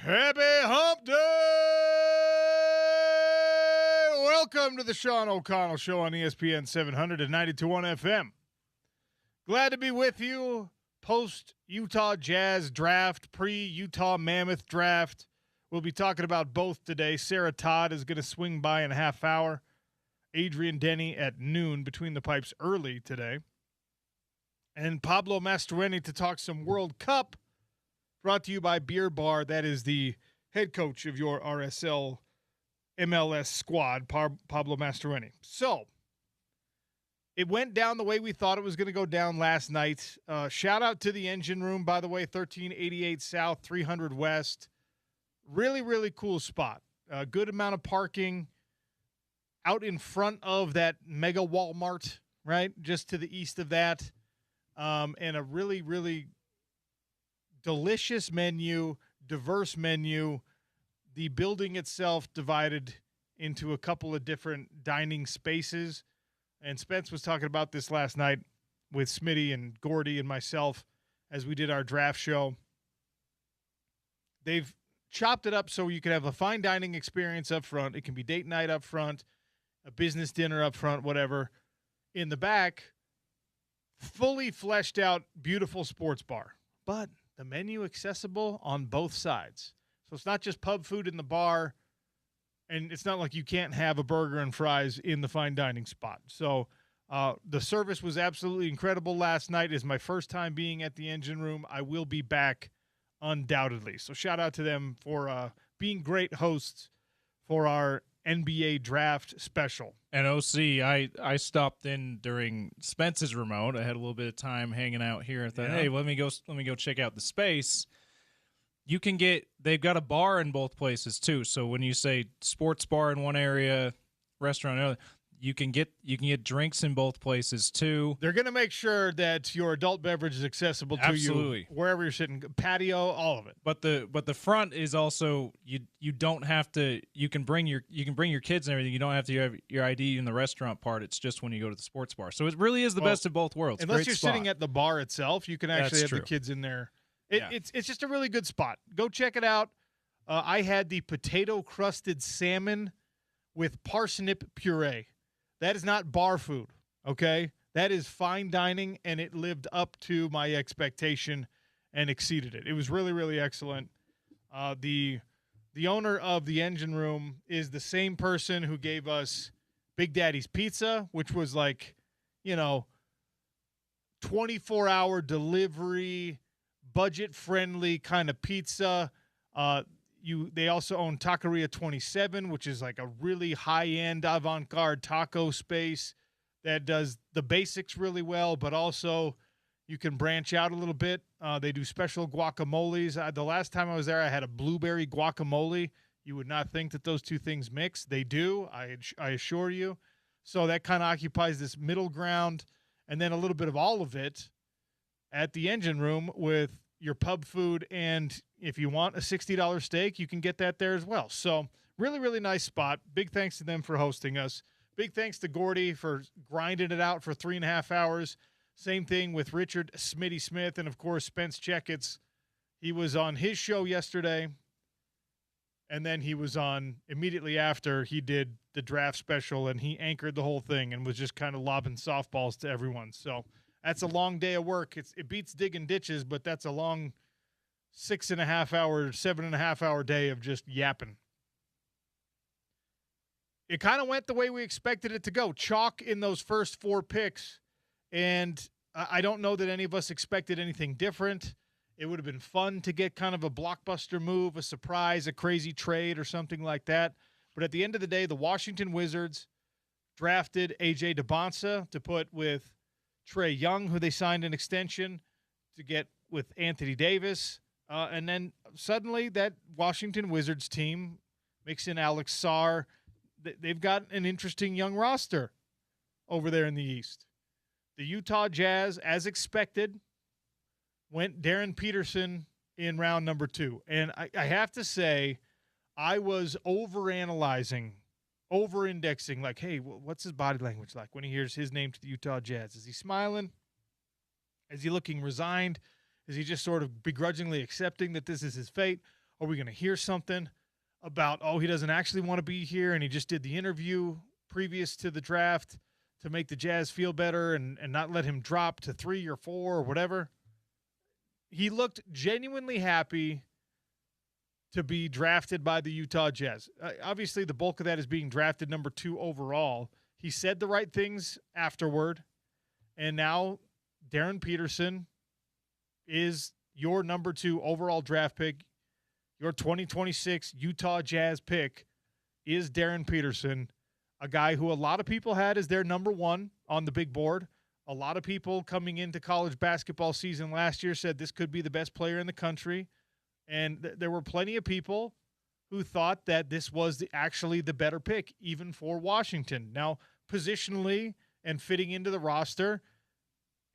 Happy Hump Day! Welcome to the Sean O'Connell Show on ESPN 700 and 92.1 FM. Glad to be with you post-Utah Jazz draft, pre-Utah Mammoth draft. We'll be talking about both today. Sarah Todd is going to swing by in a half hour. Adrian Denny at noon between the pipes early today. And Pablo Mastroeni to talk some World Cup. Brought to you by Beer Bar. That is the head coach of your RSL MLS squad, Pablo Mastroeni. So, it went down the way we thought it was going to go down last night. Shout out to the Engine Room, by the way, 1388 South, 300 West. Really, really cool spot. A good amount of parking out in front of that mega Walmart, right? Just to the east of that. And a really, really delicious menu, diverse menu. The building itself divided into a couple of different dining spaces. And Spence was talking about this last night with Smitty and Gordy and myself as we did our draft show. They've chopped it up so you can have a fine dining experience up front. It can be date night up front, a business dinner up front, whatever. In the back, fully fleshed out, beautiful sports bar. But the menu accessible on both sides. So it's not just pub food in the bar, and it's not like you can't have a burger and fries in the fine dining spot. So the service was absolutely incredible last night. It's my first time being at the Engine Room. I will be back undoubtedly. So shout out to them for being great hosts for our NBA draft special. And OC, I stopped in during Spence's remote. I had a little bit of time hanging out here. I thought, hey, let me go check out the space. They've got a bar in both places too. So when you say sports bar in one area, restaurant in another, you can get drinks in both places too. They're going to make sure that your adult beverage is accessible to you wherever you're sitting, patio, all of it. But the front is also you don't have to. You can bring your kids and everything. You don't have to have your ID in the restaurant part. It's just when you go to the sports bar. So it really is the best of both worlds. Unless you're sitting at the bar itself, you can actually have the kids in there. It's just a really good spot. Go check it out. I had the potato crusted salmon with parsnip puree. That is not bar food, okay? That is fine dining, and it lived up to my expectation and exceeded it. It was really, really excellent. The owner of the Engine Room is the same person who gave us Big Daddy's Pizza, which was 24-hour delivery, budget-friendly kind of pizza. They also own Taqueria 27, which is like a really high-end avant-garde taco space that does the basics really well, but also you can branch out a little bit. They do special guacamoles. The last time I was there, I had a blueberry guacamole. You would not think that those two things mix. They do, I assure you. So that kind of occupies this middle ground, and then a little bit of all of it at the Engine Room with your pub food, and if you want a $60 steak, you can get that there as well. So really, really nice spot. Big thanks to them for hosting us. Big thanks to Gordy for grinding it out for 3.5 hours. Same thing with Richard Smitty Smith and, of course, Spence Checketts. He was on his show yesterday, and then he was on immediately after he did the draft special, and he anchored the whole thing and was just kind of lobbing softballs to everyone. So that's a long day of work. It beats digging ditches, but that's a long 6.5 hour, 7.5 hour day of just yapping. It kind of went the way we expected it to go. Chalk in those first 4 picks, and I don't know that any of us expected anything different. It would have been fun to get kind of a blockbuster move, a surprise, a crazy trade or something like that. But at the end of the day, the Washington Wizards drafted A.J. DeBonsa to put with Trae Young, who they signed an extension to get with Anthony Davis. And then suddenly that Washington Wizards team, mix in Alex Sarr, they've got an interesting young roster over there in the East. The Utah Jazz, as expected, went Darren Peterson in round number 2. And I have to say, I was overanalyzing, over-indexing, like, hey, what's his body language like when he hears his name to the Utah Jazz? Is he smiling? Is he looking resigned? Is he just sort of begrudgingly accepting that this is his fate? Are we going to hear something about, oh, he doesn't actually want to be here and he just did the interview previous to the draft to make the Jazz feel better and not let him drop to 3 or 4 or whatever? He looked genuinely happy to be drafted by the Utah Jazz. Obviously, the bulk of that is being drafted number 2 overall. He said the right things afterward, and now Darren Peterson is your number 2 overall draft pick. Your 2026 Utah Jazz pick is Darren Peterson, a guy who a lot of people had as their number 1 on the big board. A lot of people coming into college basketball season last year said this could be the best player in the country. And there were plenty of people who thought that this was actually the better pick, even for Washington. Now, positionally and fitting into the roster,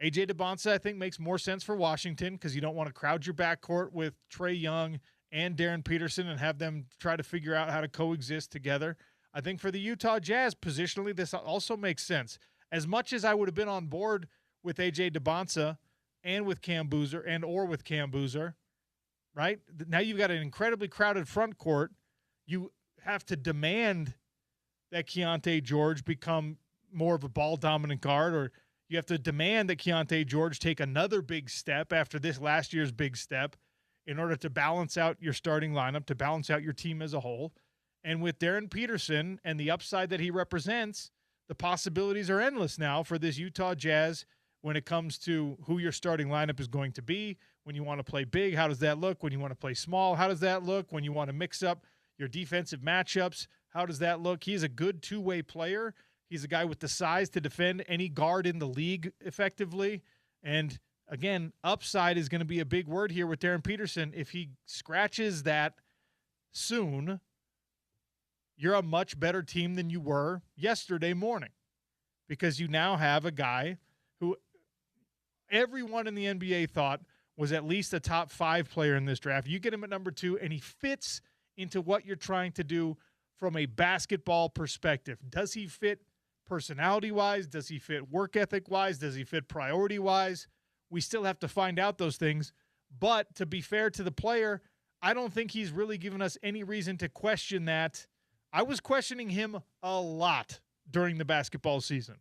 A.J. DeBonsa, I think, makes more sense for Washington because you don't want to crowd your backcourt with Trae Young and Darren Peterson and have them try to figure out how to coexist together. I think for the Utah Jazz, positionally, this also makes sense. As much as I would have been on board with A.J. DeBonsa and with Cam Boozer or with Cam Boozer, right? Now you've got an incredibly crowded front court. You have to demand that Keontae George become more of a ball-dominant guard, or you have to demand that Keontae George take another big step after this last year's big step in order to balance out your starting lineup, to balance out your team as a whole. And with Darren Peterson and the upside that he represents, the possibilities are endless now for this Utah Jazz when it comes to who your starting lineup is going to be. When you want to play big, how does that look? When you want to play small, how does that look? When you want to mix up your defensive matchups, how does that look? He's a good two-way player. He's a guy with the size to defend any guard in the league effectively. And again, upside is going to be a big word here with Darren Peterson. If he scratches that soon, you're a much better team than you were yesterday morning, because you now have a guy who everyone in the NBA thought was at least a top 5 player in this draft. You get him at number 2, and he fits into what you're trying to do from a basketball perspective. Does he fit personality-wise? Does he fit work ethic-wise? Does he fit priority-wise? We still have to find out those things. But to be fair to the player, I don't think he's really given us any reason to question that. I was questioning him a lot during the basketball season.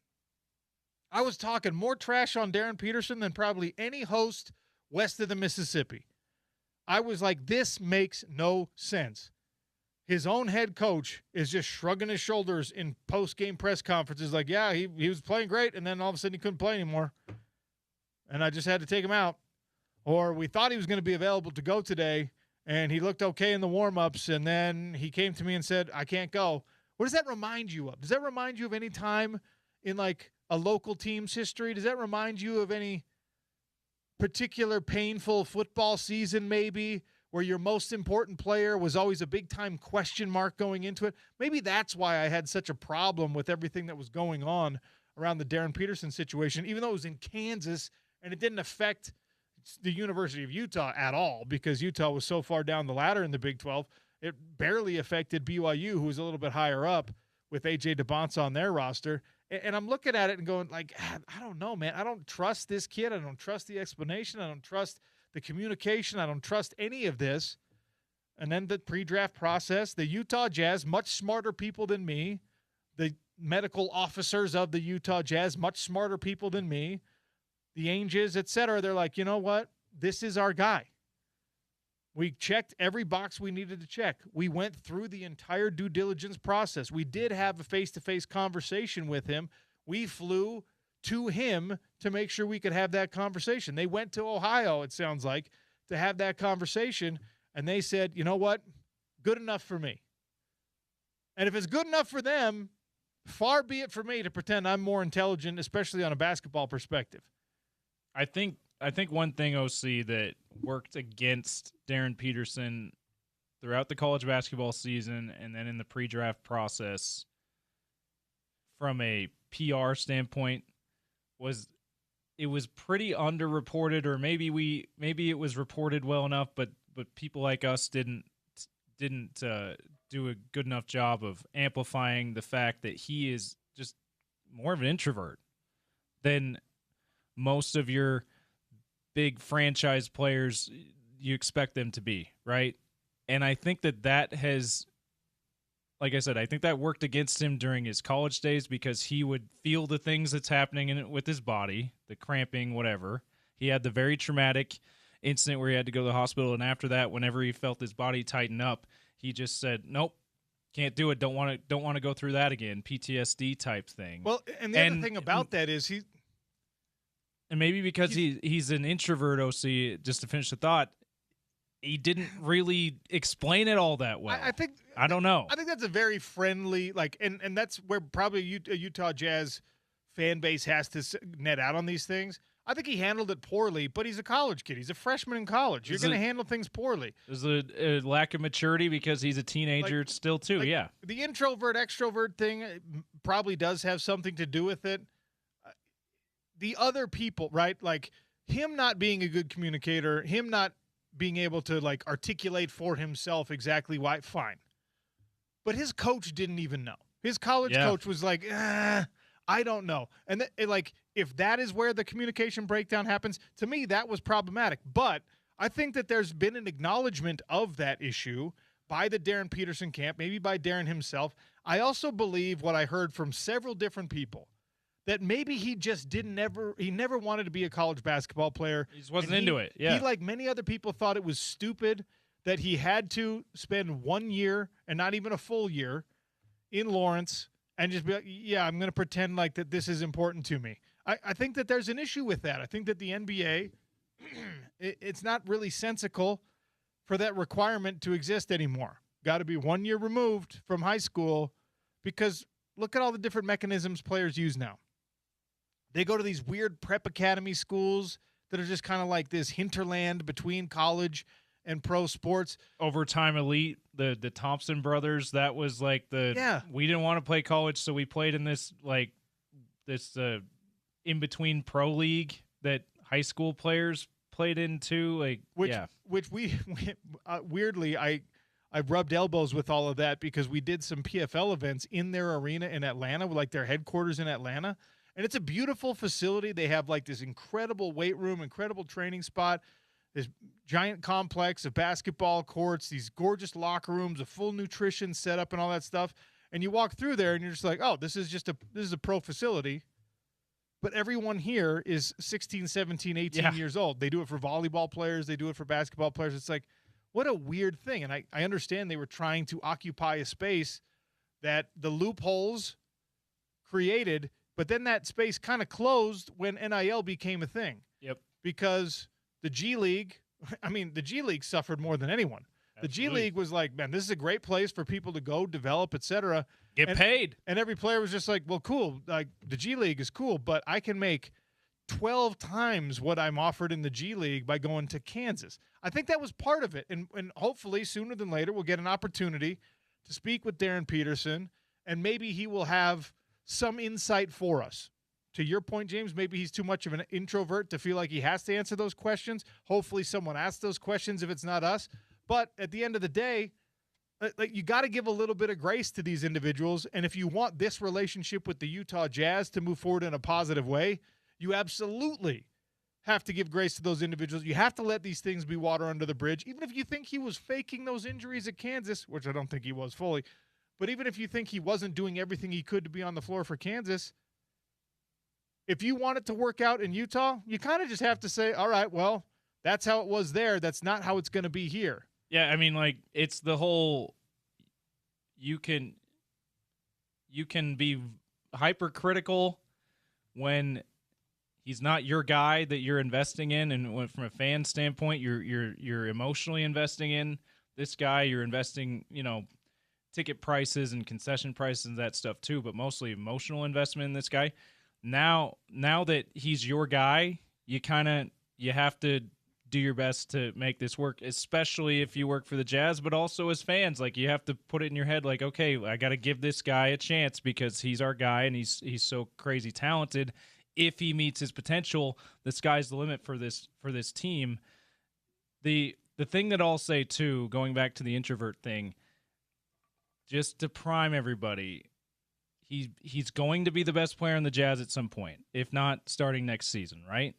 I was talking more trash on Darren Peterson than probably any host west of the Mississippi. I was like, this makes no sense. His own head coach is just shrugging his shoulders in post-game press conferences like, yeah, he was playing great, and then all of a sudden he couldn't play anymore. And I just had to take him out. Or we thought he was going to be available to go today, and he looked okay in the warm-ups, and then he came to me and said, I can't go. What does that remind you of? Does that remind you of any time in, like, a local team's history? Does that remind you of any particular painful football season maybe where your most important player was always a big-time question mark going into it? Maybe that's why I had such a problem with everything that was going on around the Darren Peterson situation, even though it was in Kansas and it didn't affect the University of Utah at all because Utah was so far down the ladder in the Big 12. It barely affected BYU, who was a little bit higher up with A.J. DeBonsa on their roster. And I'm looking at it and going, like, I don't know, man. I don't trust this kid. I don't trust the explanation. I don't trust the communication. I don't trust any of this. And then the pre-draft process, the Utah Jazz, much smarter people than me. The medical officers of the Utah Jazz, much smarter people than me. The Angels, et cetera, they're like, you know what? This is our guy. We checked every box we needed to check. We went through the entire due diligence process. We did have a face-to-face conversation with him. We flew to him to make sure we could have that conversation. They went to Ohio, it sounds like, to have that conversation, and they said, you know what? Good enough for me. And if it's good enough for them, far be it for me to pretend I'm more intelligent, especially on a basketball perspective. I think one thing, OC, that worked against Darren Peterson throughout the college basketball season and then in the pre-draft process from a PR standpoint was it was pretty underreported, or maybe it was reported well enough, but people like us didn't do a good enough job of amplifying the fact that he is just more of an introvert than most of your big franchise players you expect them to be, right? And I think that has, like I said, I think that worked against him during his college days because he would feel the things that's happening with his body, the cramping, whatever. He had the very traumatic incident where he had to go to the hospital, and after that, whenever he felt his body tighten up, he just said, "Nope, can't do it. Don't want to go through that again." PTSD type thing. Well, and the other thing about that is and maybe because he's an introvert, OC, just to finish the thought, he didn't really explain it all that well. I don't know. I think that's a very friendly, and that's where probably a Utah Jazz fan base has to net out on these things. I think he handled it poorly, but he's a college kid. He's a freshman in college. You're going to handle things poorly. There's a lack of maturity because he's a teenager still, too, yeah. The introvert-extrovert thing probably does have something to do with it. The other people, right, like him not being a good communicator, him not being able to, articulate for himself exactly why, fine. But his coach didn't even know. His college coach was like, I don't know. And if that is where the communication breakdown happens, to me, that was problematic. But I think that there's been an acknowledgement of that issue by the Darren Peterson camp, maybe by Darren himself. I also believe what I heard from several different people, that maybe he just he never wanted to be a college basketball player. He just wasn't into it. Yeah. He, like many other people, thought it was stupid that he had to spend 1 year and not even a full year in Lawrence and just be like, yeah, I'm going to pretend like that this is important to me. I think that there's an issue with that. I think that the NBA, it's not really sensical for that requirement to exist anymore. Got to be 1 year removed from high school, because look at all the different mechanisms players use now. They go to these weird prep academy schools that are just kind of like this hinterland between college and pro sports. Overtime elite, the Thompson brothers, that was like we didn't want to play college, so we played in this in-between pro league that high school players played into. Which we weirdly, I rubbed elbows with all of that because we did some PFL events in their arena in Atlanta, like their headquarters in Atlanta. And it's a beautiful facility. They have this incredible weight room, incredible training spot, this giant complex of basketball courts, these gorgeous locker rooms, a full nutrition setup and all that stuff. And you walk through there and you're just like, oh, this is a pro facility. But everyone here is 16, 17, 18 years old. They do it for volleyball players. They do it for basketball players. It's like, what a weird thing. And I understand they were trying to occupy a space that the loopholes created, but then that space kind of closed when NIL became a thing. Yep. Because the G League suffered more than anyone. Absolutely. The G League was like, man, this is a great place for people to go develop, et cetera. Get paid. And every player was just like, well, cool. Like, the G League is cool, but I can make 12 times what I'm offered in the G League by going to Kansas. I think that was part of it. And hopefully sooner than later we'll get an opportunity to speak with Darren Peterson, and maybe he will have some insight for us. To your point, James, maybe he's too much of an introvert to feel like he has to answer those questions. Hopefully someone asks those questions if it's not us. But at the end of the day, you got to give a little bit of grace to these individuals. And if you want this relationship with the Utah Jazz to move forward in a positive way, you absolutely have to give grace to those individuals. You have to let these things be water under the bridge. Even if you think he was faking those injuries at Kansas, which I don't think he was fully, but even if you think he wasn't doing everything he could to be on the floor for Kansas, if you want it to work out in Utah, you kind of just have to say, all right, well, that's how it was there. That's not how it's going to be here. Yeah, I mean, it's the whole you can be hypercritical when he's not your guy that you're investing in, and when, from a fan standpoint, you're emotionally investing in this guy. You're investing, ticket prices and concession prices and that stuff too, but mostly emotional investment in this guy. Now that he's your guy, you have to do your best to make this work, especially if you work for the Jazz, but also as fans. Like, you have to put it in your head, like, okay, I got to give this guy a chance because he's our guy and he's so crazy talented. If he meets his potential, the sky's the limit for this team. The thing that I'll say too, going back to the introvert thing, just to prime everybody, he's going to be the best player in the Jazz at some point, if not starting next season, right?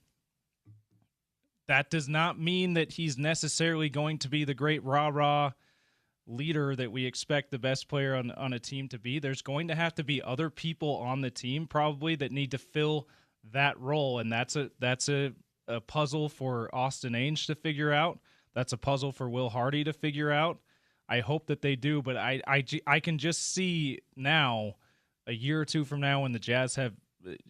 That does not mean that he's necessarily going to be the great rah-rah leader that we expect the best player on a team to be. There's going to have to be other people on the team probably that need to fill that role, and that's a puzzle for Austin Ainge to figure out. That's a puzzle for Will Hardy to figure out. I hope that they do, but I can just see now, a year or two from now, when the Jazz have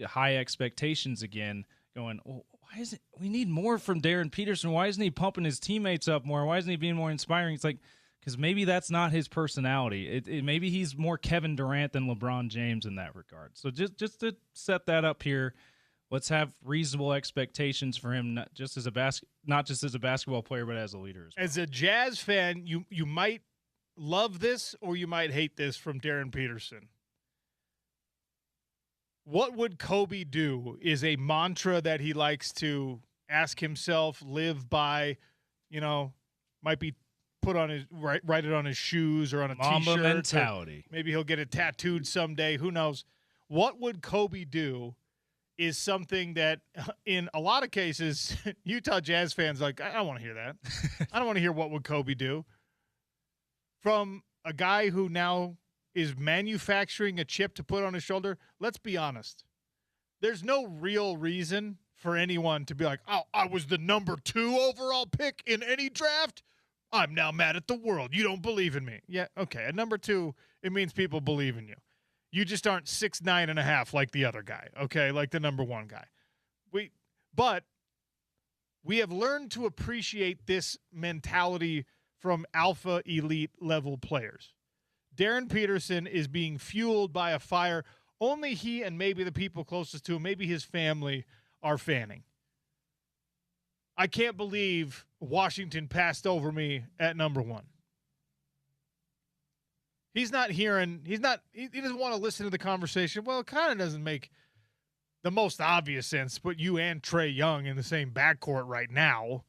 high expectations again, going, oh, why isn't we need more from Darren Peterson? Why isn't he pumping his teammates up more? Why isn't he being more inspiring? It's like, because maybe that's not his personality. Maybe he's more Kevin Durant than LeBron James in that regard. So just to set that up here, let's have reasonable expectations for him, not just as a basketball player, but as a leader as well. As a Jazz fan, you might love this or you might hate this from Darren Peterson. What would Kobe do is a mantra that he likes to ask himself, live by, might be put on his write it on his shoes or on a Mamba t-shirt. Mentality. Maybe he'll get it tattooed someday. Who knows? What would Kobe do is something that in a lot of cases, Utah Jazz fans are like, I don't want to hear that. I don't want to hear what would Kobe do. From a guy who now is manufacturing a chip to put on his shoulder, let's be honest. There's no real reason for anyone to be like, oh, I was the number 2 overall pick in any draft. I'm now mad at the world. You don't believe in me. Yeah, okay. At number 2, it means people believe in you. You just aren't 6'9.5" like the other guy, okay, like the number 1 guy. But we have learned to appreciate this mentality from alpha elite level players. Darren Peterson is being fueled by a fire only he and maybe the people closest to him, maybe his family, are fanning. I can't believe Washington passed over me at number 1. He doesn't want to listen to the conversation. Well, it kind of doesn't make the most obvious sense, but you and Trae Young in the same backcourt right now,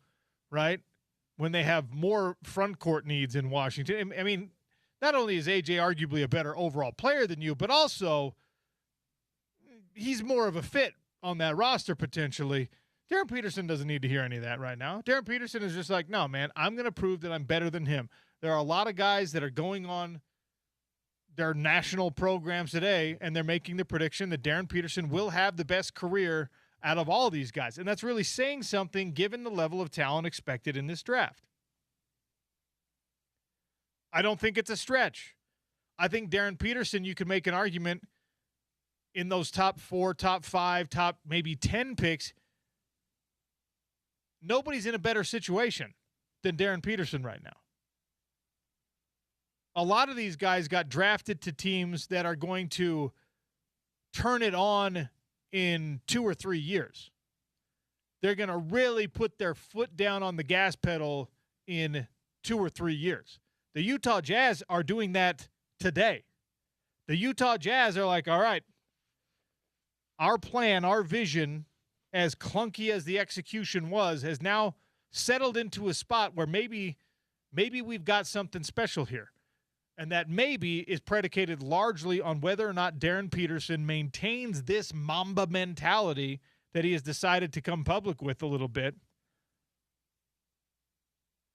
right? When they have more front court needs in Washington. I mean, not only is AJ arguably a better overall player than you, but also he's more of a fit on that roster potentially. Darren Peterson doesn't need to hear any of that right now. Darren Peterson is just like, no, man, I'm going to prove that I'm better than him. There are a lot of guys that are going on their national programs today, and they're making the prediction that Darren Peterson will have the best career out of all these guys. And that's really saying something given the level of talent expected in this draft. I don't think it's a stretch. I think Darren Peterson, you can make an argument in those top 4, top 5, top maybe 10 picks. Nobody's in a better situation than Darren Peterson right now. A lot of these guys got drafted to teams that are going to turn it on in 2 or 3 years. They're going to really put their foot down on the gas pedal in 2 or 3 years. The Utah Jazz are doing that today. The Utah Jazz are like, all right, our plan, our vision, as clunky as the execution was, has now settled into a spot where maybe we've got something special here. And that maybe is predicated largely on whether or not Darren Peterson maintains this Mamba mentality that he has decided to come public with a little bit.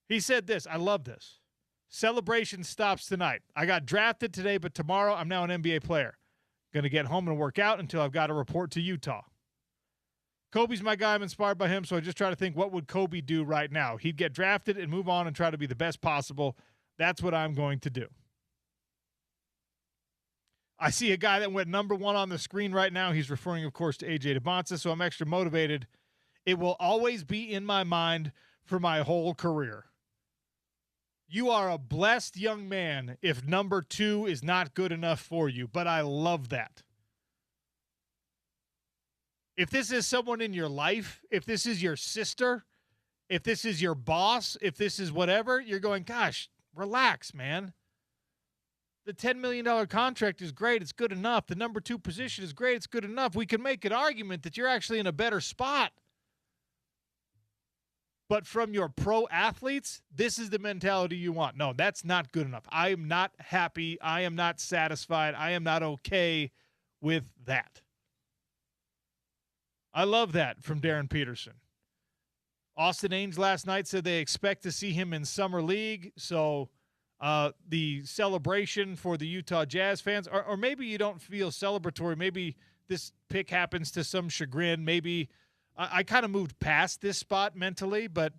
He said this, I love this. Celebration stops tonight. I got drafted today, but tomorrow I'm now an NBA player. Going to get home and work out until I've got to report to Utah. Kobe's my guy. I'm inspired by him, so I just try to think, what would Kobe do right now? He'd get drafted and move on and try to be the best possible. That's what I'm going to do. I see a guy that went number 1 on the screen right now. He's referring, of course, to AJ DeBonsa, so I'm extra motivated. It will always be in my mind for my whole career. You are a blessed young man if number 2 is not good enough for you, but I love that. If this is someone in your life, if this is your sister, if this is your boss, if this is whatever, you're going, gosh, relax, man. The $10 million contract is great. It's good enough. The number 2 position is great. It's good enough. We can make an argument that you're actually in a better spot. But from your pro athletes, this is the mentality you want. No, that's not good enough. I am not happy. I am not satisfied. I am not okay with that. I love that from Darren Peterson. Austin Ainge last night said they expect to see him in Summer League, so the celebration for the Utah Jazz fans, or maybe you don't feel celebratory. Maybe this pick happens to some chagrin. Maybe I kind of moved past this spot mentally, but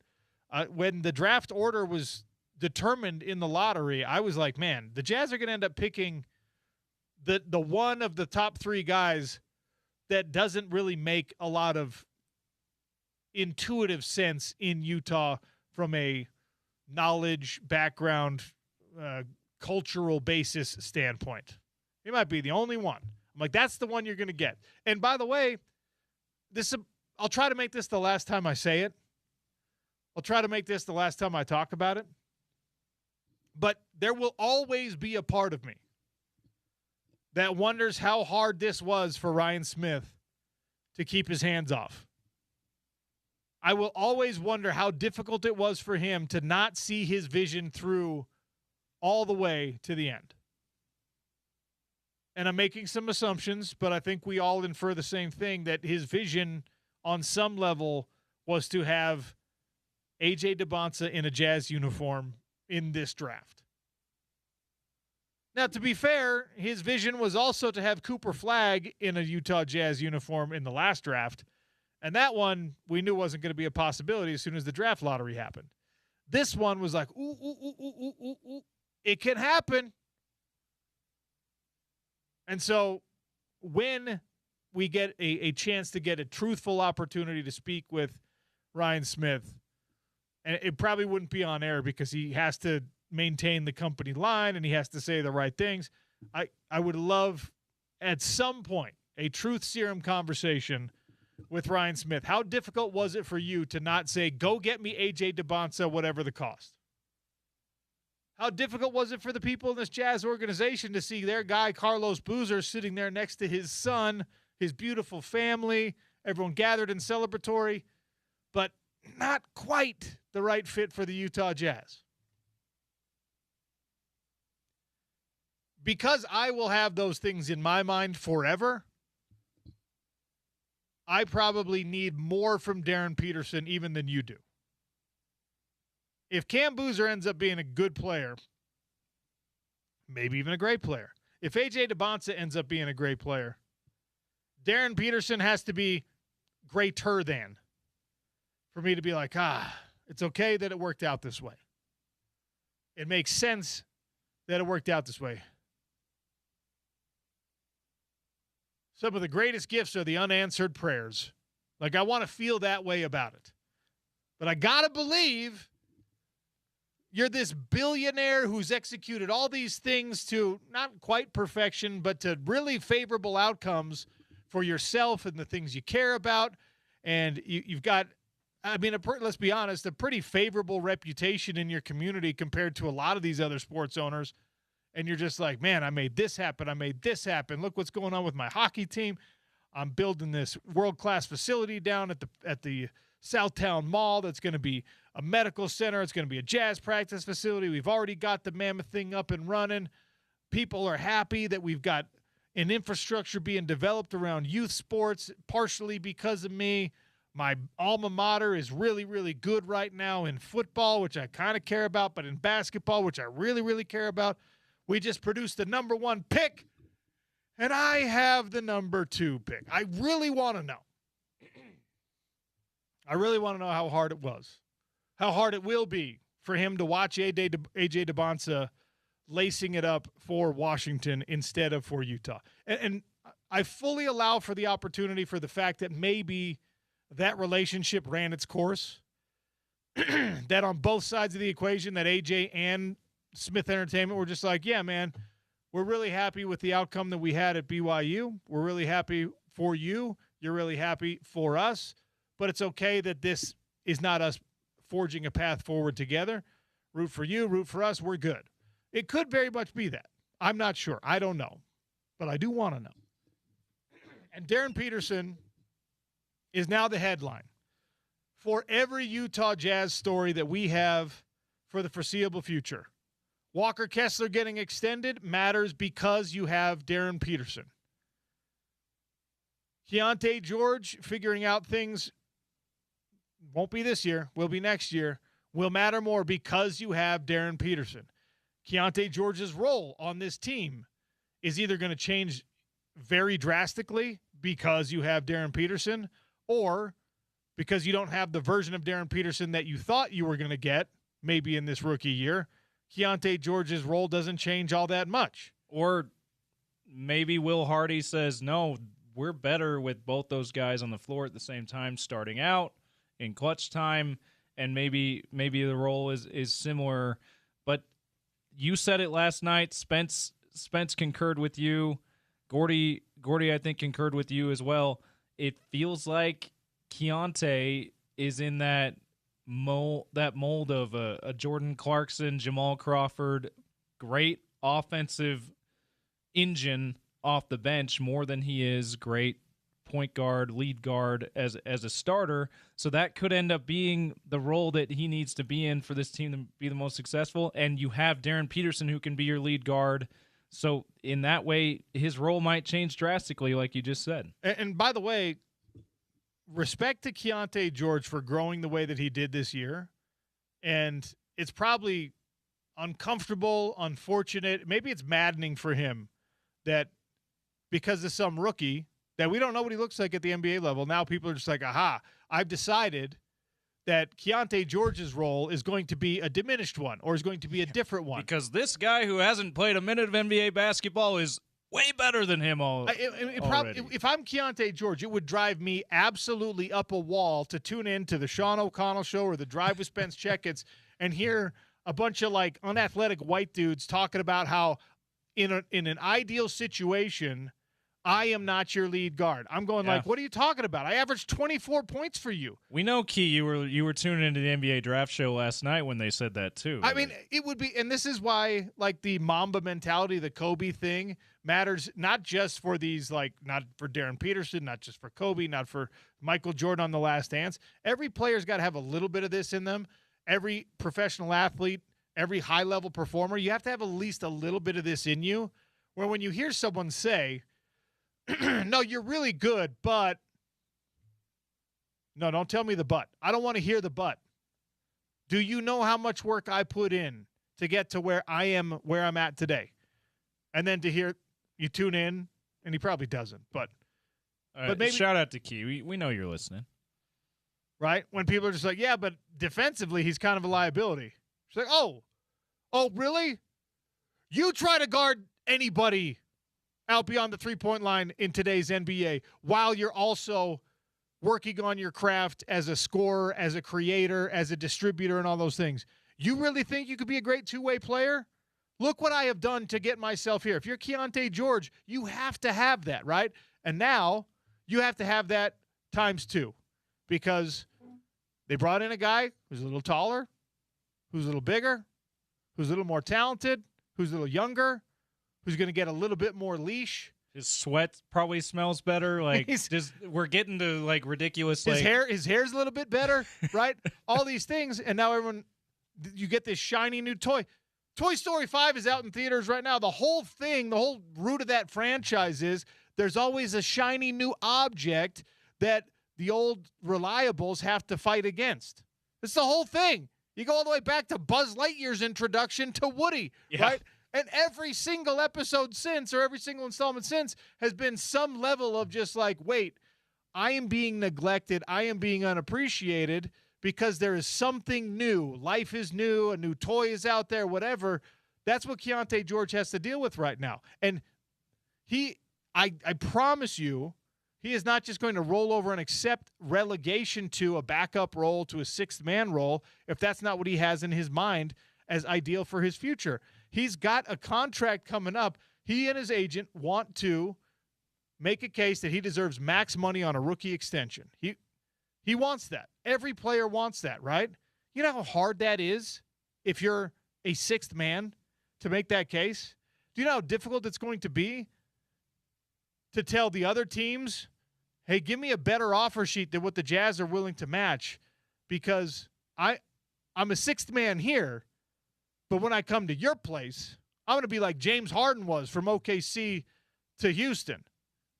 when the draft order was determined in the lottery, I was like, man, the Jazz are going to end up picking the one of the top three guys that doesn't really make a lot of intuitive sense in Utah from a knowledge, background, cultural basis standpoint. He might be the only one. I'm like, that's the one you're going to get. And by the way, I'll try to make this the last time I say it. I'll try to make this the last time I talk about it. But there will always be a part of me that wonders how hard this was for Ryan Smith to keep his hands off. I will always wonder how difficult it was for him to not see his vision through all the way to the end. And I'm making some assumptions, but I think we all infer the same thing, that his vision on some level was to have A.J. DeBonsa in a Jazz uniform in this draft. Now, to be fair, his vision was also to have Cooper Flagg in a Utah Jazz uniform in the last draft, and that one we knew wasn't going to be a possibility as soon as the draft lottery happened. This one was like, ooh, it can happen. And so when we get a chance to get a truthful opportunity to speak with Ryan Smith, and it probably wouldn't be on air because he has to maintain the company line and he has to say the right things. I would love at some point a truth serum conversation with Ryan Smith. How difficult was it for you to not say, go get me A.J. DeBonsa, whatever the cost? How difficult was it for the people in this Jazz organization to see their guy, Carlos Boozer, sitting there next to his son, his beautiful family, everyone gathered and celebratory, but not quite the right fit for the Utah Jazz? Because I will have those things in my mind forever, I probably need more from Darren Peterson even than you do. If Cam Boozer ends up being a good player, maybe even a great player, if A.J. DeBonsa ends up being a great player, Darren Peterson has to be greater than for me to be like, it's okay that it worked out this way. It makes sense that it worked out this way. Some of the greatest gifts are the unanswered prayers. Like, I want to feel that way about it. But I got to believe you're this billionaire who's executed all these things to not quite perfection, but to really favorable outcomes for yourself and the things you care about. And you've got, let's be honest, a pretty favorable reputation in your community compared to a lot of these other sports owners. And you're just like, man, I made this happen. I made this happen. Look what's going on with my hockey team. I'm building this world-class facility down at the Southtown Mall that's going to be a medical center. It's going to be a Jazz practice facility. We've already got the Mammoth thing up and running. People are happy that we've got an infrastructure being developed around youth sports, partially because of me. My alma mater is really, really good right now in football, which I kind of care about, but in basketball, which I really, really care about. We just produced the number 1 pick, and I have the number 2 pick. I really want to know. I really want to know how hard it was, how hard it will be for him to watch A.J. DeBonsa lacing it up for Washington instead of for Utah. And I fully allow for the opportunity for the fact that maybe that relationship ran its course, that on both sides of the equation, that A.J. and Smith Entertainment were just like, yeah, man, we're really happy with the outcome that we had at BYU. We're really happy for you. You're really happy for us. But it's okay that this is not us forging a path forward together. Root for you, root for us. We're good. It could very much be that. I'm not sure. I don't know. But I do want to know. And Darren Peterson is now the headline for every Utah Jazz story that we have for the foreseeable future. Walker Kessler getting extended matters because you have Darren Peterson. Keontae George figuring out things won't be this year, will be next year, will matter more because you have Darren Peterson. Keontae George's role on this team is either going to change very drastically because you have Darren Peterson, or because you don't have the version of Darren Peterson that you thought you were going to get maybe in this rookie year. Keontae George's role doesn't change all that much. Or maybe Will Hardy says, no, we're better with both those guys on the floor at the same time starting out in clutch time, and maybe the role is similar. But you said it last night. Spence concurred with you. Gordy, I think, concurred with you as well. It feels like Keontae is in that mold of a Jordan Clarkson, Jamal Crawford, great offensive engine off the bench more than he is great point guard, lead guard as a starter. So that could end up being the role that he needs to be in for this team to be the most successful. And you have Darren Peterson who can be your lead guard. So in that way, his role might change drastically, like you just said. And by the way, respect to Keontae George for growing the way that he did this year. And it's probably uncomfortable, unfortunate. Maybe it's maddening for him that because of some rookie that we don't know what he looks like at the NBA level, now people are just like, aha, I've decided that Keontae George's role is going to be a diminished one or is going to be a different one. Because this guy who hasn't played a minute of NBA basketball is way better than him already. If I'm Keontae George, it would drive me absolutely up a wall to tune in to the Sean O'Connell Show or the Drive with Spence Checketts and hear a bunch of like unathletic white dudes talking about how in an ideal situation, I am not your lead guard. I'm going like, what are you talking about? I averaged 24 points for you. We know, Key, you were tuning into the NBA draft show last night when they said that too. I mean, it would be, and this is why like the Mamba mentality, the Kobe thing matters, not just for these, like not for Darren Peterson, not just for Kobe, not for Michael Jordan on The Last Dance. Every player's got to have a little bit of this in them. Every professional athlete, every high-level performer, you have to have at least a little bit of this in you, where when you hear someone say, no, you're really good, but no, don't tell me the but. I don't want to hear the but. Do you know how much work I put in to get to where I'm at today? And then to hear you tune in, and he probably doesn't, but maybe shout out to Key. We know you're listening. Right? When people are just like, yeah, but defensively, he's kind of a liability. It's like, oh, really? You try to guard anybody out beyond the three-point line in today's NBA while you're also working on your craft as a scorer, as a creator, as a distributor, and all those things. You really think you could be a great two-way player? Look what I have done to get myself here. If you're Keontae George, you have to have that, right? And now you have to have that times two, because they brought in a guy who's a little taller, who's a little bigger, who's a little more talented, who's a little younger, who's going to get a little bit more leash. His sweat probably smells better. Like we're getting to like ridiculous. His hair's a little bit better, right? All these things, and now you get this shiny new toy. Toy Story 5 is out in theaters right now. The whole thing, the whole root of that franchise is there's always a shiny new object that the old reliables have to fight against. It's the whole thing. You go all the way back to Buzz Lightyear's introduction to Woody, right? And every single episode since, or every single installment since, has been some level of just like, wait, I am being neglected. I am being unappreciated because there is something new. Life is new. A new toy is out there, whatever. That's what Keontae George has to deal with right now. And I promise you, he is not just going to roll over and accept relegation to a backup role, to a sixth-man role, if that's not what he has in his mind as ideal for his future. He's got a contract coming up. He and his agent want to make a case that he deserves max money on a rookie extension. He wants that. Every player wants that, right? You know how hard that is if you're a sixth man to make that case? Do you know how difficult it's going to be to tell the other teams, hey, give me a better offer sheet than what the Jazz are willing to match, because I'm a sixth man here, but when I come to your place, I'm going to be like James Harden was from OKC to Houston.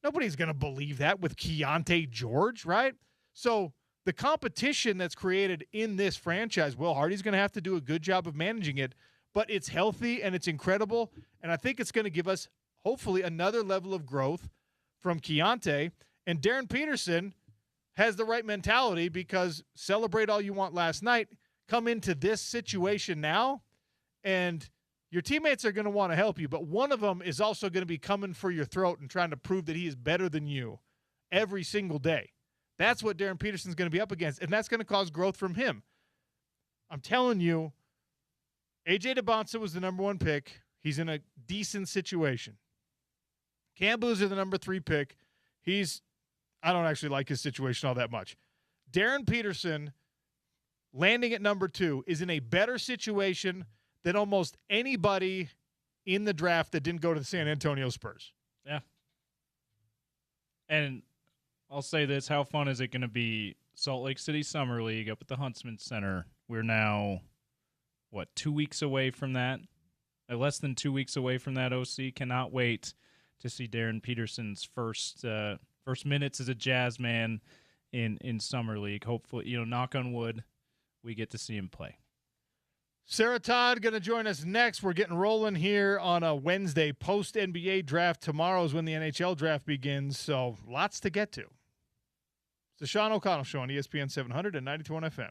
Nobody's going to believe that with Keontae George, right? So the competition that's created in this franchise, Will Hardy's going to have to do a good job of managing it. but it's healthy and it's incredible. And I think it's going to give us, hopefully, another level of growth from Keontae. And Darren Peterson has the right mentality, because celebrate all you want last night. Come into this situation now, and your teammates are going to want to help you, but one of them is also going to be coming for your throat and trying to prove that he is better than you every single day. That's what Darren Peterson's going to be up against, and that's going to cause growth from him. I'm telling you, A.J. DeBonsa was the number 1 pick. He's in a decent situation. Cam Boozer, the number 3 pick. I don't actually like his situation all that much. Darren Peterson, landing at number 2, is in a better situation than almost anybody in the draft that didn't go to the San Antonio Spurs. Yeah. And I'll say this, how fun is it going to be? Salt Lake City Summer League up at the Huntsman Center. We're now, 2 weeks away from that? Less than 2 weeks away from that, OC. Cannot wait to see Darren Peterson's first minutes as a Jazz man in Summer League. Hopefully, knock on wood, we get to see him play. Sarah Todd going to join us next. We're getting rolling here on a Wednesday post-NBA draft. Tomorrow is when the NHL draft begins, so lots to get to. It's the Sean O'Connell Show on ESPN 700 and 92.1 FM.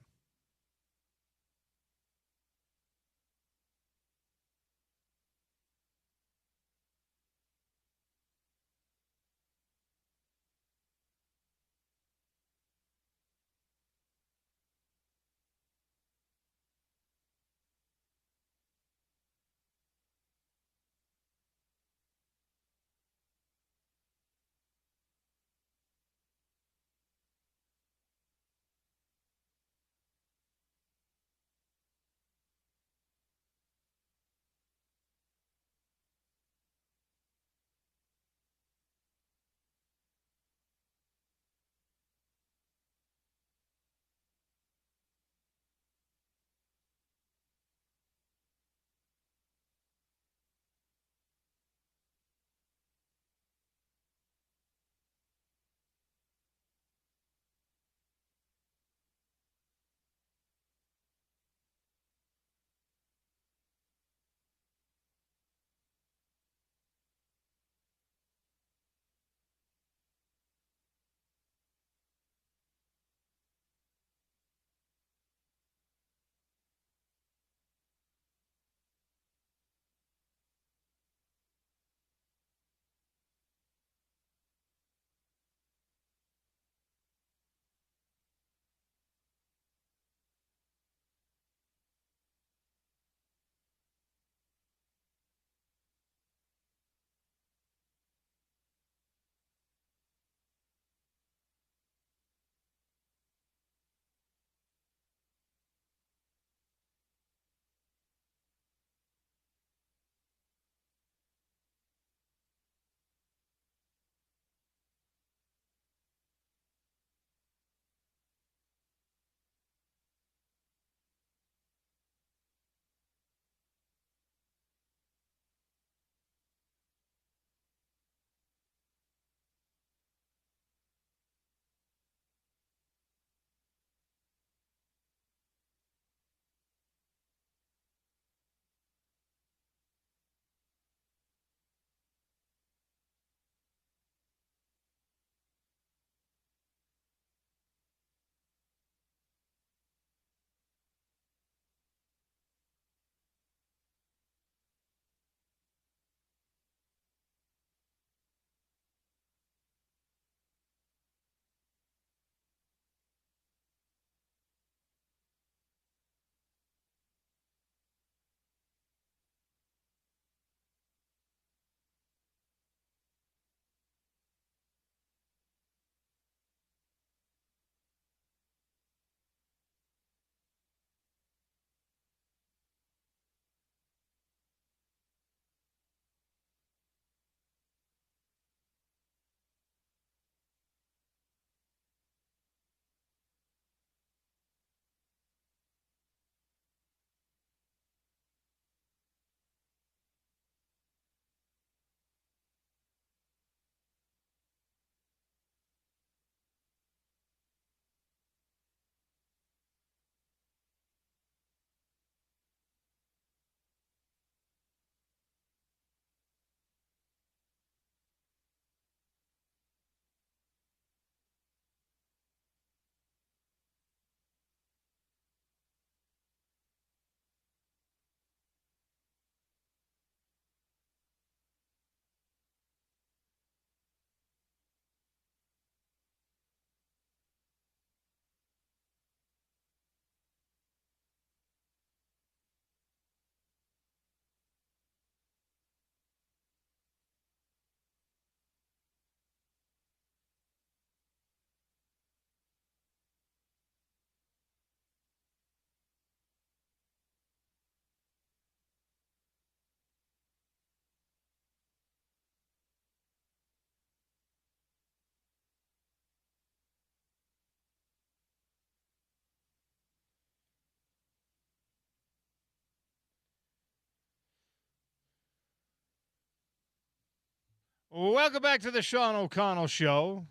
Welcome back to the Sean O'Connell Show.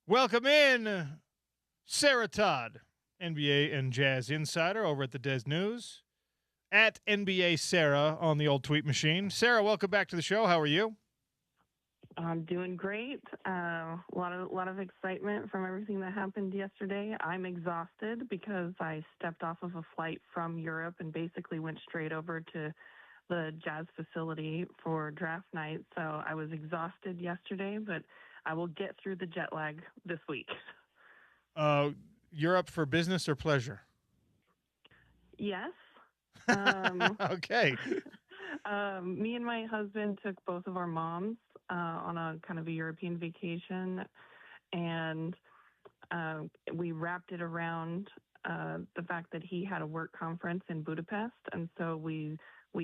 Welcome in Sarah Todd, NBA and Jazz insider over at the Des News, at NBA Sarah on the old tweet machine. Sarah, welcome back to the show. How are you? I'm doing great. A lot of excitement from everything that happened yesterday. I'm exhausted because I stepped off of a flight from Europe and basically went straight over to the Jazz facility for draft night. So I was exhausted yesterday, but I will get through the jet lag this week. Europe for business or pleasure? Yes. Okay. Me and my husband took both of our moms on a kind of a European vacation, and we wrapped it around the fact that he had a work conference in Budapest, and so we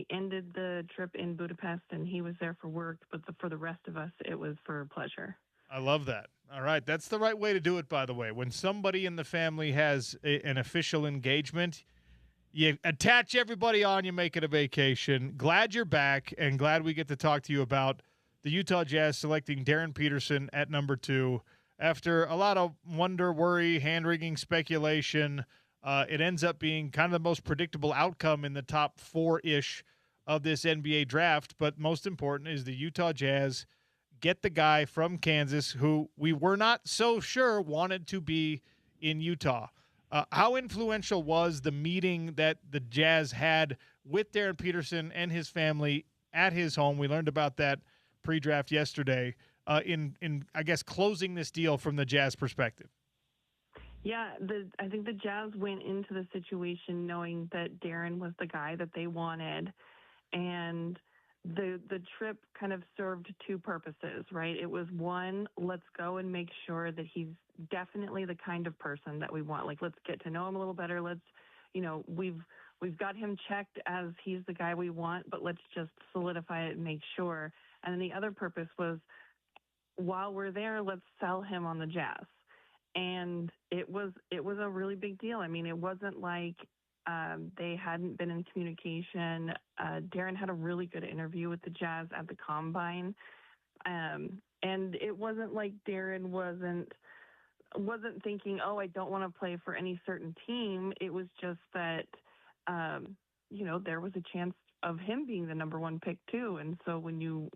ended the trip in Budapest, and he was there for work, but for the rest of us, it was for pleasure. I love that. All right. That's the right way to do it, by the way. When somebody in the family has an official engagement, you attach everybody on, you make it a vacation. Glad you're back, and glad we get to talk to you about the Utah Jazz selecting Darren Peterson at number 2. After a lot of wonder, worry, hand-wringing speculation, it ends up being kind of the most predictable outcome in the top 4-ish of this NBA draft. But most important is the Utah Jazz get the guy from Kansas who we were not so sure wanted to be in Utah. How influential was the meeting that the Jazz had with Darren Peterson and his family at his home? We learned about that pre-draft yesterday in I guess, closing this deal from the Jazz perspective. Yeah, I think the Jazz went into the situation knowing that Darren was the guy that they wanted, and the trip kind of served two purposes, right? It was one, let's go and make sure that he's definitely the kind of person that we want. Like, let's get to know him a little better. Let's, we've got him checked as he's the guy we want, but let's just solidify it and make sure. And then the other purpose was, while we're there, let's sell him on the Jazz. And it was a really big deal. I mean, it wasn't like they hadn't been in communication. Darren had a really good interview with the Jazz at the Combine. And it wasn't like Darren wasn't thinking, oh, I don't want to play for any certain team. It was just that, there was a chance of him being the number 1 pick too. And so when you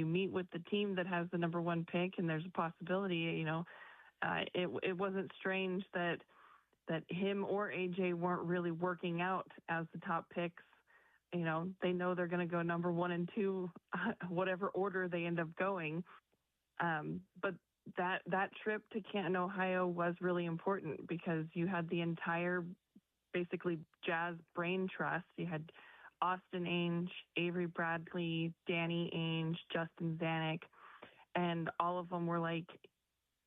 meet with the team that has the number 1 pick and there's a possibility, it wasn't strange that him or AJ weren't really working out as the top picks. They know they're going to go number 1 and 2, whatever order they end up going. But that trip to Canton, Ohio was really important because you had the entire, basically, Jazz brain trust. You had Austin Ainge, Avery Bradley, Danny Ainge, Justin Zanuck, and all of them were like,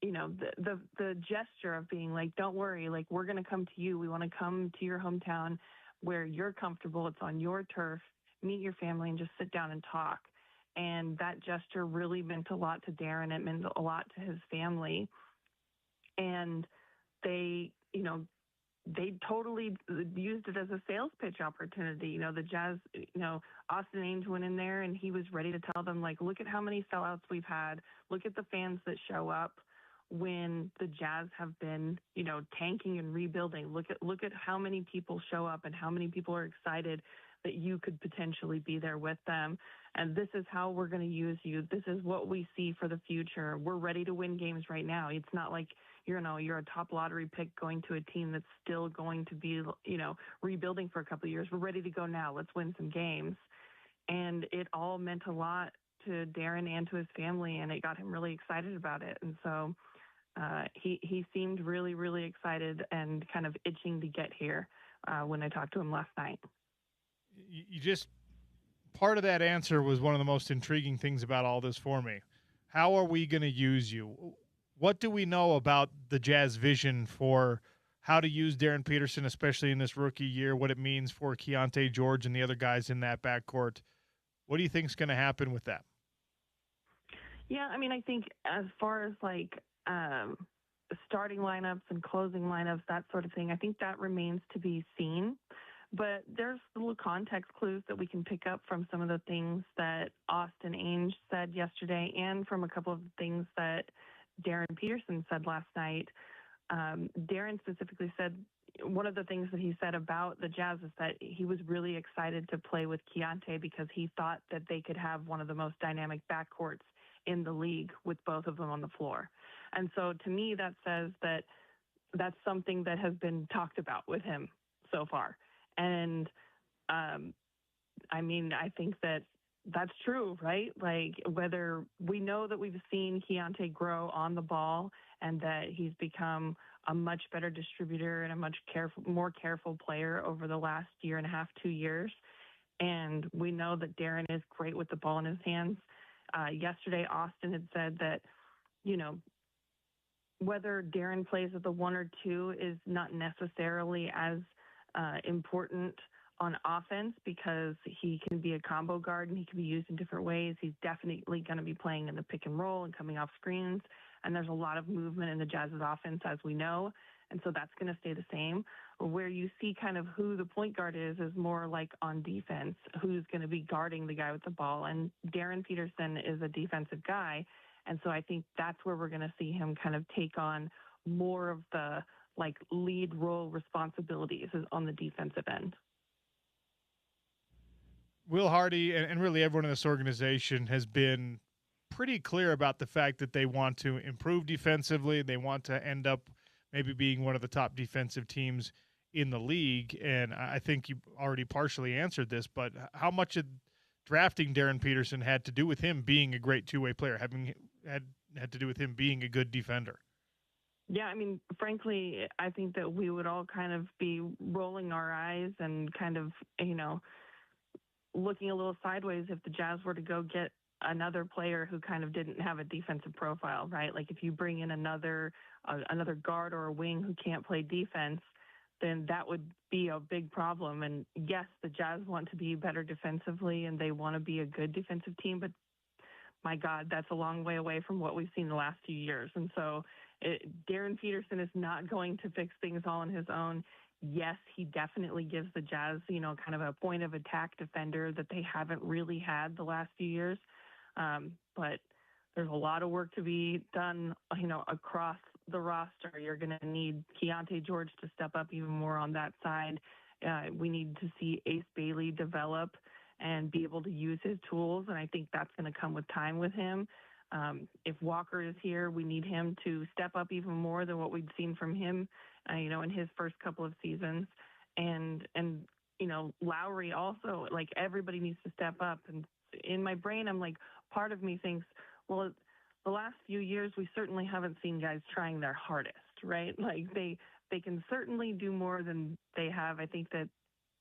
the gesture of being like, don't worry, like, we're going to come to you. We want to come to your hometown where you're comfortable. It's on your turf. Meet your family and just sit down and talk. And that gesture really meant a lot to Darren. It meant a lot to his family. And they totally used it as a sales pitch opportunity. The Jazz, Austin Ainge went in there and he was ready to tell them, like, look at how many sellouts we've had. Look at the fans that show up when the Jazz have been, tanking and rebuilding. Look at how many people show up and how many people are excited that you could potentially be there with them. And this is how we're going to use you. This is what we see for the future. We're ready to win games right now. It's not like, you're a top lottery pick going to a team that's still going to be, rebuilding for a couple of years. We're ready to go now. Let's win some games. And it all meant a lot to Darren and to his family, and it got him really excited about it. And so he seemed really, really excited and kind of itching to get here when I talked to him last night. Part of that answer was one of the most intriguing things about all this for me. How are we going to use you? What do we know about the Jazz vision for how to use Darren Peterson, especially in this rookie year, what it means for Keontae George and the other guys in that backcourt? What do you think is going to happen with that? Yeah, I mean, I think as far as starting lineups and closing lineups, that sort of thing, I think that remains to be seen. But there's little context clues that we can pick up from some of the things that Austin Ainge said yesterday and from a couple of things that Darren Peterson said last night. Darren specifically said one of the things that he said about the Jazz is that he was really excited to play with Keontae because he thought that they could have one of the most dynamic backcourts in the league with both of them on the floor. And so to me, that says that that's something that has been talked about with him so far. And I mean, I think that that's true, right? Like, whether we know that we've seen Keontae grow on the ball and that he's become a much better distributor and a much more careful player over the last year and a half, 2 years. And we know that Darren is great with the ball in his hands. Yesterday, Austin had said that, you know, whether Darren plays at the 1 or 2 is not necessarily as important on offense because he can be a combo guard and he can be used in different ways. He's definitely going to be playing in the pick and roll and coming off screens. And there's a lot of movement in the Jazz's offense, as we know. And so that's going to stay the same. Where you see kind of who the point guard is more like on defense, who's going to be guarding the guy with the ball. And Darren Peterson is a defensive guy. And so I think that's where we're going to see him kind of take on more of the like lead role responsibilities on the defensive end. Will Hardy and really everyone in this organization has been pretty clear about the fact that they want to improve defensively. They want to end up maybe being one of the top defensive teams in the league. And I think you already partially answered this, but how much of drafting Darren Peterson had to do with him being a great two-way player, having had to do with him being a good defender? Yeah, I mean, frankly, I think that we would all kind of be rolling our eyes and kind of, you know, looking a little sideways if the Jazz were to go get another player who kind of didn't have a defensive profile, right? Like if you bring in another guard or a wing who can't play defense, then that would be a big problem. And yes, the Jazz want to be better defensively and they want to be a good defensive team, but my God, that's a long way away from what we've seen the last few years. And so Darren Peterson is not going to fix things all on his own. Yes, he definitely gives the Jazz, you know, kind of a point of attack defender that they haven't really had the last few years. But there's a lot of work to be done, you know, across the roster. You're going to need Keontae George to step up even more on that side. We need to see Ace Bailey develop and be able to use his tools. And I think that's going to come with time with him. If Walker is here, we need him to step up even more than what we've seen from him, you know, in his first couple of seasons. And, you know, Lowry also, like, everybody needs to step up. And in my brain, I'm like, part of me thinks, well, the last few years, we certainly haven't seen guys trying their hardest, right? Like they can certainly do more than they have. I think that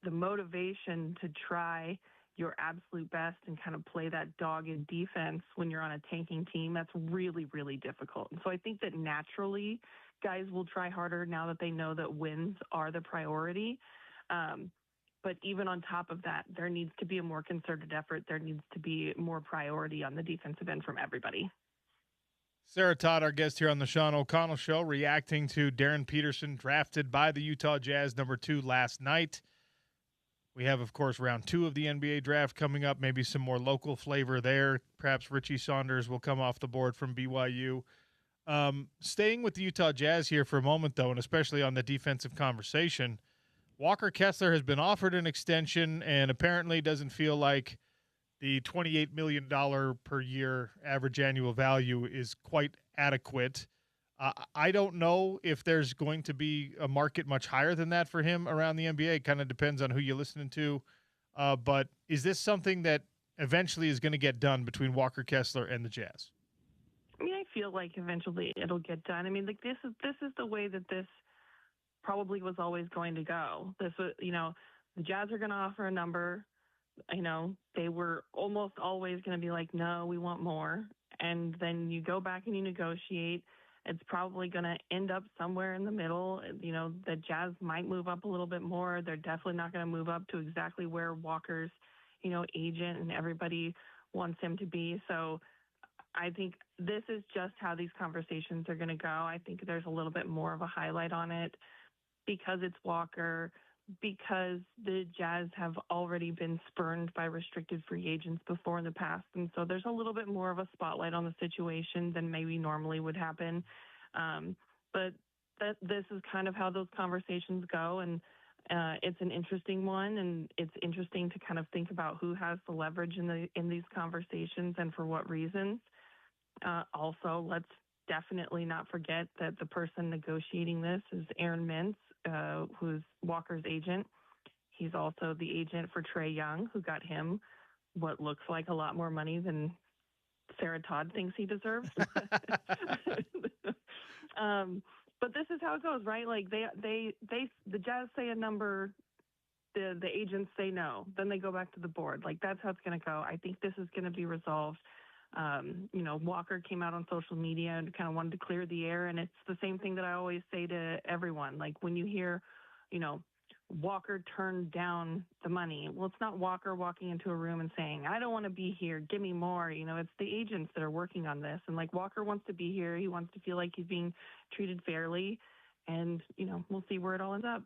the motivation to try your absolute best and kind of play that dog in defense when you're on a tanking team, that's really, really difficult. And so I think that naturally guys will try harder now that they know that wins are the priority. But even on top of that, there needs to be a more concerted effort. There needs to be more priority on the defensive end from everybody. Sarah Todd, our guest here on the Sean O'Connell Show, reacting to Darren Peterson, drafted by the Utah Jazz, number 2 last night. We have, of course, round 2 of the NBA draft coming up, maybe some more local flavor there. Perhaps Richie Saunders will come off the board from BYU. Staying with the Utah Jazz here for a moment, though, and especially on the defensive conversation, Walker Kessler has been offered an extension and apparently doesn't feel like the $28 million per year average annual value is quite adequate. I don't know if there's going to be a market much higher than that for him around the NBA. It kind of depends on who you're listening to. But is this something that eventually is going to get done between Walker Kessler and the Jazz? I mean, I feel like eventually it'll get done. I mean, like this is the way that this probably was always going to go. This was, you know, the Jazz are going to offer a number. You know, they were almost always going to be like, no, we want more. And then you go back and you negotiate. It's probably going to end up somewhere in the middle. You know, the Jazz might move up a little bit more. They're definitely not going to move up to exactly where Walker's, you know, agent and everybody wants him to be. So I think this is just how these conversations are going to go. I think there's a little bit more of a highlight on it because it's Walker, because the Jazz have already been spurned by restricted free agents before in the past. And so there's a little bit more of a spotlight on the situation than maybe normally would happen. But this is kind of how those conversations go. And it's an interesting one, and it's interesting to kind of think about who has the leverage in these conversations and for what reasons. Also, let's definitely not forget that the person negotiating this is Aaron Mintz, who's Walker's agent. He's also the agent for Trae Young, who got him what looks like a lot more money than Sarah Todd thinks he deserves. But this is how it goes, right? Like the Jazz say a number, the agents say no, then they go back to the board. Like that's how it's going to go. I think this is going to be resolved. Walker came out on social media and kind of wanted to clear the air. And it's the same thing that I always say to everyone. Like when you hear, Walker turned down the money. Well, it's not Walker walking into a room and saying, I don't want to be here. Give me more. It's the agents that are working on this. And like Walker wants to be here. He wants to feel like he's being treated fairly. And, we'll see where it all ends up.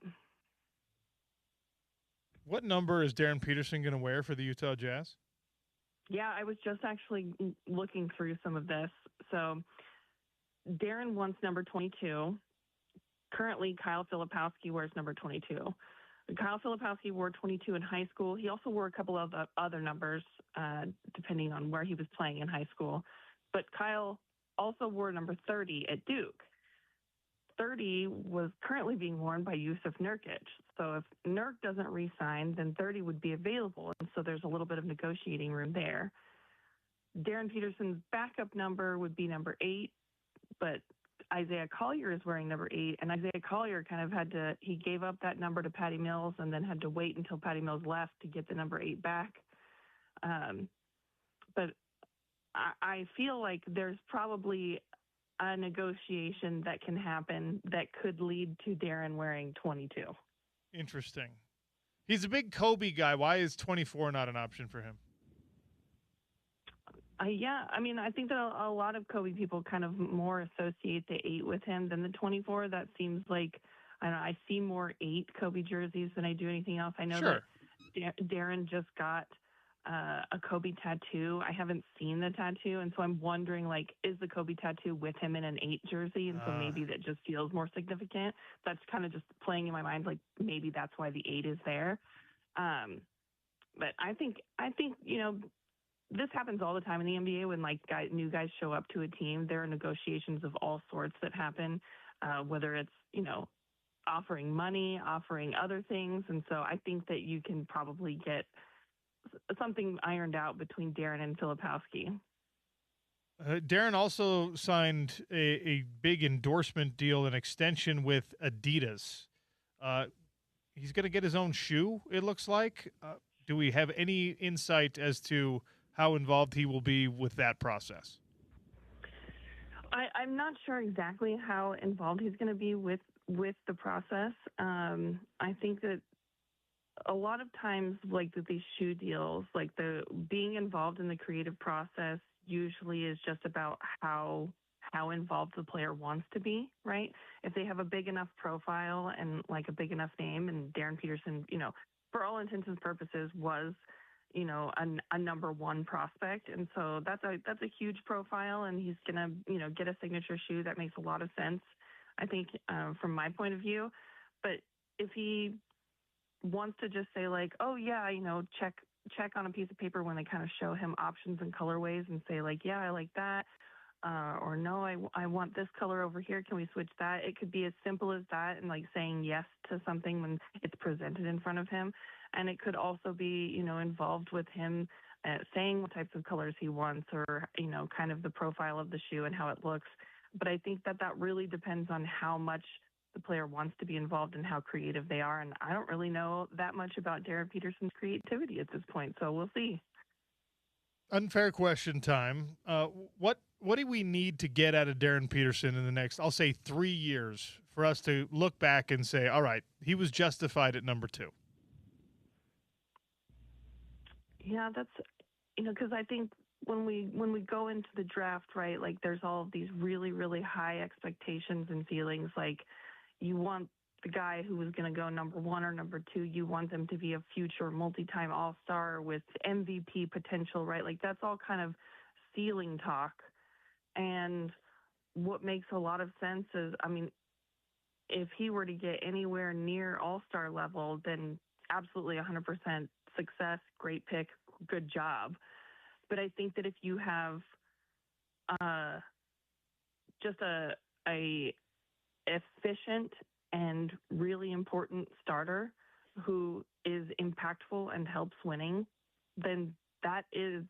What number is Darren Peterson going to wear for the Utah Jazz? Yeah, I was just actually looking through some of this. So Darren wants number 22. Currently, Kyle Filipowski wears number 22. Kyle Filipowski wore 22 in high school. He also wore a couple of other numbers, depending on where he was playing in high school. But Kyle also wore number 30 at Duke. 30 was currently being worn by Yusuf Nurkic. So if Nurk doesn't re-sign, then 30 would be available. And so there's a little bit of negotiating room there. Darren Peterson's backup number would be number 8, but Isaiah Collier is wearing number 8, and Isaiah Collier kind of he gave up that number to Patty Mills and then had to wait until Patty Mills left to get the number 8 back. But I feel like there's probably a negotiation that can happen that could lead to Darren wearing 22. Interesting. He's a big Kobe guy. Why is 24 not an option for him? I think that a lot of Kobe people kind of more associate the 8 with him than the 24. That seems like, I see more 8 Kobe jerseys than I do anything else. I know that Darren just got a Kobe tattoo. I haven't seen the tattoo, and so I'm wondering, like, is the Kobe tattoo with him in an 8 jersey? And so maybe that just feels more significant. That's kind of just playing in my mind, like maybe that's why the 8 is there. But I think this happens all the time in the NBA when new guys show up to a team. There are negotiations of all sorts that happen, whether it's offering money, offering other things, and so I think that you can probably get something ironed out between Darren and Filipowski. Darren also signed a big endorsement deal, an extension with Adidas. He's going to get his own shoe, it looks like. Do we have any insight as to how involved he will be with that process? I'm not sure exactly how involved he's going to be with the process. I think that a lot of times, like with these shoe deals, like the being involved in the creative process usually is just about how involved the player wants to be, right? If they have a big enough profile and like a big enough name, and Darren Peterson, for all intents and purposes was, a number 1 prospect. And so that's a huge profile, and he's going to, get a signature shoe. That makes a lot of sense, I think, from my point of view. But if he wants to just say like, oh yeah, check on a piece of paper when they kind of show him options and colorways and say like, yeah, I like that. Or no, I want this color over here. Can we switch that? It could be as simple as that, and like saying yes to something when it's presented in front of him. And it could also be, involved with him saying what types of colors he wants, or, kind of the profile of the shoe and how it looks. But I think that really depends on how much the player wants to be involved and how creative they are. And I don't really know that much about Darren Peterson's creativity at this point, so we'll see. Unfair question time. What do we need to get out of Darren Peterson in the next, I'll say 3 years, for us to look back and say, all right, he was justified at number 2? Yeah, that's, because I think when we go into the draft, right, like there's all of these really, really high expectations and feelings. Like you want the guy who was going to go number 1 or number 2. You want them to be a future multi-time All-Star with MVP potential, right? Like that's all kind of ceiling talk. And what makes a lot of sense is, I mean, if he were to get anywhere near All-Star level, then absolutely 100% success, great pick, good job. But I think that if you have just a efficient and really important starter who is impactful and helps winning, then that is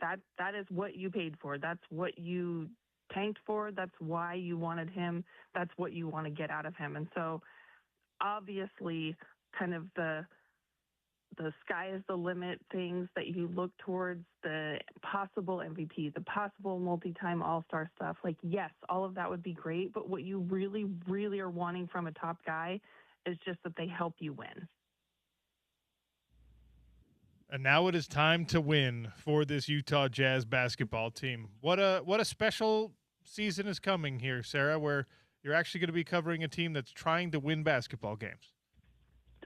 what you paid for. That's what you tanked for. That's why you wanted him. That's what you want to get out of him. And so obviously kind of the sky is the limit things that you look towards, the possible MVP, the possible multi-time All-Star stuff. Like, yes, all of that would be great, but what you really, really are wanting from a top guy is just that they help you win. And now it is time to win for this Utah Jazz basketball team. What a special season is coming here, Sarah, where you're actually going to be covering a team that's trying to win basketball games.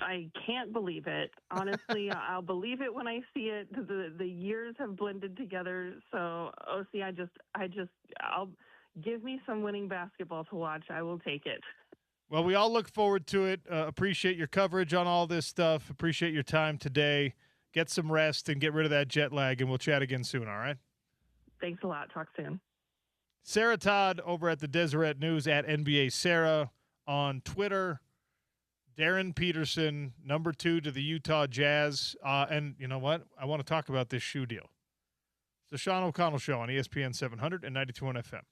I can't believe it. Honestly, I'll believe it when I see it. The years have blended together. So, OC, I'll give me some winning basketball to watch. I will take it. Well, we all look forward to it. Appreciate your coverage on all this stuff. Appreciate your time today. Get some rest and get rid of that jet lag, and we'll chat again soon, all right? Thanks a lot. Talk soon. Sarah Todd over at the Deseret News at NBA Sarah on Twitter. Darren Peterson, number 2 to the Utah Jazz. And you know what? I want to talk about this shoe deal. It's the Sean O'Connell Show on ESPN 700 and 92.1 FM.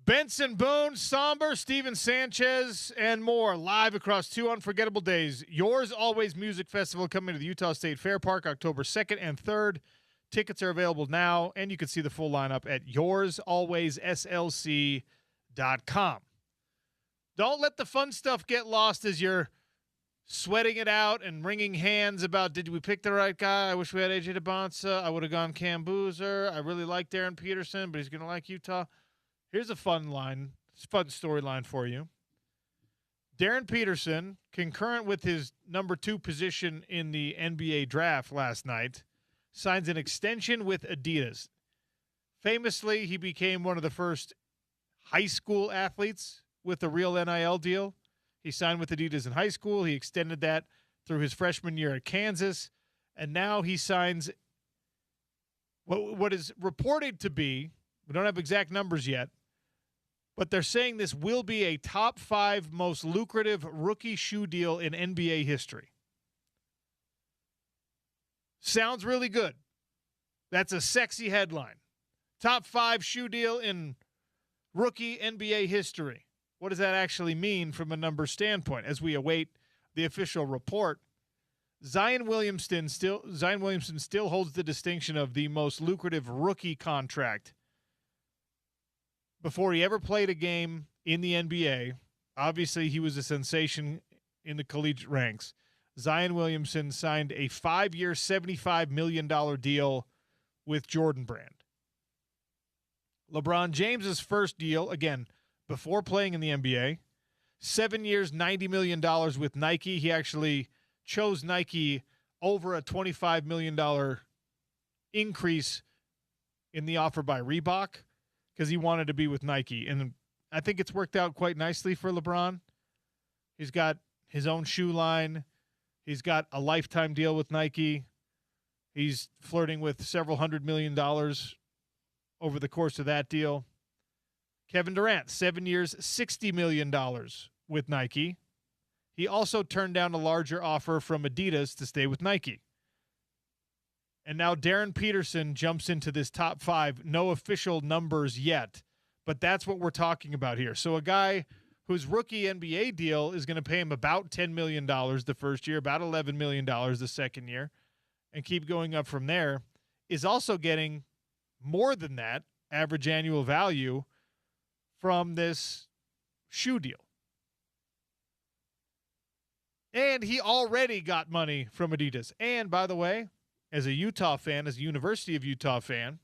Benson Boone, Somber, Steven Sanchez, and more live across 2 unforgettable days. Yours Always Music Festival coming to the Utah State Fair Park October 2nd and 3rd. Tickets are available now, and you can see the full lineup at yoursalwayslc.com. Don't let the fun stuff get lost as you're sweating it out and wringing hands about, did we pick the right guy? I wish we had AJ DeBonsa. I would have gone Cam Boozer. I really like Darren Peterson, but he's going to like Utah. Here's a fun storyline for you. Darren Peterson, concurrent with his number 2 position in the NBA draft last night, signs an extension with Adidas. Famously, he became one of the first high school athletes with a real NIL deal. He signed with Adidas in high school. He extended that through his freshman year at Kansas. And now he signs what is reported to be, we don't have exact numbers yet, but they're saying this will be a top 5 most lucrative rookie shoe deal in NBA history. Sounds really good. That's a sexy headline. Top 5 shoe deal in rookie NBA history. What does that actually mean from a number standpoint? As we await the official report, Zion Williamson still holds the distinction of the most lucrative rookie contract. Before he ever played a game in the NBA, obviously he was a sensation in the collegiate ranks. Zion Williamson signed a 5-year, $75 million deal with Jordan Brand. LeBron James's first deal, again, before playing in the NBA, 7 years, $90 million with Nike. He actually chose Nike over a $25 million increase in the offer by Reebok because he wanted to be with Nike. And I think it's worked out quite nicely for LeBron. He's got his own shoe line. He's got a lifetime deal with Nike. He's flirting with several $100 million over the course of that deal. Kevin Durant, 7 years, $60 million with Nike. He also turned down a larger offer from Adidas to stay with Nike. And now Darren Peterson jumps into this top 5. No official numbers yet, but that's what we're talking about here. So a guy whose rookie NBA deal is going to pay him about $10 million the first year, about $11 million the second year, and keep going up from there, is also getting more than that average annual value from this shoe deal. And he already got money from Adidas. And by the way, as a Utah fan, as a University of Utah fan,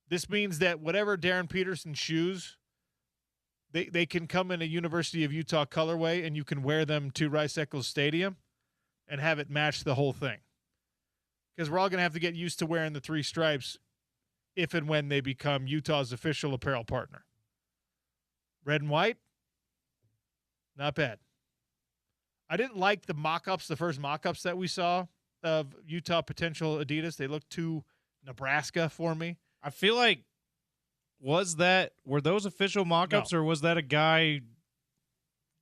this means that whatever Darren Peterson shoes, they can come in a University of Utah colorway, and you can wear them to Rice-Eccles Stadium and have it match the whole thing. Because we're all going to have to get used to wearing the 3 stripes if and when they become Utah's official apparel partner. Red and white, not bad. I didn't like the mock-ups, the first mock-ups that we saw of Utah potential Adidas. They looked too Nebraska for me. I feel like, were those official mock-ups, No. or was that a guy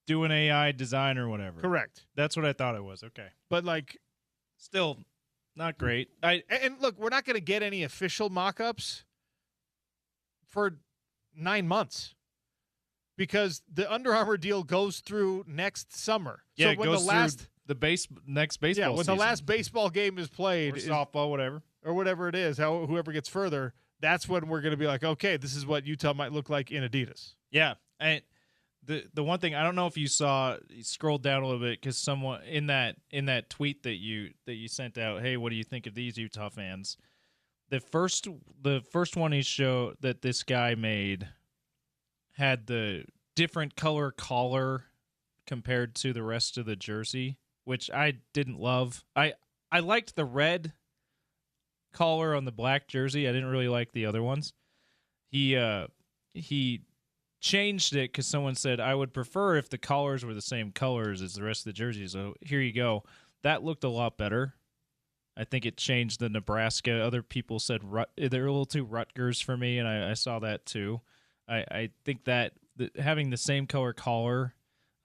doing AI design or whatever? Correct. That's what I thought it was. Okay. But, like, Still not great. and look, we're not going to get any official mock-ups for 9 months because the Under Armour deal goes through next summer. Yeah, so it when goes the last through the next baseball when season. the last baseball game is played, or softball, whatever. or whatever it is, whoever gets further, that's when we're going to be like, okay, this is what Utah might look like in Adidas. Yeah, and the one thing, I don't know if you saw, you scrolled down a little bit because someone in that tweet that you sent out, hey, what do you think of these Utah fans? The first one he showed that this guy made had the different color collar compared to the rest of the jersey, which I didn't love. I liked the red collar on the black jersey. I didn't really like the other ones. He changed it because someone said, I would prefer if the collars were the same colors as the rest of the jersey. So here you go. That looked a lot better. I think it changed the Nebraska. Other people said they're a little too Rutgers for me, and I saw that too. I think that having the same color collar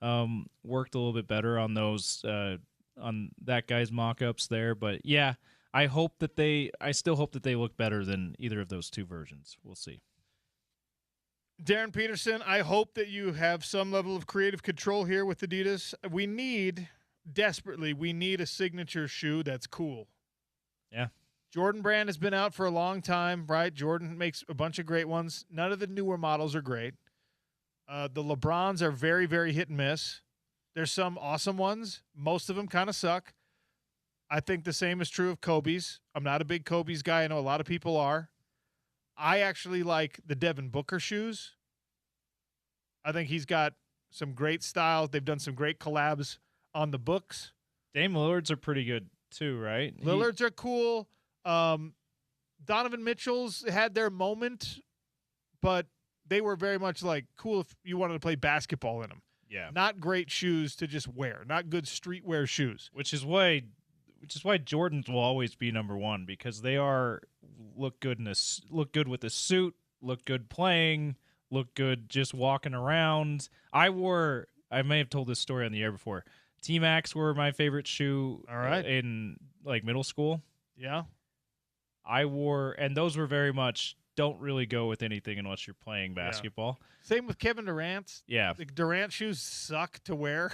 worked a little bit better on those on that guy's mock-ups there. But yeah, I still hope that they look better than either of those two versions. We'll see. Darren Peterson, I hope that you have some level of creative control here with Adidas. Desperately, we need a signature shoe that's cool. Yeah. Jordan brand has been out for a long time, right? Jordan makes a bunch of great ones. None of the newer models are great. The LeBrons are very, very hit and miss. There's some awesome ones. Most of them kind of suck. I think the same is true of Kobe's. I'm not a big Kobe's guy. I know a lot of people are. I actually like the Devin Booker shoes. I think he's got some great style. They've done some great collabs on the books. Dame Lillard's are pretty good too, right? Lillard's are cool. Donovan Mitchell's had their moment, but they were very much like cool if you wanted to play basketball in them. Yeah. Not great shoes to just wear. Not good streetwear shoes. Which is why Jordans will always be number one, because they look good with a suit, look good playing, look good just walking around. I may have told this story on the air before. T-Max were my favorite shoe. All right. In like middle school. Yeah. And those were very much don't really go with anything unless you're playing basketball. Yeah. Same with Kevin Durant's. Yeah. The Durant shoes suck to wear.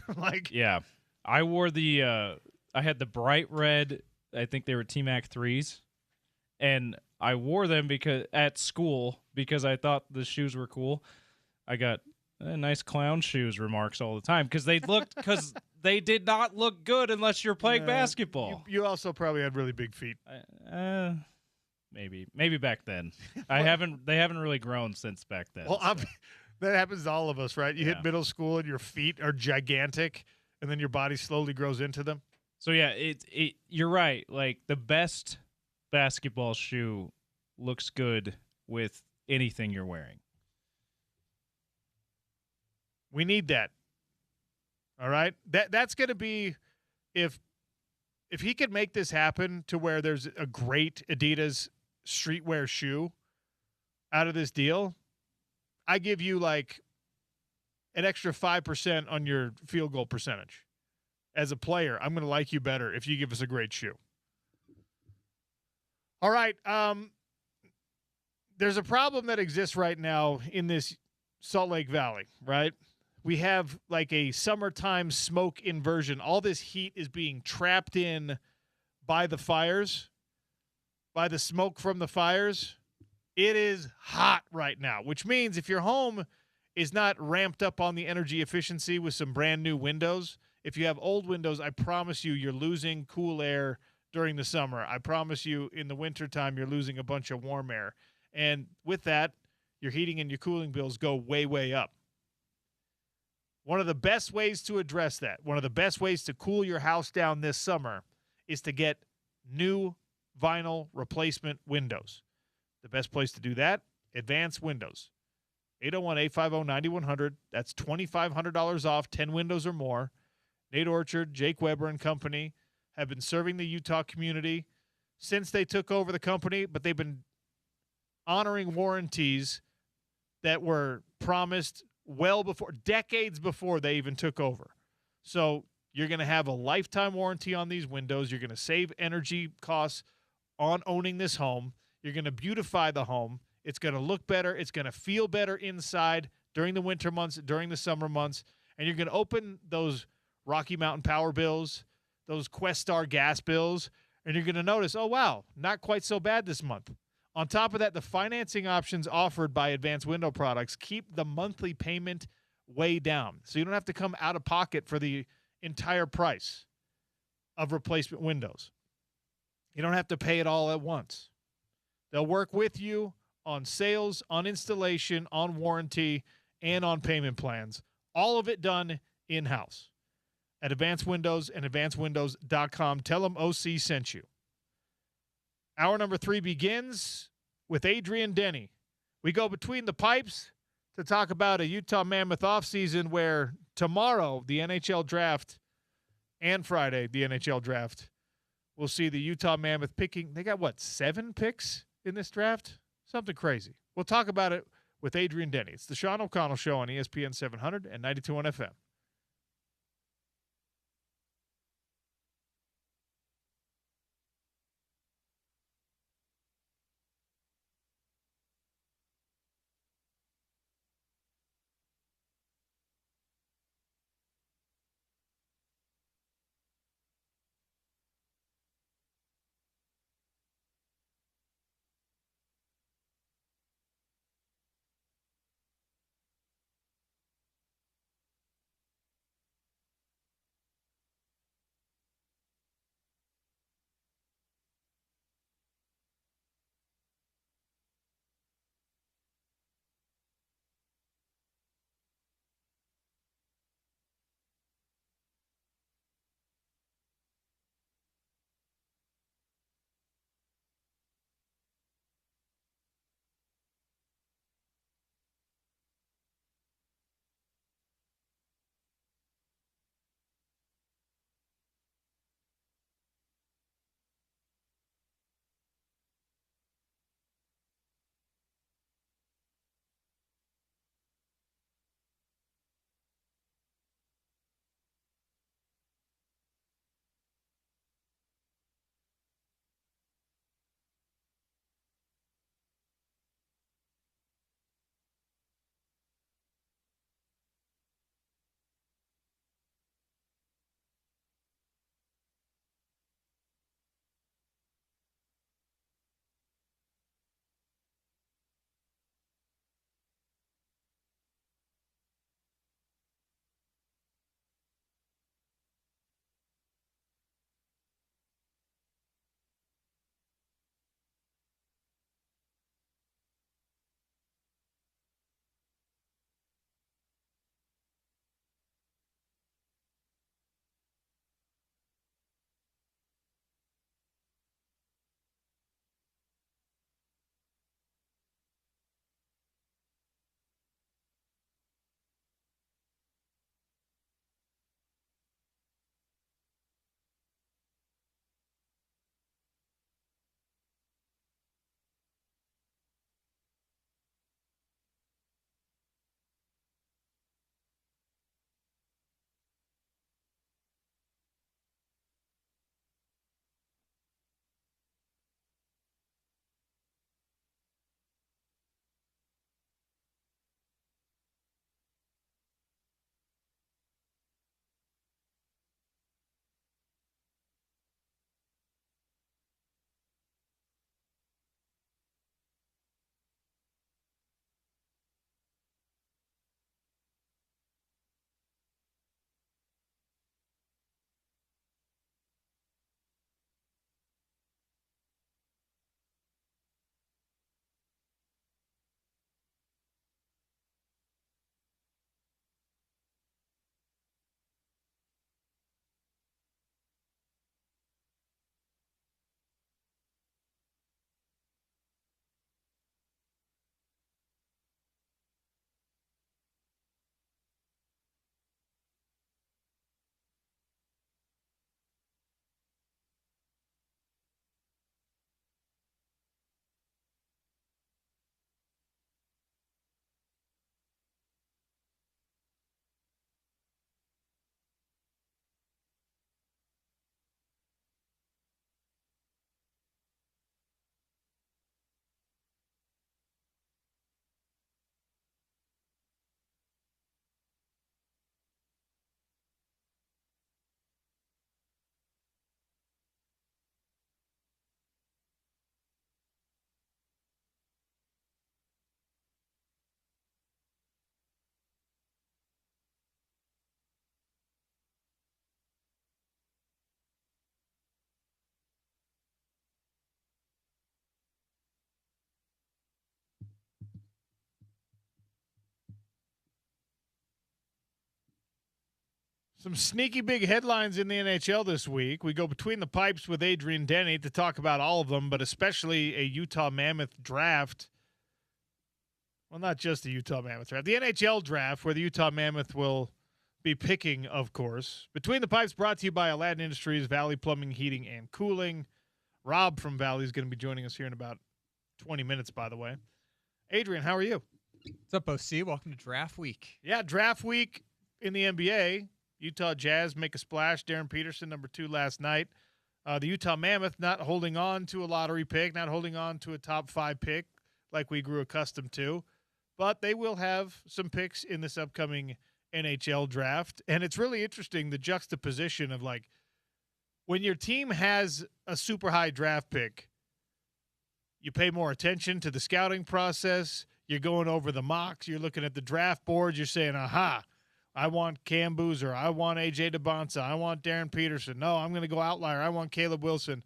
Yeah. I wore I had the bright red, I think they were T-Mac 3s, and I wore them at school because I thought the shoes were cool. I got nice clown shoes remarks all the time because they did not look good unless you're playing basketball. You also probably had really big feet. Maybe back then. They haven't really grown since back then. Well, that happens to all of us, right? You hit middle school and your feet are gigantic, and then your body slowly grows into them. So yeah, you're right. Like the best basketball shoe looks good with anything you're wearing. We need that. All right? That's going to be if he could make this happen to where there's a great Adidas streetwear shoe out of this deal, I give you like an extra 5% on your field goal percentage. As a player, I'm going to like you better if you give us a great shoe. All right. There's a problem that exists right now in this Salt Lake Valley, right? We have like a summertime smoke inversion. All this heat is being trapped in by the fires, by the smoke from the fires. It is hot right now, which means if your home is not ramped up on the energy efficiency with some brand new windows, if you have old windows, I promise you're losing cool air during the summer. I promise you in the wintertime, you're losing a bunch of warm air. And with that, your heating and your cooling bills go way, way up. One of the best ways to address that, one of the best ways to cool your house down this summer is to get new vinyl replacement windows. The best place to do that, Advanced Windows. 801-850-9100. That's $2,500 off, 10 windows or more. Nate Orchard, Jake Weber and company have been serving the Utah community since they took over the company, but they've been honoring warranties that were promised decades before they even took over. So you're going to have a lifetime warranty on these windows. You're going to save energy costs on owning this home. You're going to beautify the home. It's going to look better. It's going to feel better inside during the winter months, during the summer months, and you're going to open those Rocky Mountain power bills, those Questar gas bills, and you're going to notice, oh, wow, not quite so bad this month. On top of that, the financing options offered by Advanced Window Products keep the monthly payment way down. So you don't have to come out of pocket for the entire price of replacement windows. You don't have to pay it all at once. They'll work with you on sales, on installation, on warranty, and on payment plans. All of it done in-house at Advanced Windows and advancedwindows.com. Tell them OC sent you. Hour number 3 begins with Adrian Denny. We go between the pipes to talk about a Utah Mammoth offseason where tomorrow the NHL draft and Friday the NHL draft, we'll see the Utah Mammoth picking. They got, 7 picks in this draft? Something crazy. We'll talk about it with Adrian Denny. It's the Sean O'Connell Show on ESPN 700 and 92.1 FM. Some sneaky big headlines in the NHL this week. We go between the pipes with Adrian Denny to talk about all of them, but especially a Utah Mammoth draft. Well, not just the Utah Mammoth draft. The NHL draft, where the Utah Mammoth will be picking, of course. Between the Pipes brought to you by Aladdin Industries, Valley Plumbing, Heating, and Cooling. Rob from Valley is going to be joining us here in about 20 minutes, by the way. Adrian, how are you? What's up, OC? Welcome to Draft Week. Yeah, Draft Week in the NBA. Utah Jazz make a splash. Darren Peterson, number 2 last night. The Utah Mammoth not holding on to a lottery pick, not holding on to a top 5 pick like we grew accustomed to. But they will have some picks in this upcoming NHL draft. And it's really interesting, the juxtaposition of, like, when your team has a super high draft pick, you pay more attention to the scouting process. You're going over the mocks. You're looking at the draft boards. You're saying, aha, I want Cam Boozer. I want A.J. DeBonsa. I want Darren Peterson. No, I'm going to go outlier. I want Caleb Wilson.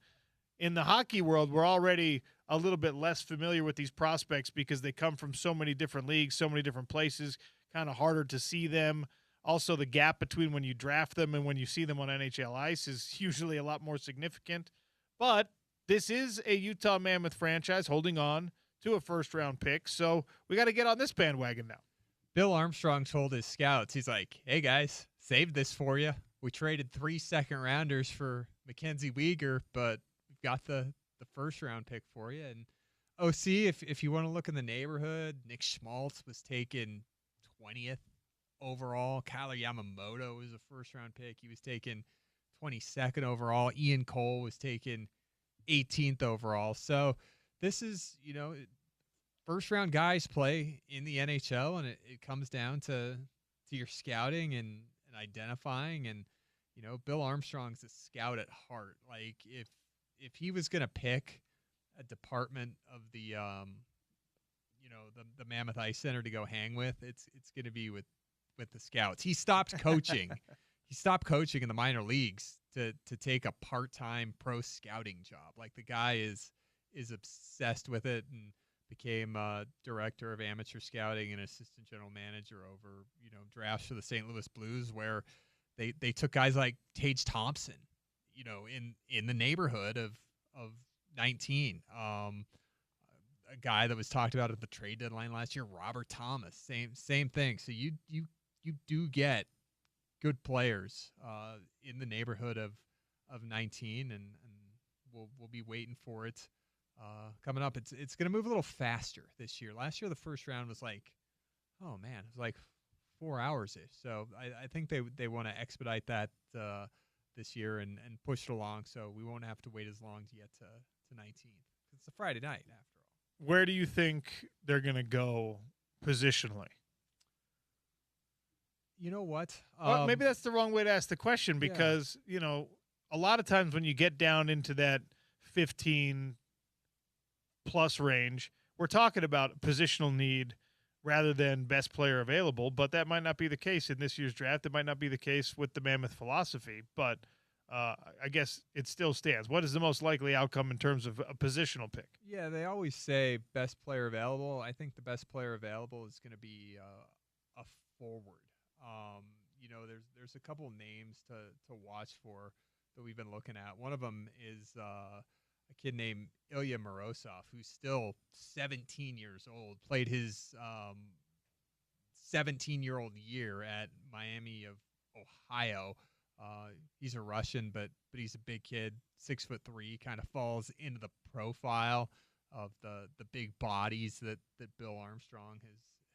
In the hockey world, we're already a little bit less familiar with these prospects because they come from so many different leagues, so many different places, kind of harder to see them. Also, the gap between when you draft them and when you see them on NHL ice is usually a lot more significant. But this is a Utah Mammoth franchise holding on to a first-round pick, so we got to get on this bandwagon now. Bill Armstrong told his scouts, he's like, hey, guys, saved this for you. We traded 3 second-rounders for Mackenzie Weegar, but we've got the first-round pick for you. And OC, if you want to look in the neighborhood, Nick Schmaltz was taken 20th overall. Kyler Yamamoto was a first-round pick. He was taken 22nd overall. Ian Cole was taken 18th overall. So this is, first-round guys play in the NHL, and it comes down to your scouting and identifying. And, Bill Armstrong's a scout at heart. Like, if he was going to pick a department of the Mammoth Ice Center to go hang with, it's going to be with the scouts. He stopped coaching. He stopped coaching in the minor leagues to take a part-time pro scouting job. Like, the guy is obsessed with it and became director of amateur scouting and assistant general manager over, drafts for the St. Louis Blues, where they took guys like Tage Thompson, in the neighborhood of 19. A guy that was talked about at the trade deadline last year, Robert Thomas, same thing. So you do get good players in the neighborhood of 19, and we'll be waiting for it. Coming up, it's going to move a little faster this year. Last year, the first round was like, oh man, it was like 4 hours-ish. So I think they want to expedite that this year and push it along, so we won't have to wait as long to get to 19. It's a Friday night, after all. Where do you think they're going to go positionally? You know what? Well, maybe that's the wrong way to ask the question because, a lot of times when you get down into that 15 plus range, we're talking about positional need rather than best player available, but that might not be the case in this year's draft. It might not be the case with the Mammoth philosophy, but I guess it still stands. What is the most likely outcome in terms of a positional pick? Yeah, they always say best player available. I think the best player available is going to be a forward. There's a couple names to watch for that we've been looking at. One of them is a kid named Ilya Morozov, who's still 17 years old, played his 17-year-old year at Miami of Ohio. He's a Russian, but he's a big kid, 6'3", kind of falls into the profile of the big bodies that Bill Armstrong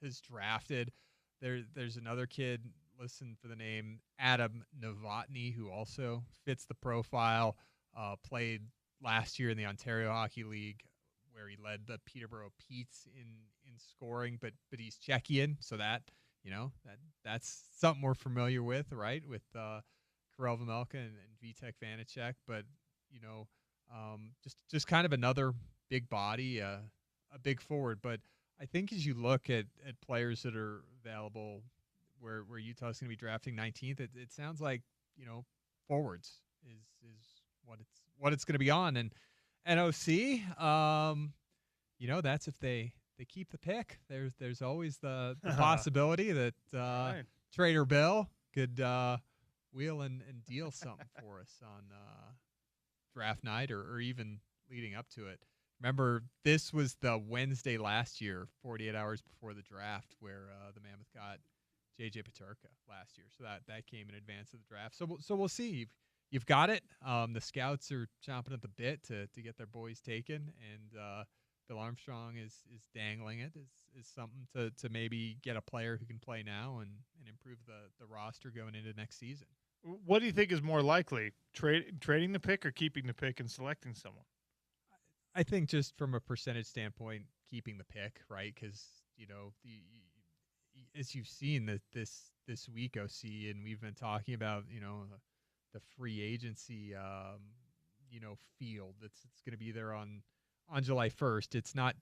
has drafted. There's another kid, listen for the name, Adam Novotny, who also fits the profile, played last year in the Ontario Hockey League, where he led the Peterborough Petes in scoring, but he's Czechian, so that's something we're familiar with, right? With Karel Vejmelka and Vitek Vanacek, but just kind of another big body, a big forward. But I think as you look at players that are available, where Utah's going to be drafting 19th, it sounds like forwards is what it's going to be on. And OC, that's if they keep the pick. There's always the possibility that Right. Trader Bill could wheel and deal something for us on draft night or even leading up to it. Remember, this was the Wednesday last year, 48 hours before the draft, where the Mammoth got J.J. Paterka last year. So that came in advance of the draft. So we'll see. You've got it. The scouts are chomping at the bit to get their boys taken, and Bill Armstrong is dangling it is something to maybe get a player who can play now and improve the roster going into next season. What do you think is more likely, trading the pick or keeping the pick and selecting someone? I think just from a percentage standpoint, keeping the pick, right? Because as you've seen this week, OC, and we've been talking about the free agency field that's going to be there on July 1st. It's not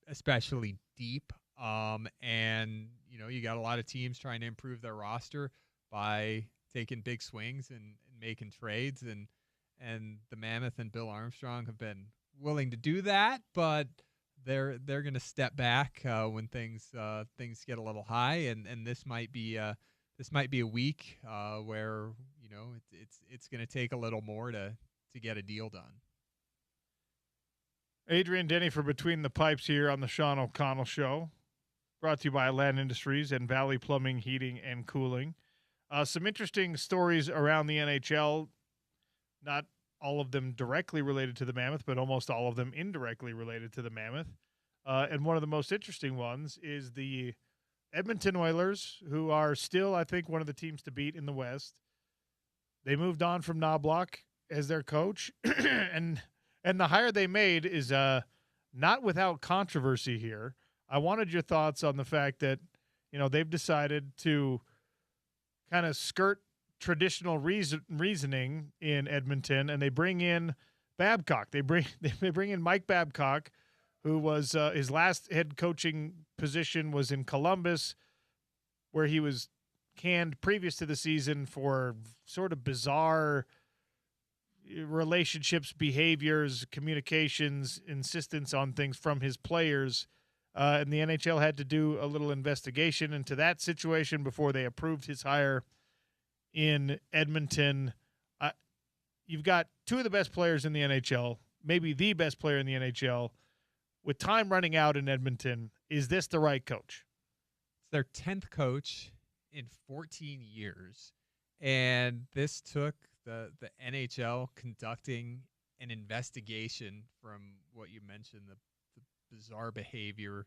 especially deep, and you got a lot of teams trying to improve their roster by taking big swings and making trades, and the Mammoth and Bill Armstrong have been willing to do that, but they're going to step back when things get a little high, and this might be a week where it's going to take a little more to get a deal done. Adrian Denny for Between the Pipes here on the Sean O'Connell Show, brought to you by Land Industries and Valley Plumbing, Heating, and Cooling. Some interesting stories around the NHL, not all of them directly related to the Mammoth, but almost all of them indirectly related to the Mammoth. And one of the most interesting ones is the Edmonton Oilers, who are still, I think, one of the teams to beat in the West. They moved on from Knobloch as their coach, and the hire they made is not without controversy here. I wanted your thoughts on the fact that, they've decided to kind of skirt traditional reasoning in Edmonton, and they bring in Babcock. They bring in Mike Babcock, who was his last head coaching position was in Columbus, where he was canned previous to the season for sort of bizarre relationships, behaviors, communications, insistence on things from his players. And the NHL had to do a little investigation into that situation before they approved his hire in Edmonton. You've got two of the best players in the NHL, maybe the best player in the NHL. With time running out in Edmonton, is this the right coach? It's their 10th coach in 14 years, and this took the NHL conducting an investigation from what you mentioned, the bizarre behavior,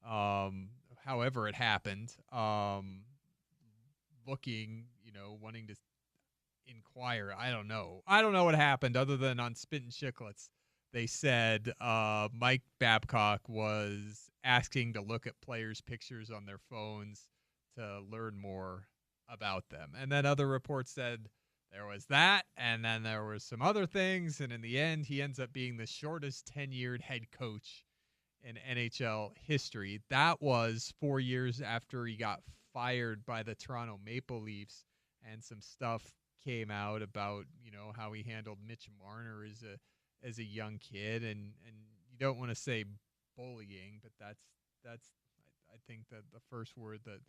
however it happened, looking, wanting to inquire. I don't know what happened other than on Spence Checketts. They said Mike Babcock was asking to look at players' pictures on their phones to learn more about them. And then other reports said there was that, and then there was some other things, and in the end, he ends up being the shortest tenured head coach in NHL history. That was 4 years after he got fired by the Toronto Maple Leafs, and some stuff came out about, how he handled Mitch Marner as a young kid, and you don't want to say bullying, but that's I think that the first word that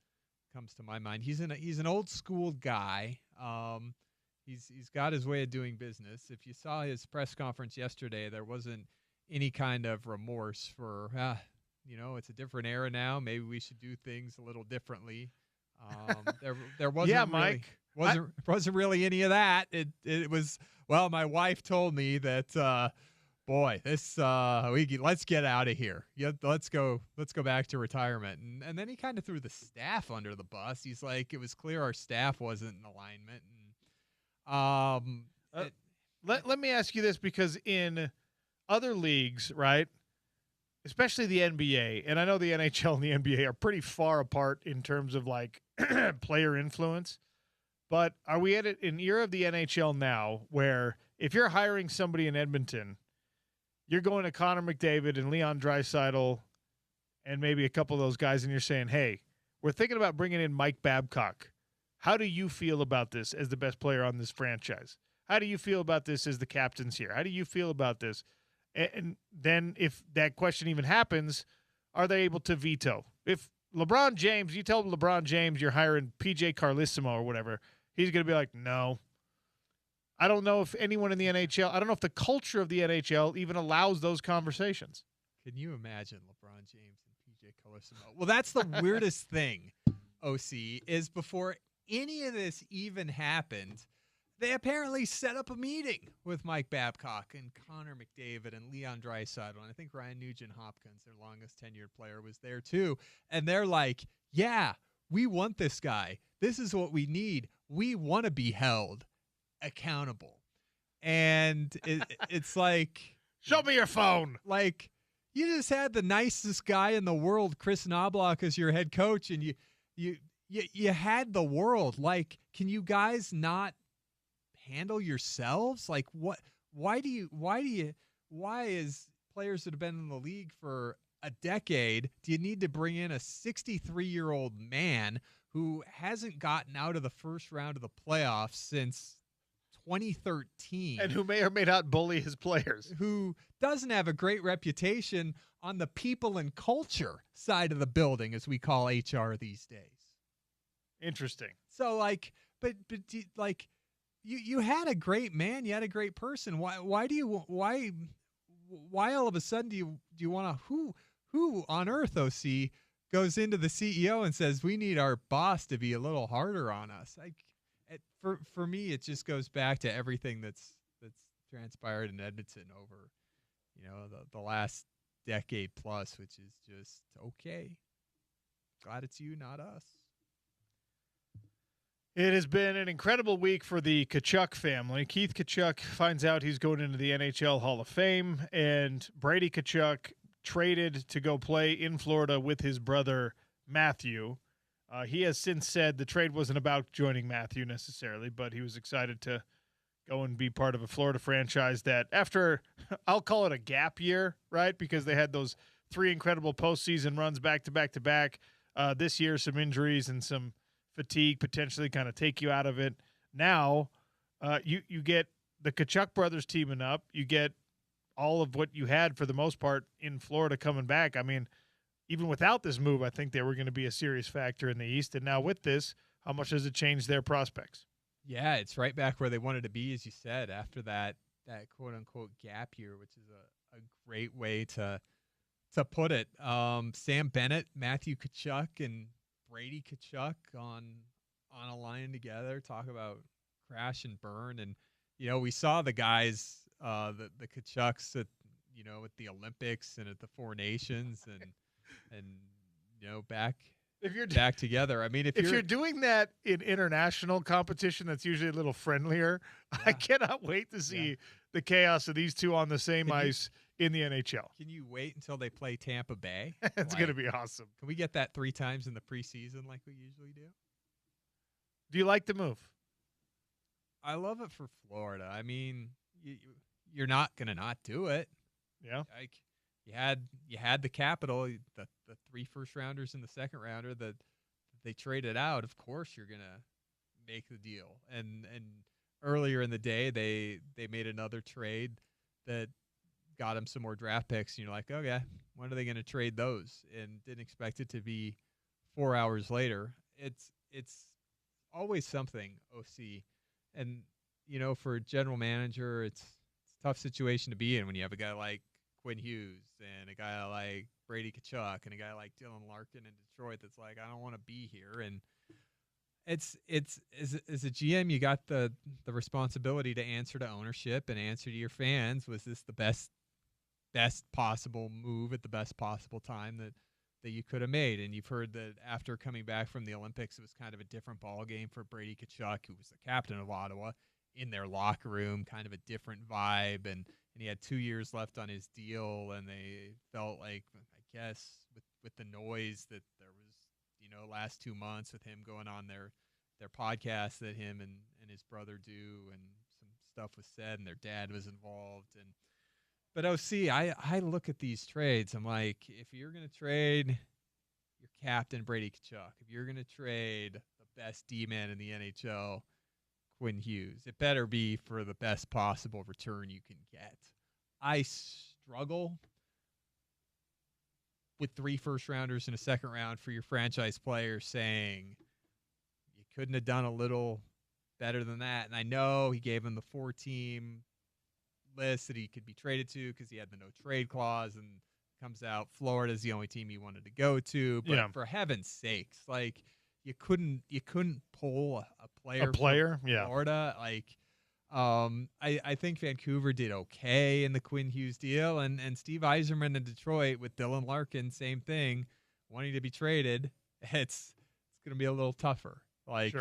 comes to my mind. He's an old school guy. He's got his way of doing business. If you saw his press conference yesterday, there wasn't any kind of remorse for it's a different era now. Maybe we should do things a little differently. There wasn't wasn't really any of that. It was, well, my wife told me that boy, this let's get out of here. Yeah, let's go back to retirement. And then he kind of threw the staff under the bus. He's like, it was clear our staff wasn't in alignment. And let me ask you this, because in other leagues, right, especially the NBA, and I know the NHL and the NBA are pretty far apart in terms of like player influence, but are we at an era of the NHL now where if you're hiring somebody in Edmonton, you're going to Connor McDavid and Leon Draisaitl and maybe a couple of those guys, and you're saying, hey, we're thinking about bringing in Mike Babcock. How do you feel about this as the best player on this franchise? How do you feel about this as the captains here? How do you feel about this? And then if that question even happens, are they able to veto? If LeBron James, you tell LeBron James you're hiring PJ Carlissimo or whatever, he's going to be like, no. I don't know if anyone in the NHL, I don't know if the culture of the NHL even allows those conversations. Can you imagine LeBron James and PJ Carlesimo? Well, that's the weirdest thing, OC, is before any of this even happened, they apparently set up a meeting with Mike Babcock and Connor McDavid and Leon Draisaitl. And I think Ryan Nugent-Hopkins, their longest tenured player, was there too. And they're like, yeah, we want this guy. This is what we need. We want to be held accountable. And it's like, show me your phone. Like, you just had the nicest guy in the world, Chris Knobloch, as your head coach, and you had the world. Like, can you guys not handle yourselves? Like, what? Why is players that have been in the league for a decade, do you need to bring in a 63-year-old man who hasn't gotten out of the first round of the playoffs since 2013, and who may or may not bully his players, who doesn't have a great reputation on the people and culture side of the building, as we call HR these days? Interesting. So, like, but like, you had a great man, you had a great person. Why all of a sudden do you want to, who on earth, OC, goes into the CEO and says we need our boss to be a little harder on us? Like, for me, it just goes back to everything that's transpired in Edmonton over, the last decade plus, which is just okay. Glad it's you, not us. It has been an incredible week for the Tkachuk family. Keith Tkachuk finds out he's going into the NHL Hall of Fame, and Brady Tkachuk traded to go play in Florida with his brother Matthew. He has since said the trade wasn't about joining Matthew necessarily, but he was excited to go and be part of a Florida franchise that, after, I'll call it a gap year, right? Because they had those 3 incredible postseason runs back to back to back. This year, some injuries and some fatigue potentially kind of take you out of it. Now, you get the Tkachuk brothers teaming up. You get all of what you had for the most part in Florida coming back. I mean, even without this move, I think they were going to be a serious factor in the East. And now with this, how much does it change their prospects? Yeah, it's right back where they wanted to be, as you said, after that quote-unquote gap year, which is a great way to put it. Sam Bennett, Matthew Tkachuk, and Brady Tkachuk on a line together. Talk about crash and burn. And, we saw the guys, the Tkachuks at the Olympics and at the Four Nations and back together. I mean, if you're doing that in international competition, that's usually a little friendlier. Yeah. I cannot wait to see the chaos of these two on the same ice in the NHL. Can you wait until they play Tampa Bay? It's going to be awesome. Can we get that 3 times in the preseason like we usually do? Do you like the move? I love it for Florida. I mean, you're not going to not do it. Yeah. Like, you had the capital, the 3 first-rounders and the second rounder that they traded out. Of course you're going to make the deal. And earlier in the day, they made another trade that got them some more draft picks. And you're like, okay, when are they going to trade those? And didn't expect it to be 4 hours later. It's always something, OC. And, for a general manager, it's a tough situation to be in when you have a guy like Quinn Hughes and a guy like Brady Tkachuk and a guy like Dylan Larkin in Detroit that's like, I don't want to be here. And it's as a GM, you got the responsibility to answer to ownership and answer to your fans. Was this the best possible move at the best possible time that you could have made? And you've heard that after coming back from the Olympics, it was kind of a different ball game for Brady Tkachuk, who was the captain of Ottawa, in their locker room, kind of a different vibe. And he had 2 years left on his deal, and they felt like, I guess, with the noise that there was, last 2 months with him going on their podcast that him and his brother do, and some stuff was said, and their dad was involved. But OC, I look at these trades, I'm like, if you're going to trade your captain, Brady Tkachuk, if you're going to trade the best D-man in the NHL, Quinn Hughes, it better be for the best possible return you can get. I struggle with 3 first-rounders and a second round for your franchise player, saying you couldn't have done a little better than that. And I know he gave him the 4-team list that he could be traded to because he had the no trade clause, and comes out Florida's the only team he wanted to go to. But for heaven's sakes, like you couldn't pull a player from Florida. Like I think Vancouver did okay in the Quinn Hughes deal, and Steve Yzerman in Detroit with Dylan Larkin, same thing, wanting to be traded. It's going to be a little tougher. Like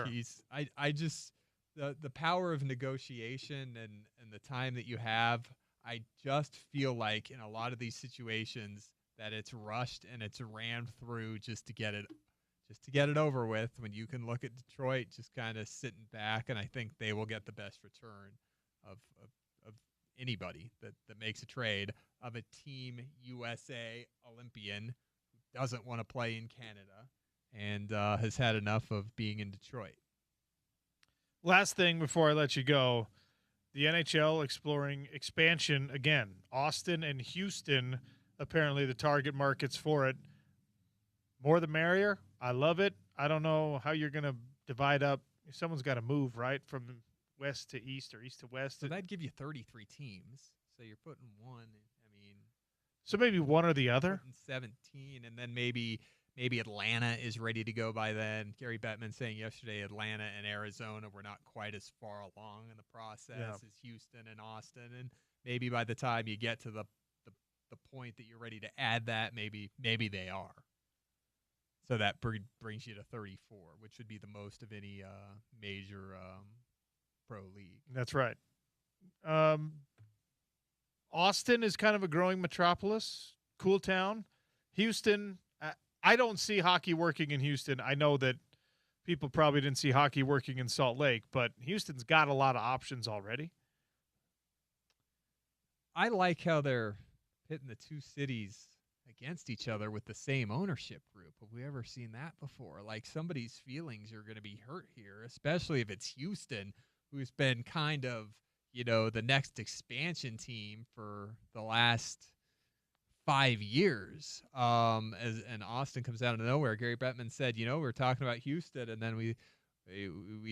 I just the power of negotiation and the time that you have. I just feel like in a lot of these situations that it's rushed and it's rammed through just to get it over with, when you can look at Detroit just kind of sitting back, and I think they will get the best return of anybody that makes a trade, of a Team USA Olympian who doesn't want to play in Canada and has had enough of being in Detroit. Last thing before I let you go, the NHL exploring expansion again. Austin and Houston, apparently the target markets for it. More the merrier. I love it. I don't know how you're going to divide up. Someone's got to move, right, from west to east or east to west. So that'd give you 33 teams. So you're putting one. I mean, so maybe one or the other. 17, and then maybe Atlanta is ready to go by then. Gary Bettman saying yesterday Atlanta and Arizona were not quite as far along in the process as Houston and Austin, and maybe by the time you get to the point that you're ready to add that, maybe they are. So that brings you to 34, which would be the most of any major pro league. That's right. Austin is kind of a growing metropolis, cool town. Houston, I don't see hockey working in Houston. I know that people probably didn't see hockey working in Salt Lake, but Houston's got a lot of options already. I like how they're pitting the two cities against each other with the same ownership group. Have we ever seen that before? Like, somebody's feelings are going to be hurt here, especially if it's Houston, who's been kind of, the next expansion team for the last 5 years. And Austin comes out of nowhere. Gary Bettman said, we're talking about Houston, and then we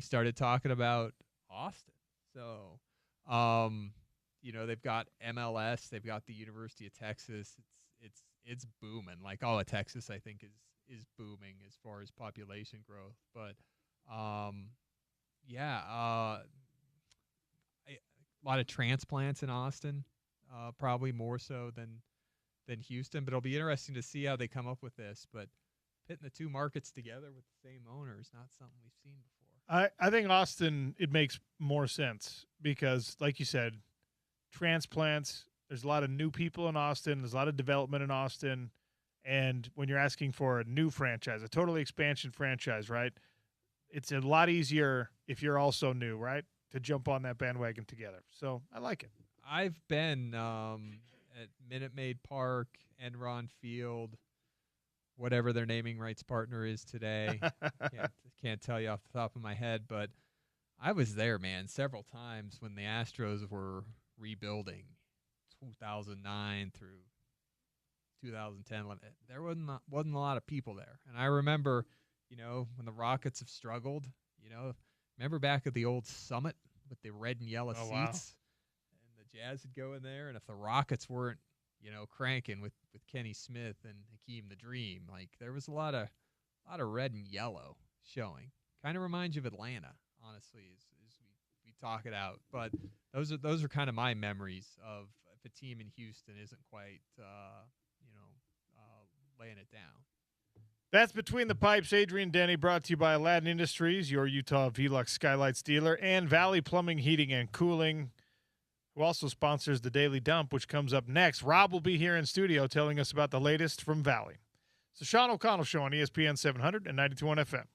started talking about Austin. So, they've got MLS, they've got the University of Texas. It's booming. Like, all of Texas, I think, is booming as far as population growth. But a lot of transplants in Austin, probably more so than Houston. But it'll be interesting to see how they come up with this. But pitting the two markets together with the same owner is not something we've seen before. I think Austin, it makes more sense because, like you said, transplants. There's a lot of new people in Austin. There's a lot of development in Austin. And when you're asking for a new franchise, a totally expansion franchise, right, it's a lot easier if you're also new, right, to jump on that bandwagon together. So I like it. I've been at Minute Maid Park, Enron Field, whatever their naming rights partner is today. Can't tell you off the top of my head, but I was there, man, several times when the Astros were rebuilding. 2009 through 2010, there wasn't a lot of people there. And I remember, when the Rockets have struggled, remember back at the old Summit with the red and yellow seats? Wow. And the Jazz would go in there, and if the Rockets weren't, cranking with Kenny Smith and Hakeem the Dream, like, there was a lot of red and yellow showing. Kind of reminds you of Atlanta, honestly, as we talk it out. But those are kind of my memories of a team in Houston isn't quite, laying it down. That's Between the Pipes. Adrian Denny, brought to you by Aladdin Industries, your Utah Velux Skylights dealer, and Valley Plumbing, Heating, and Cooling, who also sponsors the Daily Dump, which comes up next. Rob will be here in studio telling us about the latest from Valley. It's the Sean O'Connell Show on ESPN 700 and 92.1 FM.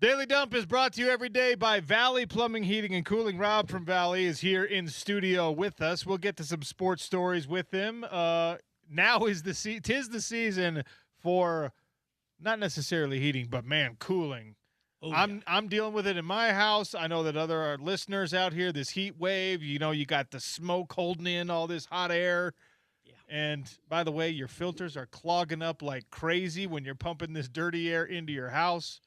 Daily Dump is brought to you every day by Valley Plumbing, Heating, and Cooling. Rob from Valley is here in studio with us. We'll get to some sports stories with him. Now is the tis the season for not necessarily heating, but man, cooling. Oh, I'm dealing with it in my house. I know that other listeners out here, this heat wave, you got the smoke holding in all this hot air. Yeah. And by the way, your filters are clogging up like crazy when you're pumping this dirty air into your house.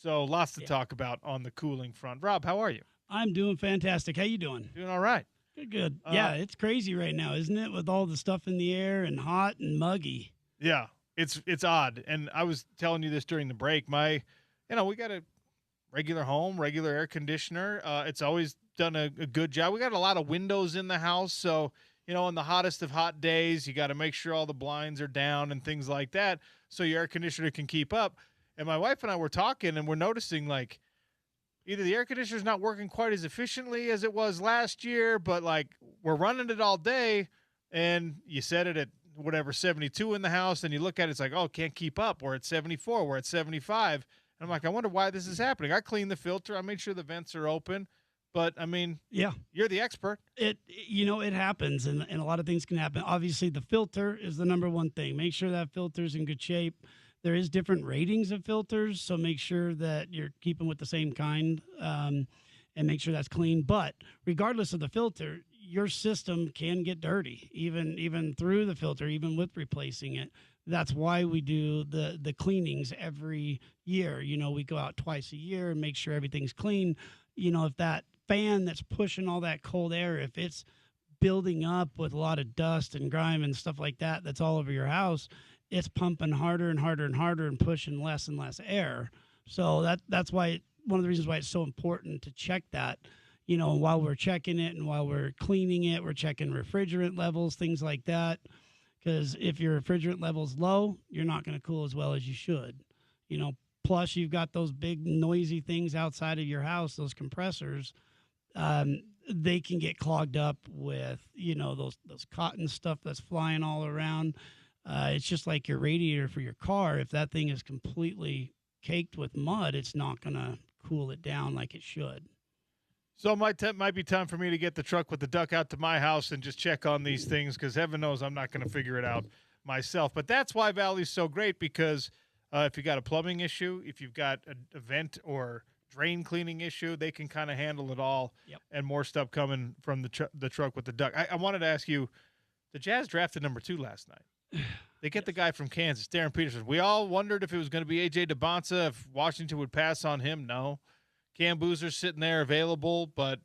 So lots to talk about on the cooling front. Rob, how are you? I'm doing fantastic. How you doing? Doing all right. Good. Yeah, it's crazy right now, isn't it? With all the stuff in the air and hot and muggy. Yeah, it's odd. And I was telling you this during the break. We got a regular home, regular air conditioner. It's always done a good job. We got a lot of windows in the house. So, in the hottest of hot days, you got to make sure all the blinds are down and things like that so your air conditioner can keep up. And my wife and I were talking, and we're noticing, like, either the air conditioner's not working quite as efficiently as it was last year, but, like, we're running it all day, and you set it at, 72 in the house, and you look at it, it's like, oh, can't keep up. We're at 74. We're at 75. And I'm like, I wonder why this is happening. I cleaned the filter. I made sure the vents are open. But, yeah, you're the expert. It happens, and a lot of things can happen. Obviously, the filter is the number one thing. Make sure that filter's in good shape. There is different ratings of filters, so make sure that you're keeping with the same kind and make sure that's clean. But regardless of the filter, your system can get dirty, even through the filter, even with replacing it. That's why we do the cleanings every year. We go out twice a year and make sure everything's clean. If that fan that's pushing all that cold air, if it's building up with a lot of dust and grime and stuff like that, that's all over your house, it's pumping harder and harder and harder and pushing less and less air. So that's why one of the reasons why it's so important to check that. While we're checking it and while we're cleaning it, we're checking refrigerant levels, things like that. Because if your refrigerant level's low, you're not going to cool as well as you should. Plus you've got those big noisy things outside of your house, those compressors. They can get clogged up with, those cotton stuff that's flying all around. It's just like your radiator for your car. If that thing is completely caked with mud, it's not going to cool it down like it should. So it might be time for me to get the truck with the duck out to my house and just check on these things, because heaven knows I'm not going to figure it out myself. But that's why Valley's so great, because if you got a plumbing issue, if you've got a vent or drain cleaning issue, they can kind of handle it all. Yep. And more stuff coming from the truck with the duck. I wanted to ask you, the Jazz drafted number 2 last night. They get the guy from Kansas, Darren Peterson. We all wondered if it was going to be A.J. DeBonsa, if Washington would pass on him. No. Cam Boozer's sitting there available, but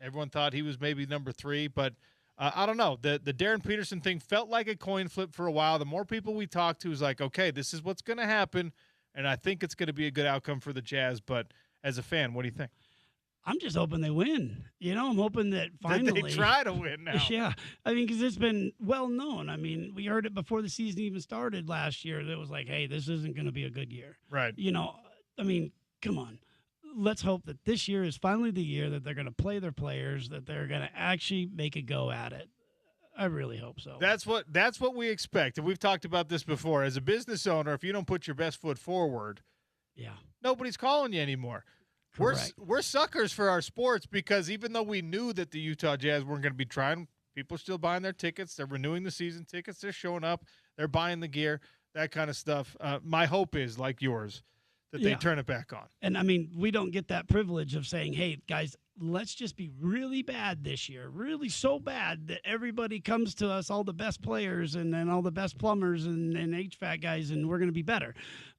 everyone thought he was maybe number 3. But I don't know. The Darren Peterson thing felt like a coin flip for a while. The more people we talked to was like, okay, this is what's going to happen, and I think it's going to be a good outcome for the Jazz. But as a fan, what do you think? I'm just hoping they win. I'm hoping that finally they try to win now. Yeah, because it's been well known. We heard it before the season even started last year. That was like, hey, this isn't going to be a good year. Right. Come on. Let's hope that this year is finally the year that they're going to play their players, that they're going to actually make a go at it. I really hope so. That's what we expect. And we've talked about this before. As a business owner, if you don't put your best foot forward, nobody's calling you anymore. We're suckers for our sports, because even though we knew that the Utah Jazz weren't going to be trying, people are still buying their tickets. They're renewing the season tickets. They're showing up. They're buying the gear, that kind of stuff. My hope is, like yours, that they turn it back on. And, we don't get that privilege of saying, hey, guys, let's just be really bad this year, really so bad that everybody comes to us, all the best players and all the best plumbers and HVAC guys, and we're going to be better.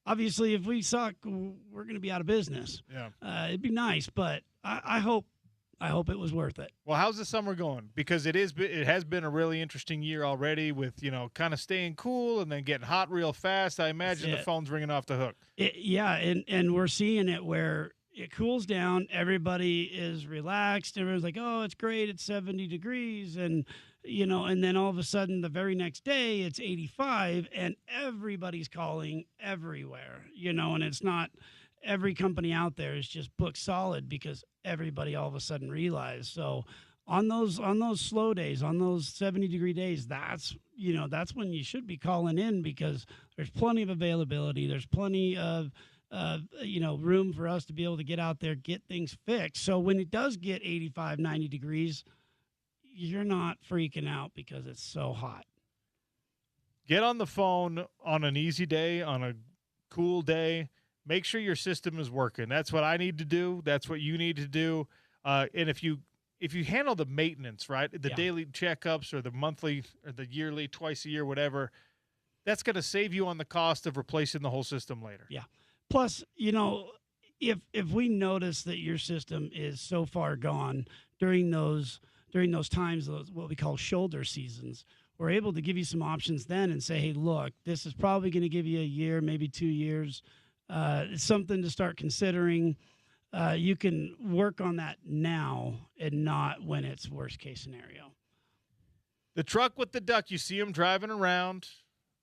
Obviously, if we suck, we're going to be out of business. Yeah, it'd be nice, but I hope it was worth it. Well, how's the summer going? Because it has been a really interesting year already, with kind of staying cool and then getting hot real fast. I imagine the phone's ringing off the hook. And we're seeing it where it cools down. Everybody is relaxed. Everyone's like, oh, it's great. It's 70 degrees. And then all of a sudden the very next day it's 85 and everybody's calling everywhere, and it's not every company out there is just booked solid because everybody all of a sudden realized. So on those slow days, on those 70-degree days, that's when you should be calling in, because there's plenty of availability. There's plenty of room for us to be able to get out there, get things fixed. So when it does get 85, 90 degrees, you're not freaking out because it's so hot. Get on the phone on an easy day, on a cool day. Make sure your system is working. That's what I need to do. That's what you need to do. And if you handle the maintenance, right, the daily checkups or the monthly or the yearly, twice a year, whatever, that's going to save you on the cost of replacing the whole system later. Yeah. Plus, if we notice that your system is so far gone during those times, what we call shoulder seasons, we're able to give you some options then and say, hey, look, this is probably going to give you a year, maybe 2 years. It's something to start considering. You can work on that now and not when it's worst case scenario. The truck with the duck, you see them driving around,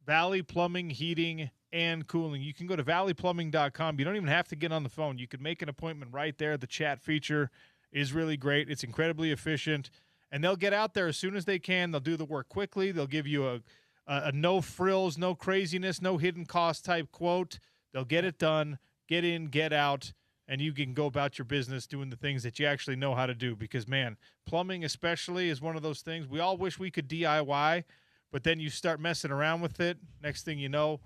Valley Plumbing, Heating, and Cooling. You can go to valleyplumbing.com. You don't even have to get on the phone. You can make an appointment right there. The chat feature is really great. It's incredibly efficient. And they'll get out there as soon as they can. They'll do the work quickly. They'll give you a no frills, no craziness, no hidden cost type quote. They'll get it done, get in, get out, and you can go about your business doing the things that you actually know how to do. Because, man, plumbing especially is one of those things. We all wish we could DIY, but then you start messing around with it. Next thing you know,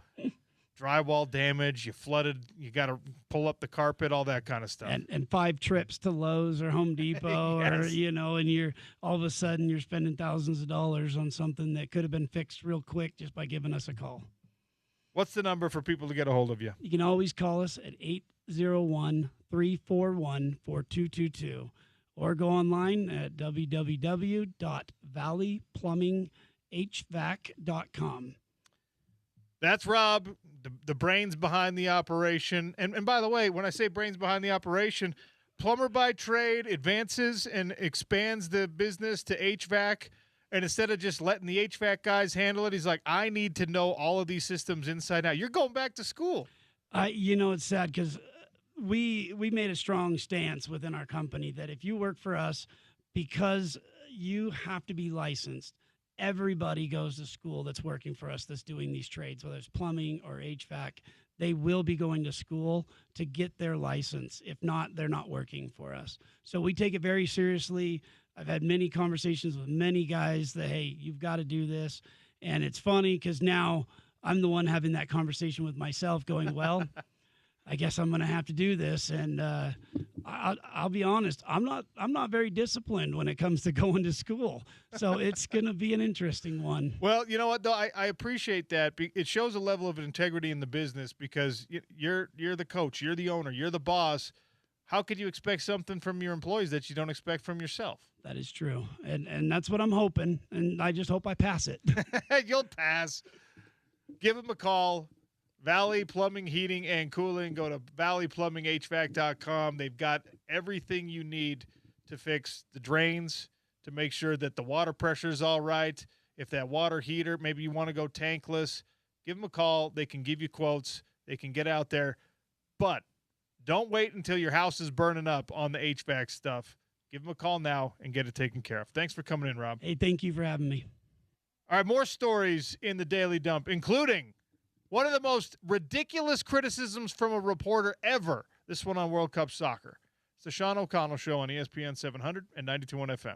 drywall damage, you flooded, you got to pull up the carpet, all that kind of stuff. And 5 trips to Lowe's or Home Depot yes. or, and you're all of a sudden you're spending thousands of dollars on something that could have been fixed real quick just by giving us a call. What's the number for people to get a hold of you? You can always call us at 801-341-4222 or go online at www.valleyplumbinghvac.com. That's Rob, the brains behind the operation. And by the way, when I say brains behind the operation, plumber by trade advances and expands the business to HVAC. And instead of just letting the HVAC guys handle it, he's like, I need to know all of these systems inside out. You're going back to school. It's sad because we made a strong stance within our company that if you work for us, because you have to be licensed, everybody goes to school that's working for us that's doing these trades, whether it's plumbing or HVAC. They will be going to school to get their license. If not, they're not working for us. So we take it very seriously. I've had many conversations with many guys that, hey, you've got to do this. And it's funny because now I'm the one having that conversation with myself going, well, I guess I'm going to have to do this. And I'll be honest, I'm not very disciplined when it comes to going to school. So it's going to be an interesting one. Well, you know what, though? I appreciate that. It shows a level of integrity in the business because you're the coach, you're the owner, you're the boss. How could you expect something from your employees that you don't expect from yourself? That is true. And that's what I'm hoping. And I just hope I pass it. You'll pass. Give them a call. Valley Plumbing, Heating, and Cooling. Go to valleyplumbinghvac.com. They've got everything you need to fix the drains, to make sure that the water pressure is all right. If that water heater, maybe you want to go tankless, give them a call. They can give you quotes. They can get out there. But don't wait until your house is burning up on the HVAC stuff. Give them a call now and get it taken care of. Thanks for coming in, Rob. Hey, thank you for having me. All right, more stories in the Daily Dump, including one of the most ridiculous criticisms from a reporter ever. This one on World Cup soccer. It's the Sean O'Connell Show on ESPN 700 and 92.1 FM.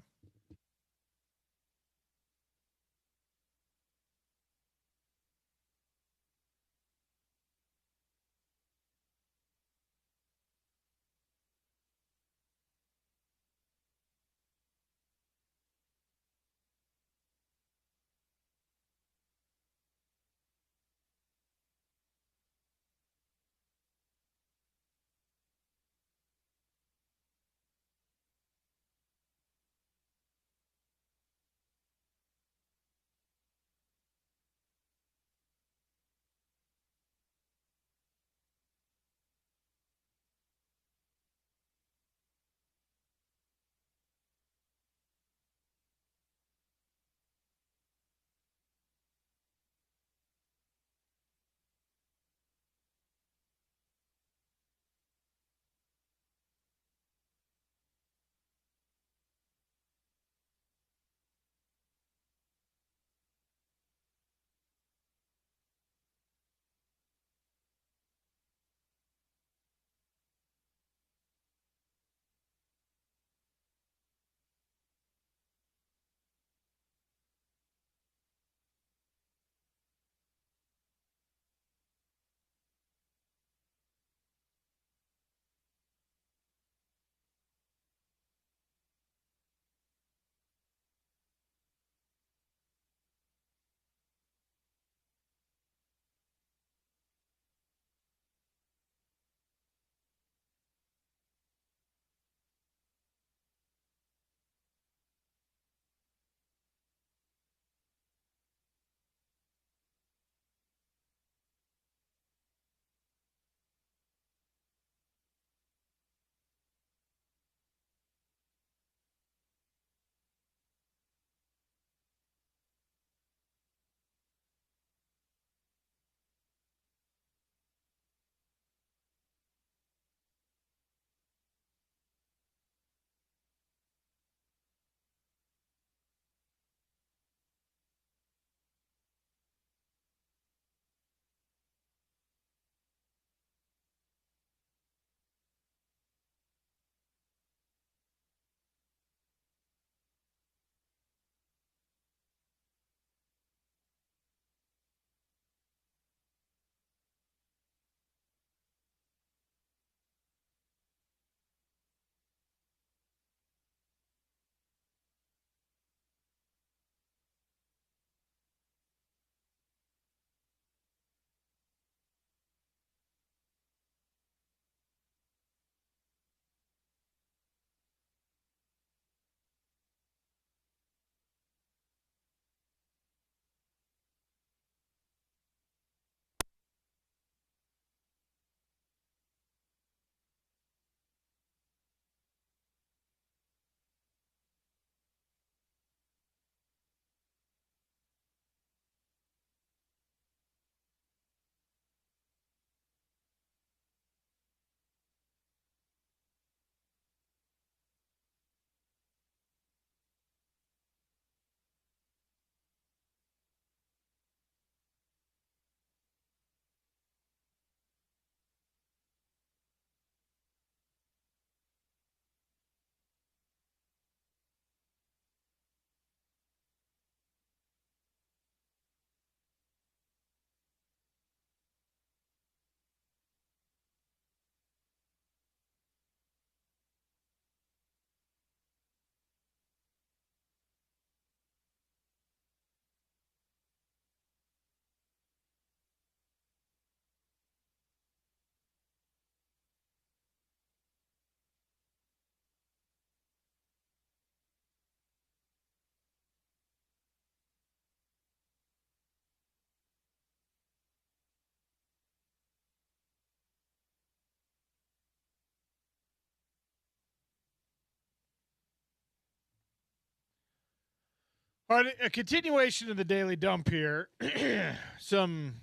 All right, a continuation of the Daily Dump here. An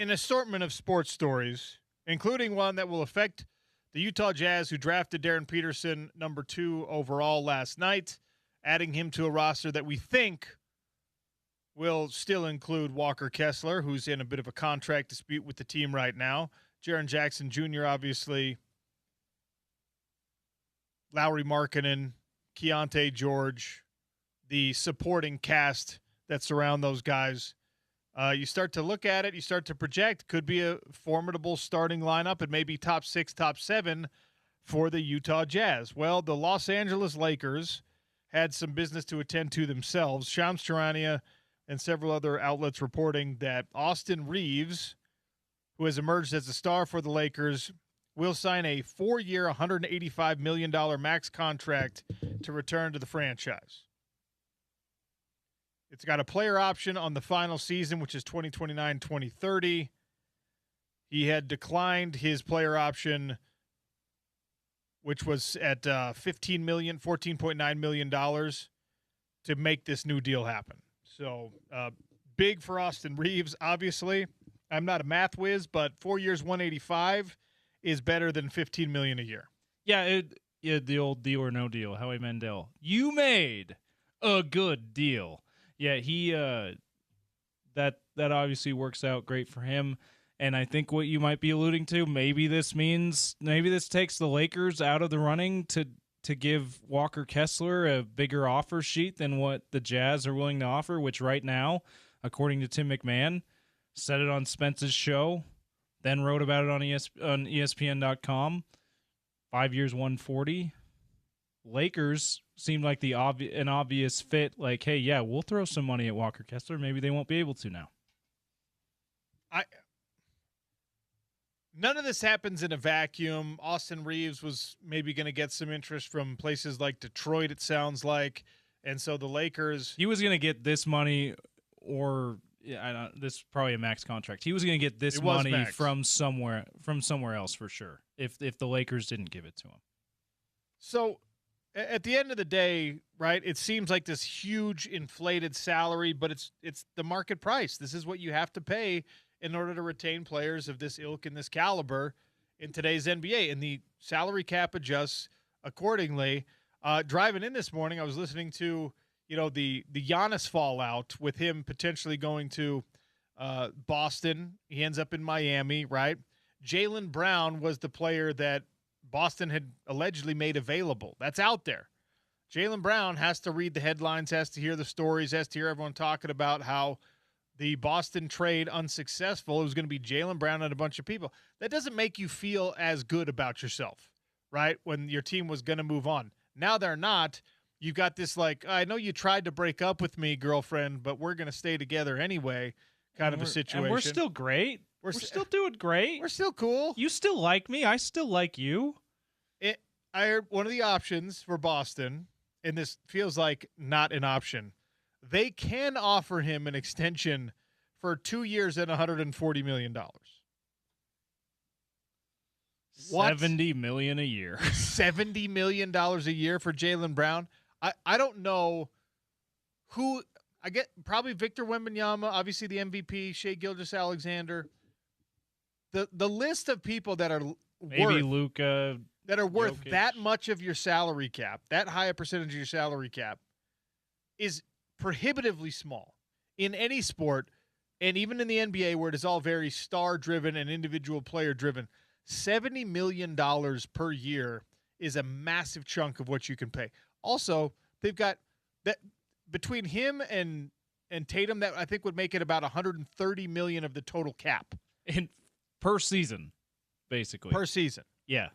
assortment of sports stories, including one that will affect the Utah Jazz, who drafted Darren Peterson, number 2 overall last night, adding him to a roster that we think will still include Walker Kessler, who's in a bit of a contract dispute with the team right now. Jaren Jackson Jr., obviously. Lauri Markkanen, Keontae George, the supporting cast that surround those guys. You start to look at it, you start to project, could be a formidable starting lineup and maybe top 6, top 7 for the Utah Jazz. Well, the Los Angeles Lakers had some business to attend to themselves. Shams Charania and several other outlets reporting that Austin Reeves, who has emerged as a star for the Lakers, will sign a 4-year, $185 million max contract to return to the franchise. It's got a player option on the final season, which is 2029-2030. He had declined his player option, which was at $14.9 million to make this new deal happen. So big for Austin Reeves, obviously. I'm not a math whiz, but 4 years, 185 is better than $15 million a year. Yeah, the old deal or no deal. Howie Mandel, you made a good deal. Yeah, he that obviously works out great for him. And I think what you might be alluding to, maybe this takes the Lakers out of the running to give Walker Kessler a bigger offer sheet than what the Jazz are willing to offer, which right now, according to Tim McMahon, said it on Spence's show, then wrote about it on ESPN.com. 5 years, 140. Lakers seemed like an obvious fit. Like, hey, yeah, we'll throw some money at Walker Kessler. Maybe they won't be able to now. None of this happens in a vacuum. Austin Reeves was maybe going to get some interest from places like Detroit, it sounds like. And so the Lakers... He was going to get this money or... Yeah, this is probably a max contract. He was going to get this money from somewhere else for sure. If the Lakers didn't give it to him. So, at the end of the day, right? It seems like this huge inflated salary, but it's the market price. This is what you have to pay in order to retain players of this ilk and this caliber in today's NBA, and the salary cap adjusts accordingly. Driving in this morning, I was listening to the Giannis fallout with him potentially going to Boston. He ends up in Miami, right? Jaylen Brown was the player that Boston had allegedly made available. That's out there. Jaylen Brown has to read the headlines, has to hear the stories, has to hear everyone talking about how the Boston trade unsuccessful. It was going to be Jaylen Brown and a bunch of people. That doesn't make you feel as good about yourself, right? When your team was going to move on. Now they're not. You got this like, I know you tried to break up with me, girlfriend, but we're going to stay together anyway kind of a situation. And we're still great. We're still doing great. We're still cool. You still like me. I still like you. I heard one of the options for Boston, and this feels like not an option. They can offer him an extension for 2 years and $140 million. $70 million a year. $70 million a year for Jaylen Brown. I don't know who I get. Probably Victor Wembanyama, obviously the MVP, Shai Gilgeous-Alexander. The list of people that are maybe Luka, that are worth Jokic. That much of your salary cap, that high a percentage of your salary cap, is prohibitively small in any sport, and even in the NBA where it is all very star-driven and individual player-driven. $70 million per year is a massive chunk of what you can pay. Also, they've got that between him and Tatum, that I think would make it about $130 million of the total cap per season, basically. Per season. Yeah,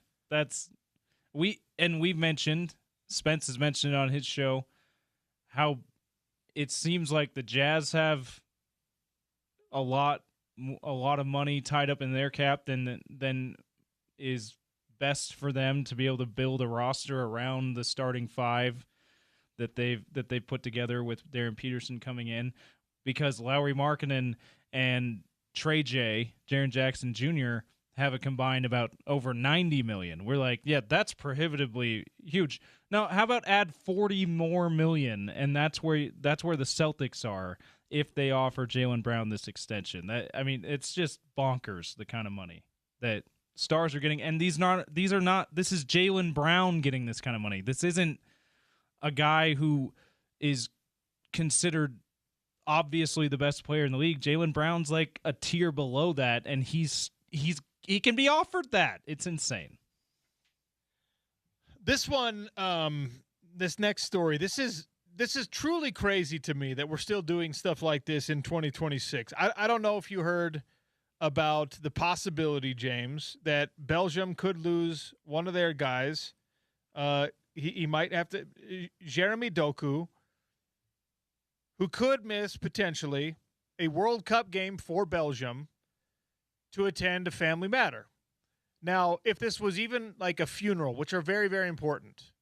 we've mentioned, Spence has mentioned on his show how it seems like the Jazz have a lot of money tied up in their cap than is best for them to be able to build a roster around the starting five that they've put together with Darren Peterson coming in, because Lauri Markkanen and Jaren Jackson Jr. have a combined about over 90 million. We're like, yeah, that's prohibitively huge. Now, how about add 40 more million, and that's where the Celtics are if they offer Jaylen Brown this extension. It's just bonkers, the kind of money that stars are getting, and this is Jaylen Brown getting this kind of money. This isn't a guy who is considered obviously the best player in the league. Jaylen Brown's like a tier below that, and he can be offered that. It's insane. This one, this next story, this is truly crazy to me that we're still doing stuff like this in 2026. I don't know if you heard about the possibility, James, that Belgium could lose one of their guys. He might have to Jeremy Doku, who could miss potentially a World Cup game for Belgium to attend a family matter. Now, if this was even like a funeral, which are very, very important,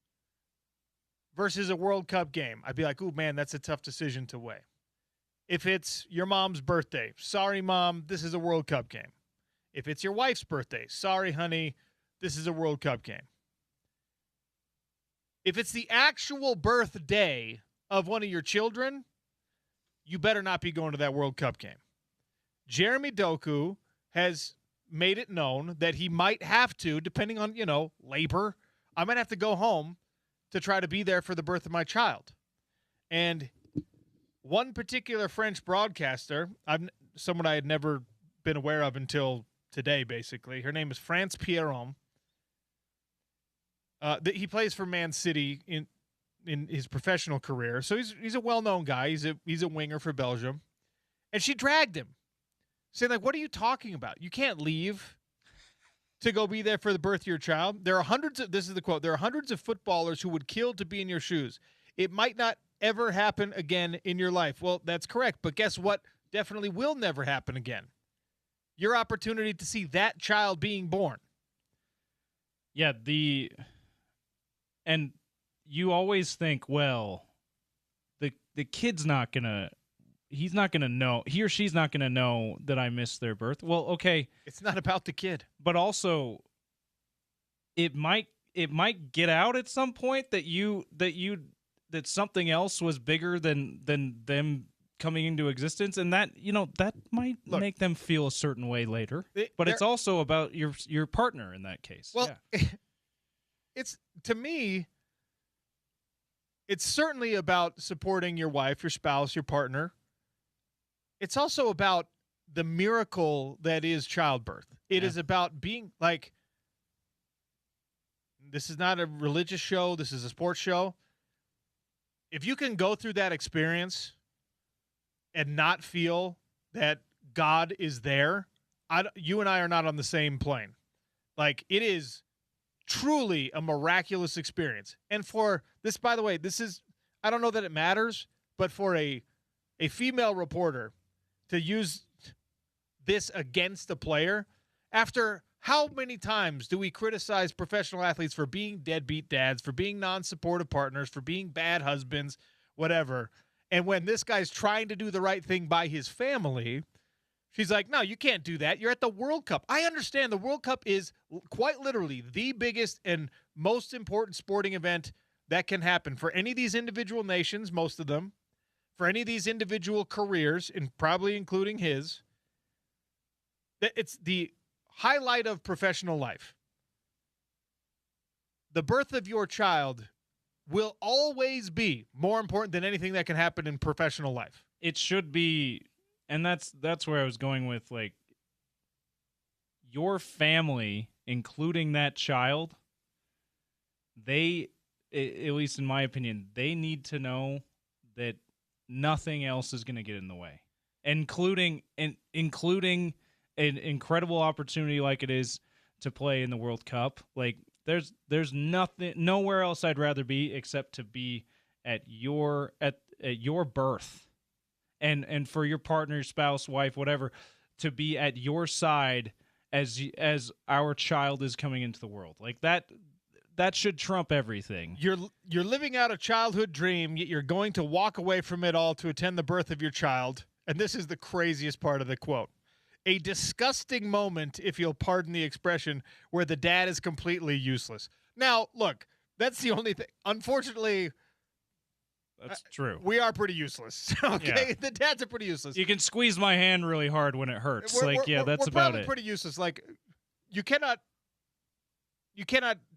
versus a World Cup game, I'd be like, ooh, man, that's a tough decision to weigh. If it's your mom's birthday, sorry, Mom, this is a World Cup game. If it's your wife's birthday, sorry, honey, this is a World Cup game. If it's the actual birthday of one of your children, you better not be going to that World Cup game. Jeremy Doku has made it known that he might have to, depending on, labor, I might have to go home to try to be there for the birth of my child. And one particular French broadcaster, someone I had never been aware of until today, basically. Her name is France Pierron. He plays for Man City in his professional career, so he's a well-known guy. He's a winger for Belgium, and she dragged him, saying like, "What are you talking about? You can't leave to go be there for the birth of your child. There are hundreds of this is the quote. There are hundreds of footballers who would kill to be in your shoes. It might not ever happen again in your life." Well, that's correct, but guess what? Definitely will never happen again. Your opportunity to see that child being born. Yeah, and you always think, well, the kid's not gonna, he's not gonna know, he or she's not gonna know that I missed their birth. Well, okay, it's not about the kid, but also it might get out at some point that something else was bigger than them coming into existence, and that that might make them feel a certain way later. But it's also about your partner in that case. Well, yeah. It's, to me, it's certainly about supporting your wife, your spouse, your partner. It's also about the miracle that is childbirth. It is about being like, this is not a religious show. This is a sports show. If you can go through that experience and not feel that God is there, you and I are not on the same plane. Like, it is truly a miraculous experience. And for this, by the way, this is, I don't know that it matters, but for a female reporter to use this against a player, after how many times do we criticize professional athletes for being deadbeat dads, for being non-supportive partners, for being bad husbands, whatever? And when this guy's trying to do the right thing by his family, she's like, no, you can't do that. You're at the World Cup. I understand the World Cup is quite literally the biggest and most important sporting event that can happen for any of these individual nations, most of them, for any of these individual careers, and probably including his. It's the highlight of professional life. The birth of your child will always be more important than anything that can happen in professional life. It should be. And that's where I was going with, like, your family, including that child, they, at least in my opinion, they need to know that nothing else is going to get in the way, including an incredible opportunity like it is to play in the World Cup. Like, there's nowhere else I'd rather be except to be at your birth. And for your partner, spouse, wife, whatever, to be at your side as our child is coming into the world. Like, that should trump everything. You're living out a childhood dream, yet you're going to walk away from it all to attend the birth of your child. And this is the craziest part of the quote. a disgusting moment, if you'll pardon the expression, where the dad is completely useless. Now, look, that's the only thing. Unfortunately, That's true. we are pretty useless. Okay, Yeah. the dads are pretty useless. You can squeeze my hand really hard when it hurts. We're that's we're about probably it. pretty useless. Like, you cannot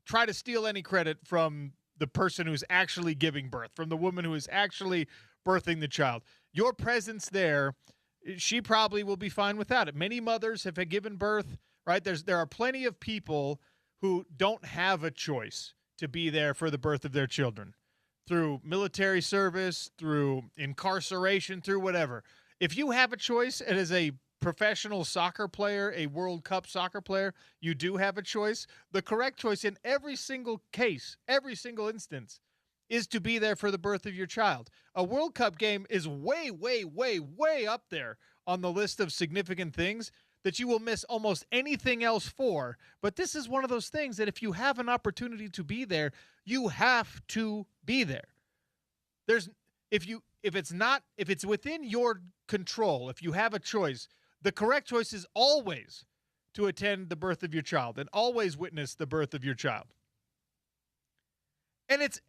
try to steal any credit from the person who's actually giving birth, from the woman who is actually birthing the child. Your presence there, she probably will be fine without it. Many mothers have given birth, right? There are plenty of people who don't have a choice to be there for the birth of their children, through military service, through incarceration, through whatever. If you have a choice, and as a professional soccer player, a World Cup soccer player, you do have a choice. The correct choice in every single case, every single instance, is to be there for the birth of your child. A World Cup game is way, way, way, way up there on the list of significant things that you will miss almost anything else for. But this is one of those things that if you have an opportunity to be there, you have to be there. If it's within your control, if you have a choice, the correct choice is always to attend the birth of your child and always witness the birth of your child. And it's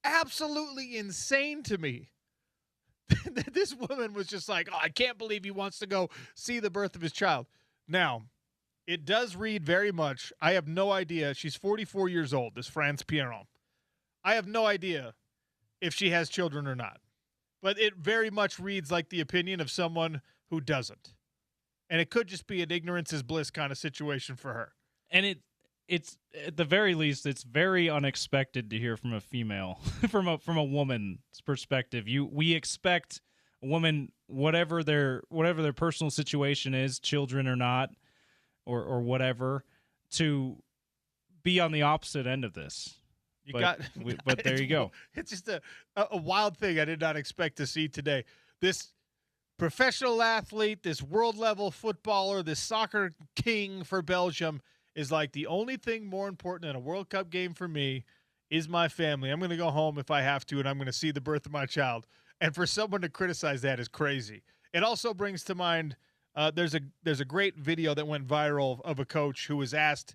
absolutely insane to me that this woman was just like, oh, I can't believe he wants to go see the birth of his child. Now, it does read very much, I have no idea. She's 44 years old, this France Pierron. I have no idea if she has children or not. But it very much reads like the opinion of someone who doesn't. And it could just be an ignorance is bliss kind of situation for her. And it's at the very least, it's very unexpected to hear from a female, from a woman's perspective. We expect a woman, whatever their personal situation is, children or not, or whatever, to be on the opposite end of this. But there you go. It's just a wild thing I did not expect to see today. This professional athlete, this world-level footballer, this soccer king for Belgium is like, the only thing more important than a World Cup game for me is my family. I'm going to go home if I have to, and I'm going to see the birth of my child. And for someone to criticize that is crazy. It also brings to mind there's a great video that went viral of a coach who was asked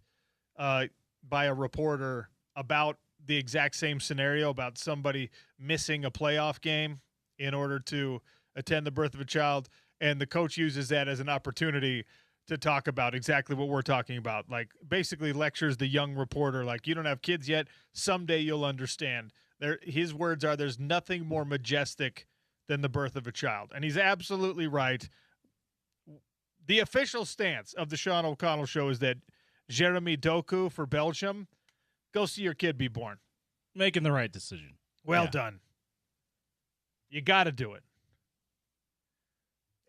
by a reporter about the exact same scenario, about somebody missing a playoff game in order to attend the birth of a child. And the coach uses that as an opportunity to talk about exactly what we're talking about. Like, basically lectures the young reporter, like, you don't have kids yet. Someday you'll understand. His words are, there's nothing more majestic than the birth of a child. And he's absolutely right. The official stance of the Sean O'Connell Show is that Jeremy Doku for Belgium, go see your kid be born. Making the right decision. Well done. You got to do it.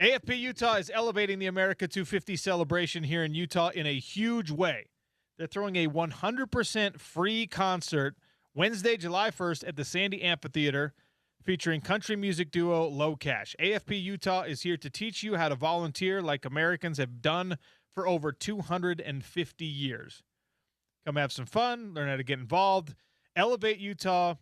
AFP Utah is elevating the America 250 celebration here in Utah in a huge way. They're throwing a 100% free concert Wednesday, July 1st at the Sandy Amphitheater, featuring country music duo Low Cash. AFP Utah is here to teach you how to volunteer like Americans have done for over 250 years. Come have some fun, learn how to get involved, elevate Utah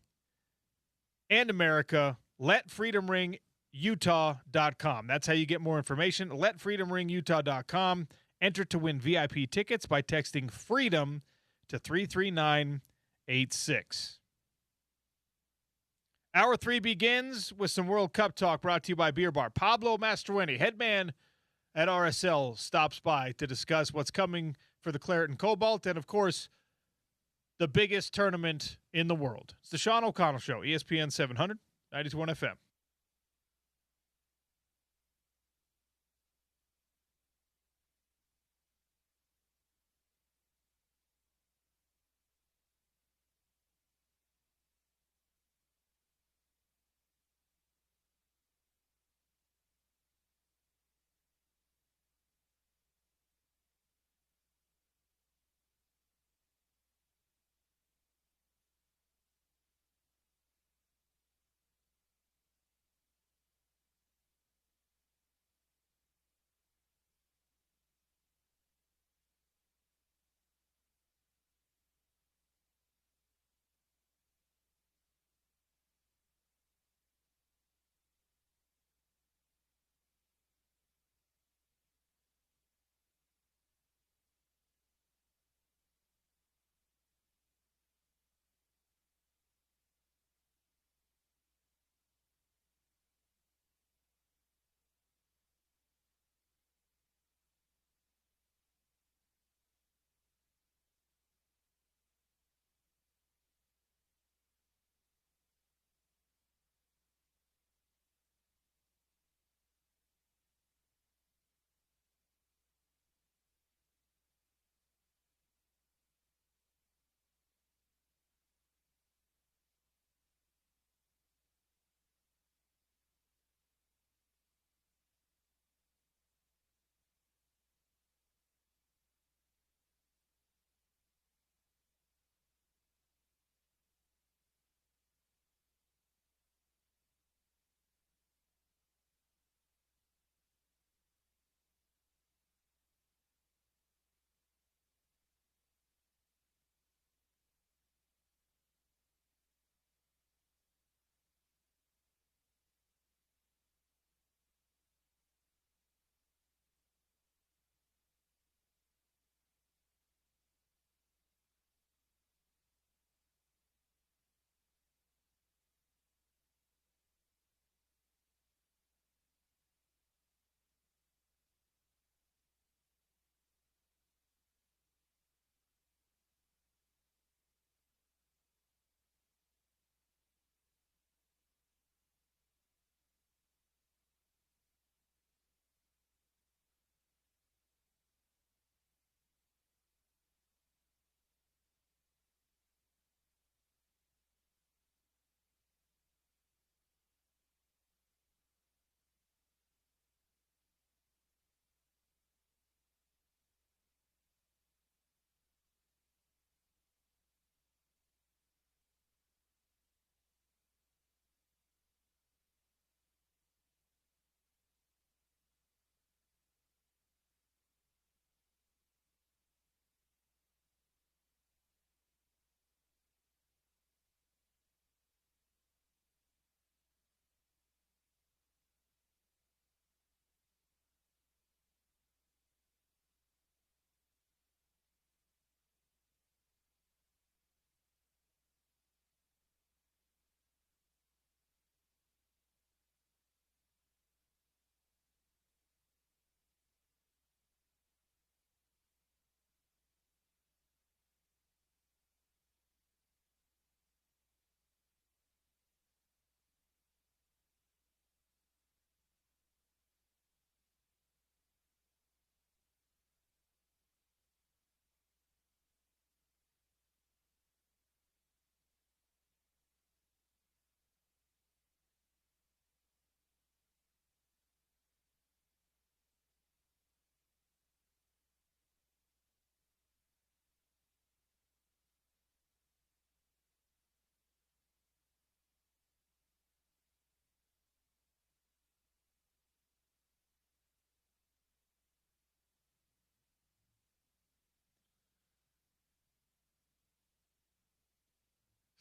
and America. Let Freedom Ring Utah.com. That's how you get more information. LetFreedomRingUtah.com. Enter to win VIP tickets by texting FREEDOM to 33986. Hour 3 begins with some World Cup talk brought to you by Beer Bar. Pablo Mastroeni, head man at RSL, stops by to discuss what's coming for the Claret and Cobalt and, of course, the biggest tournament in the world. It's the Sean O'Connell Show, ESPN 700, 92.1 FM.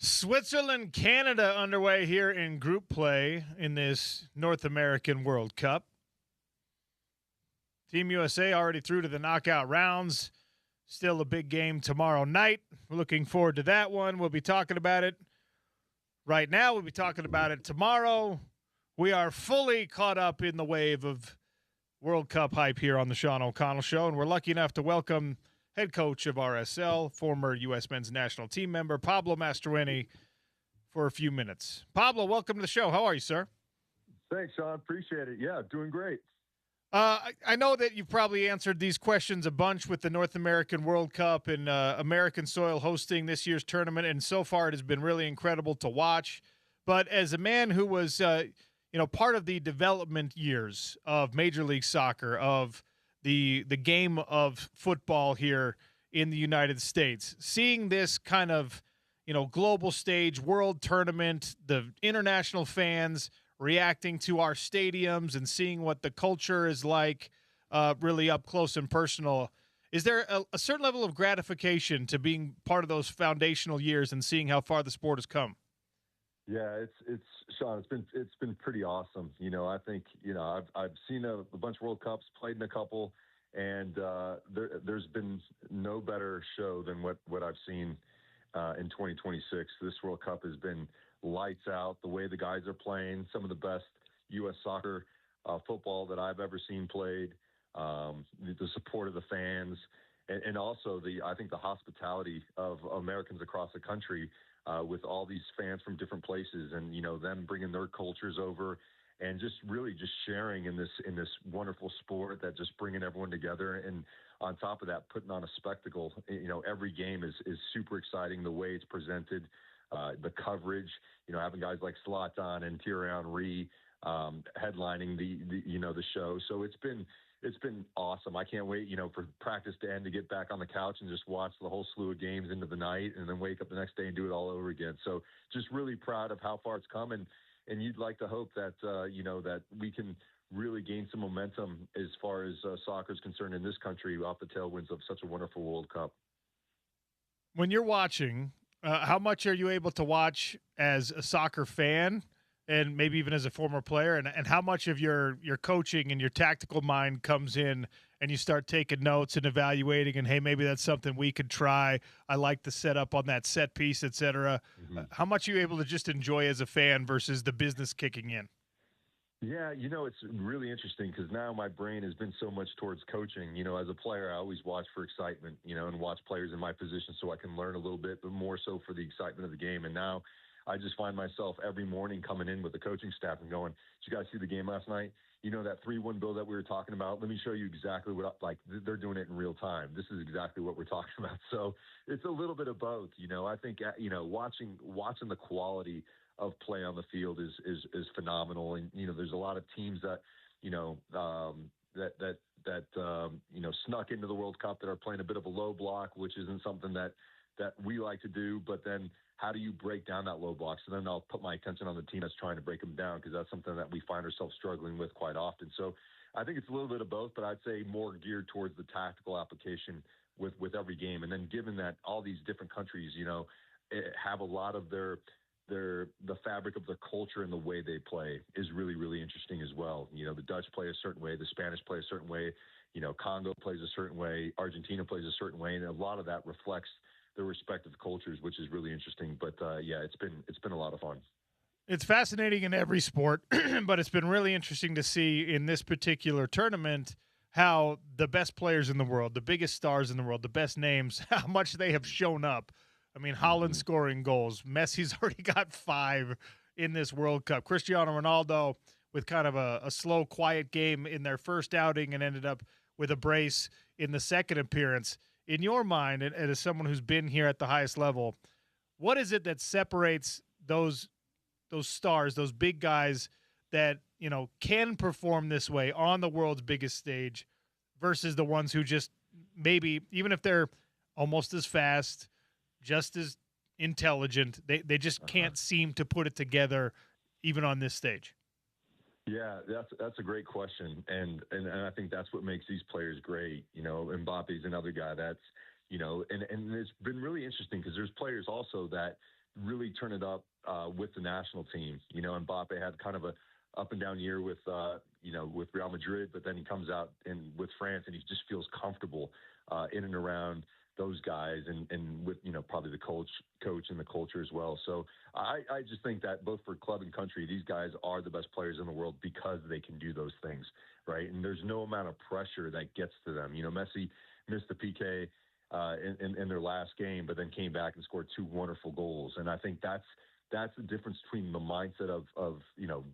Switzerland, Canada underway here in group play in this North American World Cup. Team USA already through to the knockout rounds. Still a big game tomorrow night. We're looking forward to that one. We'll be talking about it right now. We'll be talking about it tomorrow. We are fully caught up in the wave of World Cup hype here on the Sean O'Connell Show, and we're lucky enough to welcome head coach of RSL, former U.S. men's national team member, Pablo Mastroeni, for a few minutes. Pablo, welcome to the show. How are you, sir? Thanks, Sean. Appreciate it. Yeah, doing great. I know that you've probably answered these questions a bunch with the North American World Cup and American soil hosting this year's tournament, and so far it has been really incredible to watch. But as a man who was, part of the development years of Major League Soccer, of the game of football here in the United States, seeing this kind of, global stage world tournament, the international fans reacting to our stadiums and seeing what the culture is like really up close and personal. Is there a certain level of gratification to being part of those foundational years and seeing how far the sport has come? Yeah, it's Sean. It's been pretty awesome. I think I've seen a bunch of World Cups, played in a couple, and there's been no better show than what I've seen in 2026. This World Cup has been lights out. The way the guys are playing, some of the best U.S. soccer football that I've ever seen played. The support of the fans, and also I think the hospitality of Americans across the country, with all these fans from different places, and them bringing their cultures over, and just really just sharing in this wonderful sport, that just bringing everyone together. And on top of that, putting on a spectacle. Every game is super exciting. The way it's presented. The coverage, having guys like Zlatan and Thierry Henry headlining the show. So it's been awesome. I can't wait, for practice to end, to get back on the couch and just watch the whole slew of games into the night, and then wake up the next day and do it all over again. So just really proud of how far it's come, and you'd like to hope that that we can really gain some momentum as far as soccer is concerned in this country off the tailwinds of such a wonderful World Cup. When you're watching, how much are you able to watch as a soccer fan, and maybe even as a former player, and how much of your coaching and your tactical mind comes in and you start taking notes and evaluating, and, hey, maybe that's something we could try. I like the setup on that set piece, et cetera. Mm-hmm. How much are you able to just enjoy as a fan versus the business kicking in? Yeah, it's really interesting because now my brain has been so much towards coaching. As a player, I always watch for excitement, and watch players in my position so I can learn a little bit, but more so for the excitement of the game. And now I just find myself every morning coming in with the coaching staff and going, "Did you guys see the game last night? That 3-1 build that we were talking about? Let me show you exactly what, they're doing it in real time. This is exactly what we're talking about." So it's a little bit of both. I think, watching the quality of play on the field is phenomenal. And, there's a lot of teams that, snuck into the World Cup that are playing a bit of a low block, which isn't something that we like to do. But then how do you break down that low block? So then I'll put my attention on the team that's trying to break them down, because that's something that we find ourselves struggling with quite often. So I think it's a little bit of both, but I'd say more geared towards the tactical application with every game. And then given that all these different countries, have a lot of the fabric of their culture and the way they play is really, really interesting as well. The Dutch play a certain way, the Spanish play a certain way, Congo plays a certain way, Argentina plays a certain way, and a lot of that reflects their respective cultures, which is really interesting. But it's been a lot of fun. It's fascinating in every sport, but it's been really interesting to see in this particular tournament how the best players in the world, the biggest stars in the world, the best names, how much they have shown up. I mean, Haaland scoring goals. Messi's already got 5 in this World Cup. Cristiano Ronaldo with kind of a slow, quiet game in their first outing and ended up with a brace in the second appearance. In your mind, and as someone who's been here at the highest level, what is it that separates those stars, those big guys that, can perform this way on the world's biggest stage versus the ones who just maybe, even if they're almost as fast, just as intelligent, they just can't seem to put it together even on this stage? Yeah, that's a great question, and I think that's what makes these players great. Mbappe's another guy that's, and it's been really interesting because there's players also that really turn it up with the national team. You know, Mbappe had kind of a up and down year with with Real Madrid, but then he comes out with France and he just feels comfortable in and around those guys and with probably the coach and the culture as well. So I just think that both for club and country, these guys are the best players in the world because they can do those things, right? And there's no amount of pressure that gets to them. You know, Messi missed the PK in their last game, but then came back and scored 2 wonderful goals. And I think that's the difference between the mindset of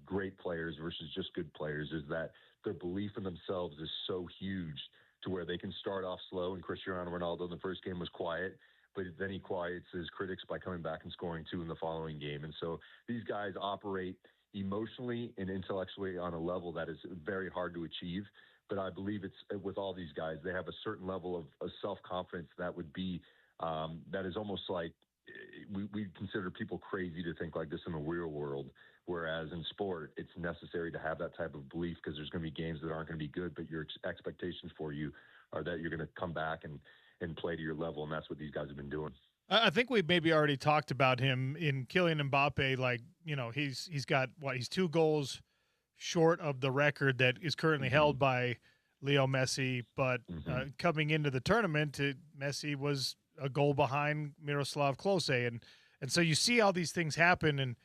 great players versus just good players, is that their belief in themselves is so huge to where they can start off slow. And Cristiano Ronaldo in the first game was quiet, but then he quiets his critics by coming back and scoring 2 in the following game. And so these guys operate emotionally and intellectually on a level that is very hard to achieve. But I believe it's with all these guys, they have a certain level of self-confidence that would be that is almost like we consider people crazy to think like this in the real world. Whereas in sport, it's necessary to have that type of belief because there's going to be games that aren't going to be good, but your expectations for you are that you're going to come back and play to your level. And that's what these guys have been doing. I think we've maybe already talked about him in Kylian Mbappe. Like, he's got he's 2 goals short of the record that is currently held by Leo Messi. But coming into the tournament, Messi was a goal behind Miroslav Klose. And so you see all these things happen. And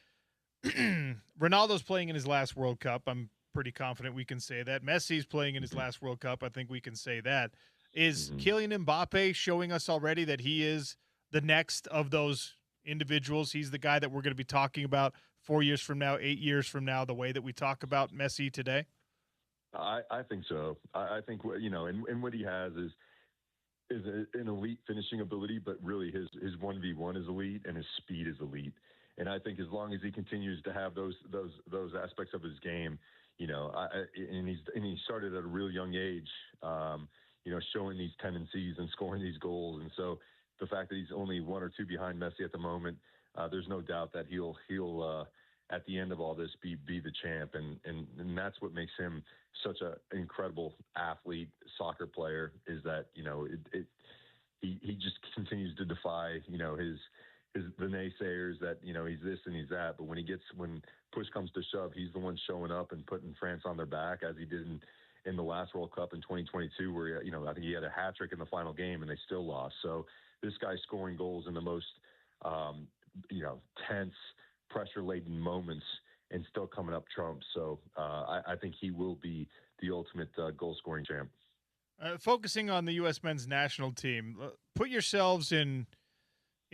Ronaldo's playing in his last World Cup. I'm pretty confident we can say that. Messi's playing in his last World Cup. I think we can say that. Is Kylian Mbappe showing us already that he is the next of those individuals? He's the guy that we're going to be talking about 4 years from now, 8 years from now, the way that we talk about Messi today? I think so. I think, and what he has is an elite finishing ability, but really his 1v1 is elite and his speed is elite. And I think as long as he continues to have those aspects of his game, and he started at a real young age, showing these tendencies and scoring these goals. And so the fact that he's only 1 or 2 behind Messi at the moment, there's no doubt that he'll at the end of all this be the champ. And that's what makes him such an incredible athlete, soccer player, is that, he just continues to defy, the naysayers that, he's this and he's that. But when push comes to shove, he's the one showing up and putting France on their back, as he did in the last World Cup in 2022, where, I think he had a hat trick in the final game and they still lost. So this guy's scoring goals in the most, tense, pressure-laden moments and still coming up trumps. So I think he will be the ultimate goal-scoring champ. Focusing on the U.S. men's national team, put yourselves in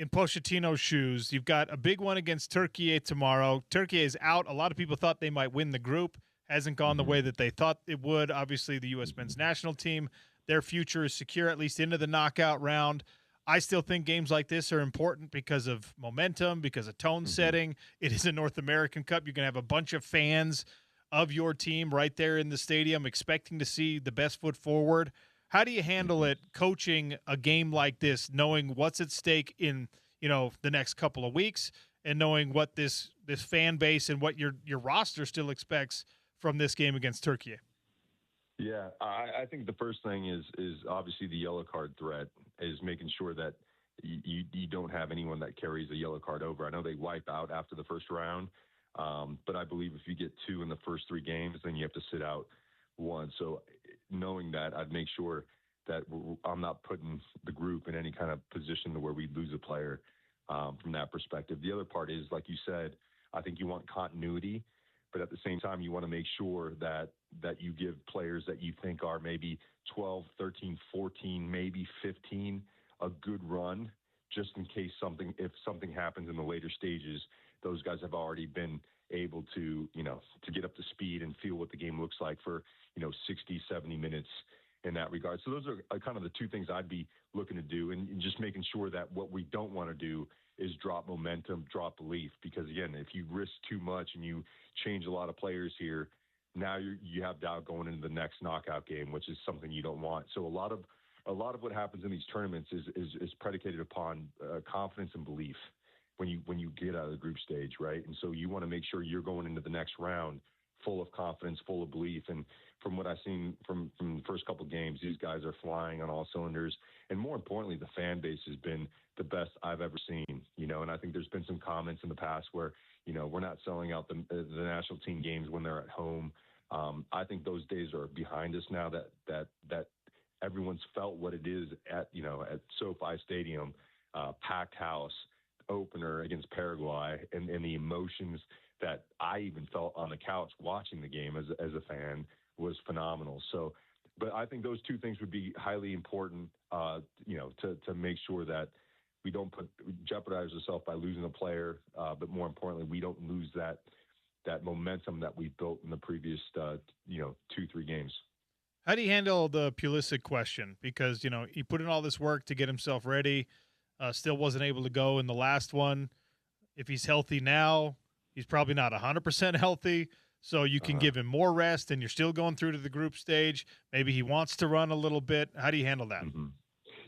Pochettino's shoes. You've got a big one against Turkey tomorrow. Turkey is out. A lot of people thought they might win the group. Hasn't gone the way that they thought it would. Obviously, the U.S. men's national team, their future is secure, at least into the knockout round. I still think games like this are important because of momentum, because of tone setting. It is a North American Cup. You're going to have a bunch of fans of your team right there in the stadium expecting to see the best foot forward. How do you handle it coaching a game like this, knowing what's at stake in, the next couple of weeks, and knowing what this fan base and what your roster still expects from this game against Turkey? Yeah, I think the first thing is obviously the yellow card threat, is making sure that you don't have anyone that carries a yellow card over. I know they wipe out after the first round, but I believe if you get 2 in the first 3 games, then you have to sit out 1. So knowing that, I'd make sure that I'm not putting the group in any kind of position to where we lose a player from that perspective. The other part is, like you said, I think you want continuity, but at the same time, you want to make sure that you give players that you think are maybe 12, 13, 14, maybe 15 a good run, just in case if something happens in the later stages, those guys have already been able to get up to speed and feel what the game looks like for 60, 70 minutes in that regard. So those are kind of the 2 things I'd be looking to do, and just making sure that what we don't want to do is drop momentum, drop belief, because again, if you risk too much and you change a lot of players here, now you have doubt going into the next knockout game, which is something you don't want. So a lot of what happens in these tournaments is predicated upon confidence and belief when you get out of the group stage, right? And so you want to make sure you're going into the next round full of confidence, full of belief. And from what I've seen from the first couple of games, these guys are flying on all cylinders. And more importantly, the fan base has been the best I've ever seen, and I think there's been some comments in the past where, we're not selling out the national team games when they're at home. I think those days are behind us now that everyone's felt what it is at SoFi Stadium, packed house, opener against Paraguay, and the emotions that I even felt on the couch watching the game as a fan was phenomenal. So, but I think those two things would be highly important, to make sure that we don't jeopardize ourselves by losing a player, but more importantly, we don't lose that momentum that we built in the previous, 2-3 games. How do you handle the Pulisic question? Because, he put in all this work to get himself ready, still wasn't able to go in the last one. If he's healthy now, he's probably not 100% healthy, so you can give him more rest, and you're still going through to the group stage. Maybe he wants to run a little bit. How do you handle that? Mm-hmm.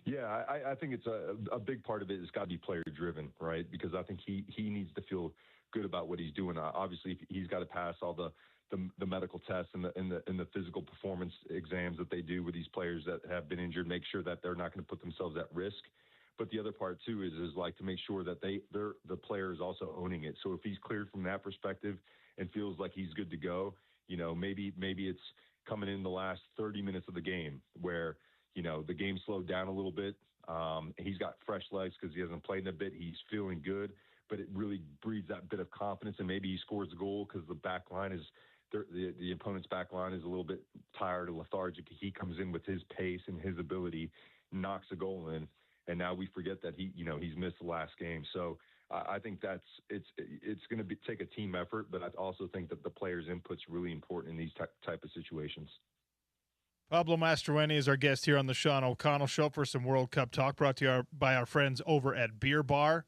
Yeah, I think it's a big part of it has got to be player-driven, right? Because I think he needs to feel good about what he's doing. Obviously, he's got to pass all the medical tests and the physical performance exams that they do with these players that have been injured, make sure that they're not going to put themselves at risk. But the other part too is like to make sure that the player is also owning it. So if he's cleared from that perspective and feels like he's good to go, maybe it's coming in the last 30 minutes of the game where the game slowed down a little bit. He's got fresh legs because he hasn't played in a bit. He's feeling good, but it really breeds that bit of confidence, and maybe he scores the goal because the back line is the opponent's back line is a little bit tired or lethargic. He comes in with his pace and his ability, knocks a goal in. And now we forget that he's missed the last game. So I think it's going to take a team effort, but I also think that the players' input's really important in these type of situations. Pablo Mastroeni is our guest here on the Sean O'Connell Show for some World Cup talk, brought to you by our friends over at Beer Bar.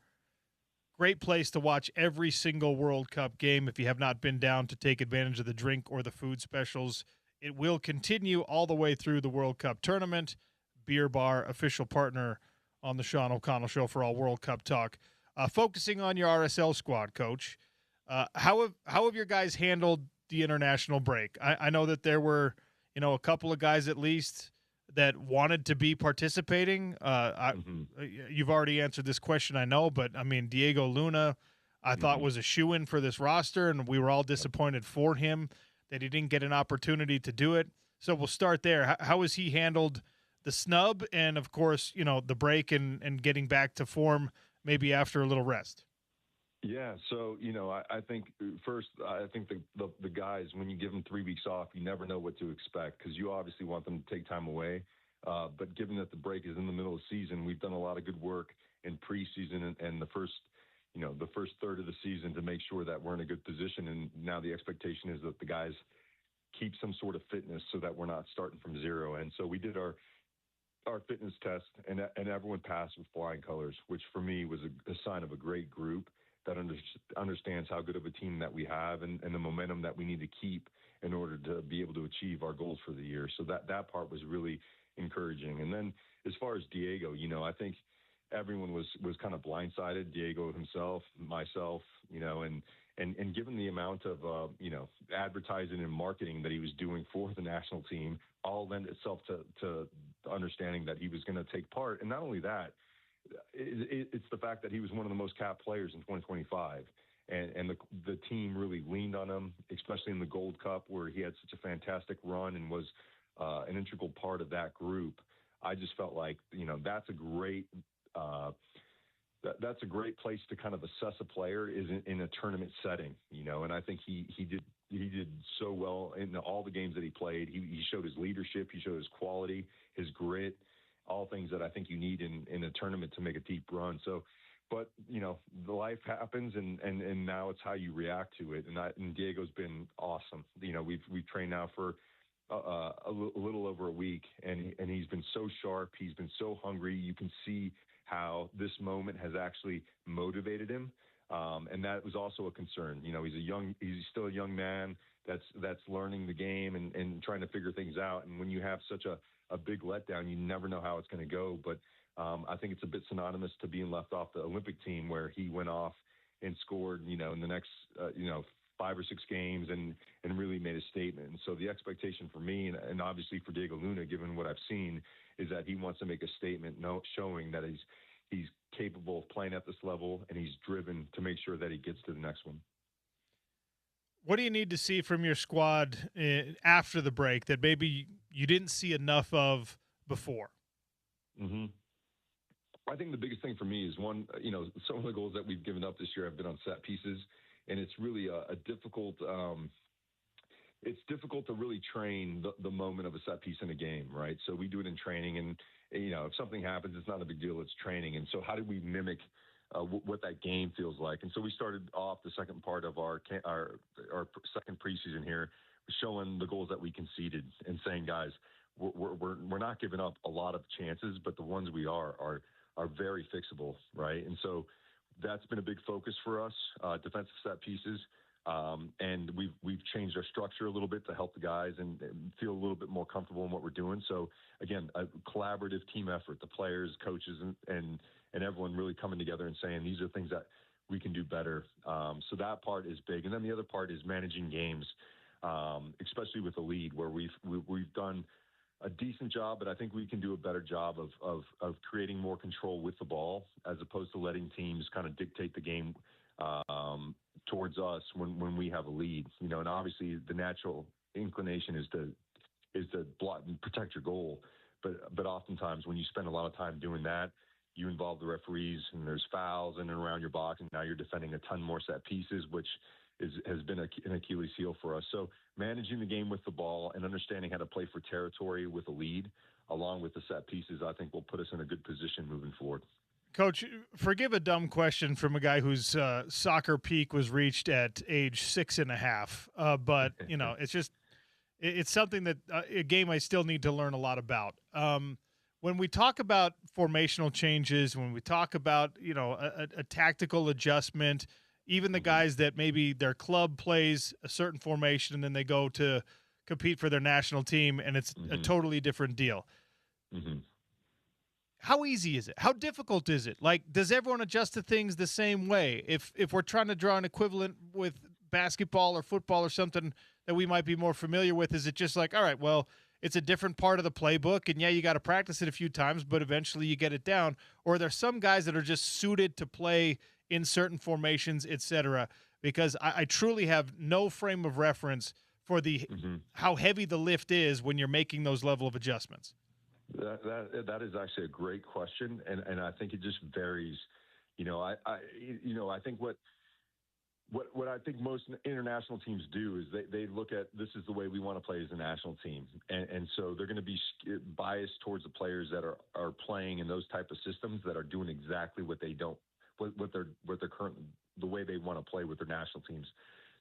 Great place to watch every single World Cup game if you have not been down to take advantage of the drink or the food specials. It will continue all the way through the World Cup tournament. Beer Bar, official partner on the Sean O'Connell Show for all World Cup talk. Focusing on your RSL squad, Coach, how have your guys handled the international break? I know that there were, a couple of guys at least that wanted to be participating. You've already answered this question, I know, but I mean, Diego Luna, I thought was a shoo-in for this roster, and we were all disappointed for him that he didn't get an opportunity to do it. So we'll start there. How has he handled the snub and, of course, the break and getting back to form maybe after a little rest? Yeah, so, I think first, I think the guys, when you give them 3 weeks off, you never know what to expect because you obviously want them to take time away. But given that the break is in the middle of the season, we've done a lot of good work in preseason and the first third of the season to make sure that we're in a good position. And now the expectation is that the guys keep some sort of fitness so that we're not starting from zero. And so we did our fitness test, and everyone passed with flying colors, which for me was a sign of a great group that understands how good of a team that we have and the momentum that we need to keep in order to be able to achieve our goals for the year. So that part was really encouraging. And then as far as Diego, I think everyone was kind of blindsided, Diego himself, myself, and given the amount of, advertising and marketing that he was doing for the national team, all lend itself to understanding that he was going to take part. And not only that, it's the fact that he was one of the most capped players in 2025. And the team really leaned on him, especially in the Gold Cup where he had such a fantastic run and was an integral part of that group. I just felt like, that's a great that's a great place to kind of assess a player is in a tournament setting, and I think he did so well in all the games that he played. He showed his leadership, he showed his quality, his grit, all things that I think you need in a tournament to make a deep run. So, but the life happens, and now it's how you react to it. And Diego's been awesome. We've trained now for a little over a week, and he's been so sharp. He's been so hungry. You can see how this moment has actually motivated him. And that was also a concern. He's still a young man that's learning the game and trying to figure things out. And when you have such a big letdown, you never know how it's going to go. But I think it's a bit synonymous to being left off the Olympic team where he went off and scored, in the next, 5 or 6 games and really made a statement. And so the expectation for me and obviously for Diego Luna, given what I've seen, is that he wants to make a statement showing that he's capable of playing at this level and he's driven to make sure that he gets to the next one. What do you need to see from your squad after the break that maybe you didn't see enough of before? Mm-hmm. I think the biggest thing for me is one, some of the goals that we've given up this year have been on set pieces, and it's really a difficult. It's difficult to really train the moment of a set piece in a game, right? So we do it in training, and if something happens, it's not a big deal. It's training, and so how do we mimic what that game feels like? And so we started off the second part of our second preseason here, showing the goals that we conceded and saying, guys, we're not giving up a lot of chances, but the ones we are very fixable, right? And so that's been a big focus for us, defensive set pieces. And we've changed our structure a little bit to help the guys and feel a little bit more comfortable in what we're doing. So again, a collaborative team effort, the players, coaches, and everyone really coming together and saying, these are things that we can do better. So that part is big. And then the other part is managing games, especially with the lead, where we've done a decent job, but I think we can do a better job of creating more control with the ball as opposed to letting teams kind of dictate the game towards us when we have a lead. And obviously the natural inclination is to block and protect your goal, but oftentimes when you spend a lot of time doing that, you involve the referees and there's fouls in and around your box, and now you're defending a ton more set pieces, which has been an Achilles heel for us. So managing the game with the ball and understanding how to play for territory with a lead, along with the set pieces, I think will put us in a good position moving forward. Coach, forgive a dumb question from a guy whose soccer peak was reached at age 6.5, but it's something that a game I still need to learn a lot about. When we talk about formational changes, when we talk about a tactical adjustment, even the guys that maybe their club plays a certain formation and then they go to compete for their national team and it's a totally different deal. Mm-hmm. How easy is it? How difficult is it? Like, does everyone adjust to things the same way? If we're trying to draw an equivalent with basketball or football or something that we might be more familiar with, is it just like, all right, well, it's a different part of the playbook, and yeah, you got to practice it a few times, but eventually you get it down? Or are there some guys that are just suited to play in certain formations, et cetera? Because I truly have no frame of reference for the how heavy the lift is when you're making those level of adjustments. That is actually a great question, and I think it just varies. I think what I think most international teams do is they look at, this is the way we want to play as a national team, and so they're going to be biased towards the players that are playing in those type of systems that are doing exactly what they don't what their current, the way they want to play with their national teams.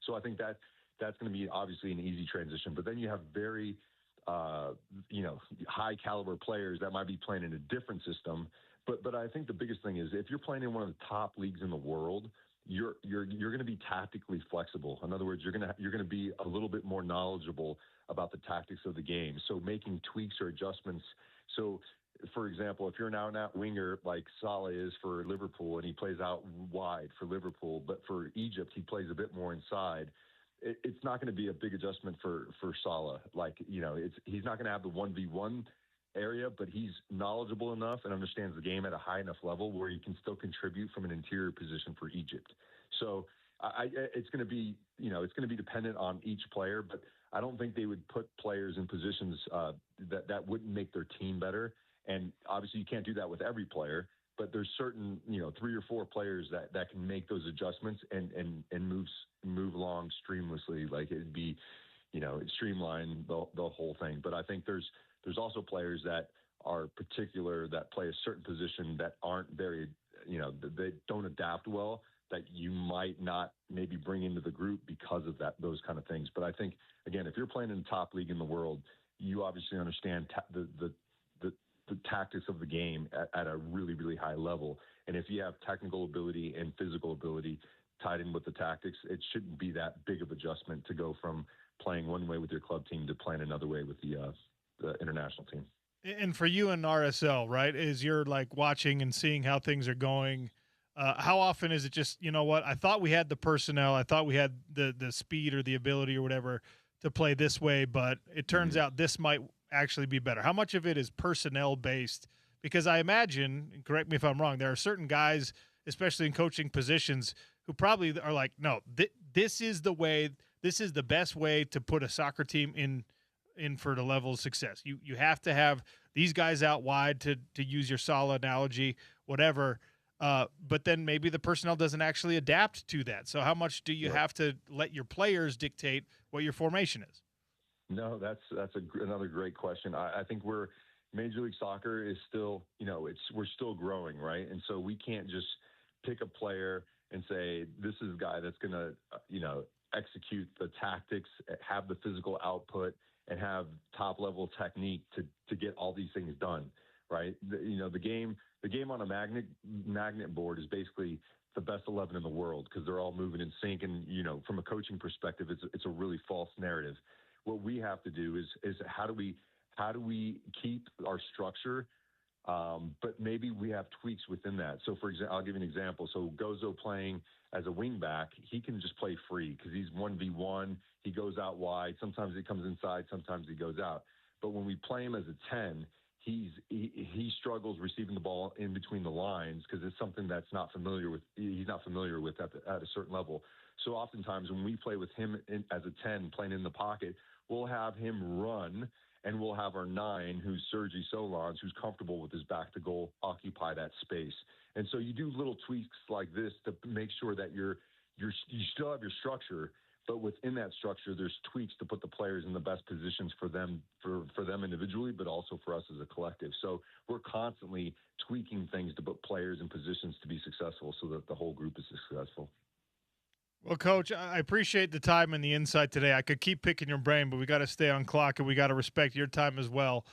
So I think that's going to be obviously an easy transition, but then you have very high caliber players that might be playing in a different system. But I think the biggest thing is, if you're playing in one of the top leagues in the world, you're going to be tactically flexible. In other words, you're going to be a little bit more knowledgeable about the tactics of the game. So making tweaks or adjustments. So, for example, if you're an out-and-out winger like Salah is for Liverpool, and he plays out wide for Liverpool, but for Egypt he plays a bit more inside, it's not going to be a big adjustment for Salah. He's not going to have the 1v1 area, but he's knowledgeable enough and understands the game at a high enough level where he can still contribute from an interior position for Egypt. So it's going to be, it's going to be dependent on each player, but I don't think they would put players in positions that wouldn't make their team better. And obviously you can't do that with every player, but there's certain, 3 or 4 players that can make those adjustments and move along streamlessly. Like it'd be, streamline the whole thing. But I think there's also players that are particular, that play a certain position that aren't very, they don't adapt well, that you might not maybe bring into the group because of those kind of things. But I think, again, if you're playing in the top league in the world, you obviously understand the tactics of the game at a really, really high level. And if you have technical ability and physical ability tied in with the tactics, it shouldn't be that big of adjustment to go from playing one way with your club team to playing another way with the international team. And for you in RSL, right, is you're like watching and seeing how things are going. How often is it just, you know what, I thought we had the personnel, I thought we had the speed or the ability or whatever to play this way, but it turns out this might actually be better? How much of it is personnel based? Because I imagine, and correct me if I'm wrong, there are certain guys, especially in coaching positions, who probably are like, no, this is the way, this is the best way to put a soccer team in for the level of success. You have to have these guys out wide, to use your solid analogy, whatever. But then maybe the personnel doesn't actually adapt to that. So how much do you have to let your players dictate what your formation is? No, that's another great question. I think Major League Soccer is still, we're still growing, right? And so we can't just pick a player and say, this is a guy that's going to, execute the tactics, have the physical output, and have top level technique to get all these things done, right? The game on a magnet board is basically the best 11 in the world because they're all moving in sync. And, from a coaching perspective, it's a really false narrative. What we have to do is how do we keep our structure, but maybe we have tweaks within that. So, for example, I'll give you an example. So Gozo playing as a wing back, he can just play free because he's 1v1. He goes out wide. Sometimes he comes inside. Sometimes he goes out. But when we play him as a 10, he struggles receiving the ball in between the lines because it's something he's not familiar with at a certain level. So oftentimes when we play with him as a 10 playing in the pocket, we'll have him run, and we'll have our 9, who's Sergi Solans, who's comfortable with his back to goal, occupy that space. And so you do little tweaks like this to make sure that you still have your structure, but within that structure, there's tweaks to put the players in the best positions for them individually, but also for us as a collective. So we're constantly tweaking things to put players in positions to be successful so that the whole group is successful. Well, Coach, I appreciate the time and the insight today. I could keep picking your brain, but we got to stay on clock, and we got to respect your time as well.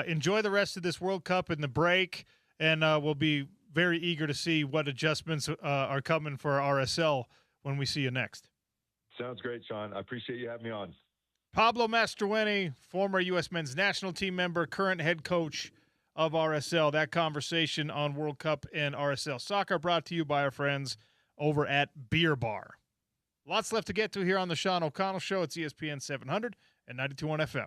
Enjoy the rest of this World Cup and the break, and we'll be very eager to see what adjustments are coming for our RSL when we see you next. Sounds great, Sean. I appreciate you having me on. Pablo Mastroeni, former U.S. men's national team member, current head coach of RSL. That conversation on World Cup and RSL soccer brought to you by our friends over at Beer Bar. Lots left to get to here on the Sean O'Connell Show. It's ESPN 700 and 92.1 FM.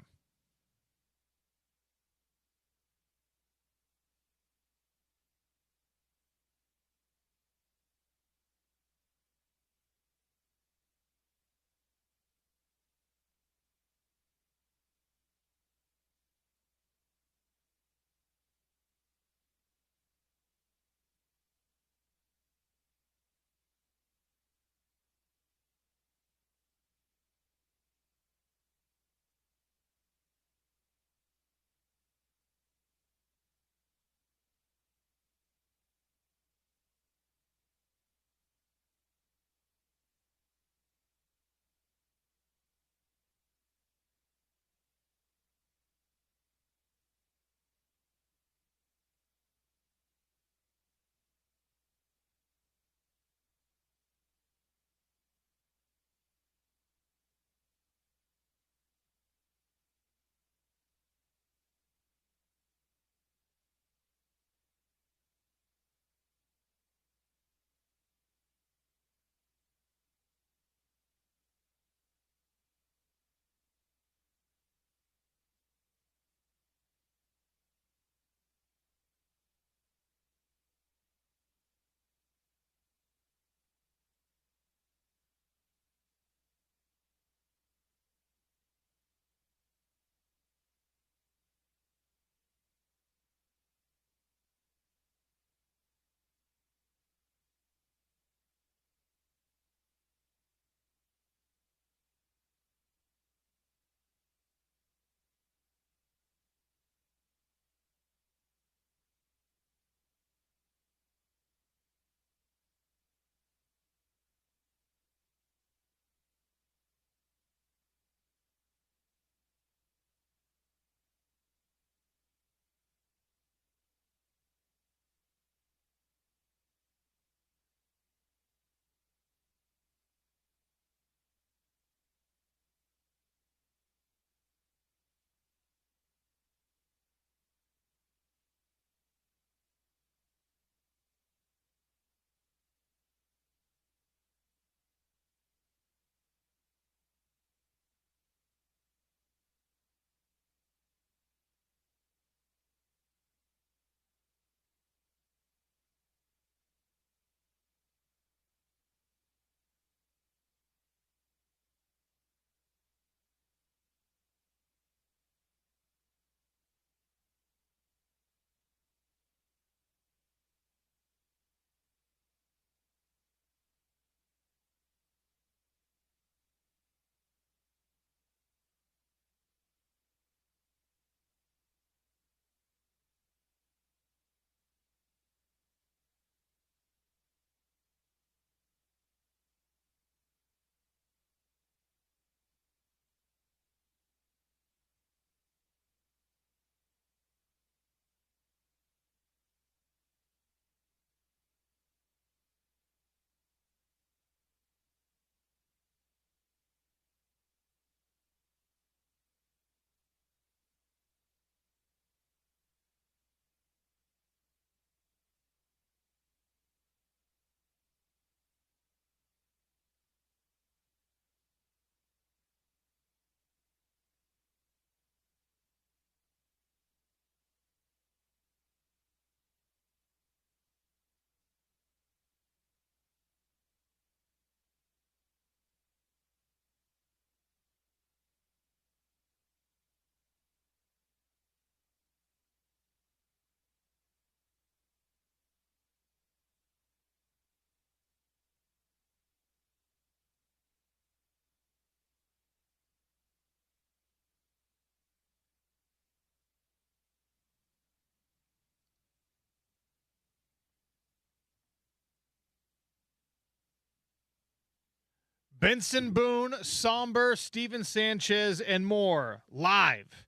Benson Boone, Somber, Steven Sanchez, and more live.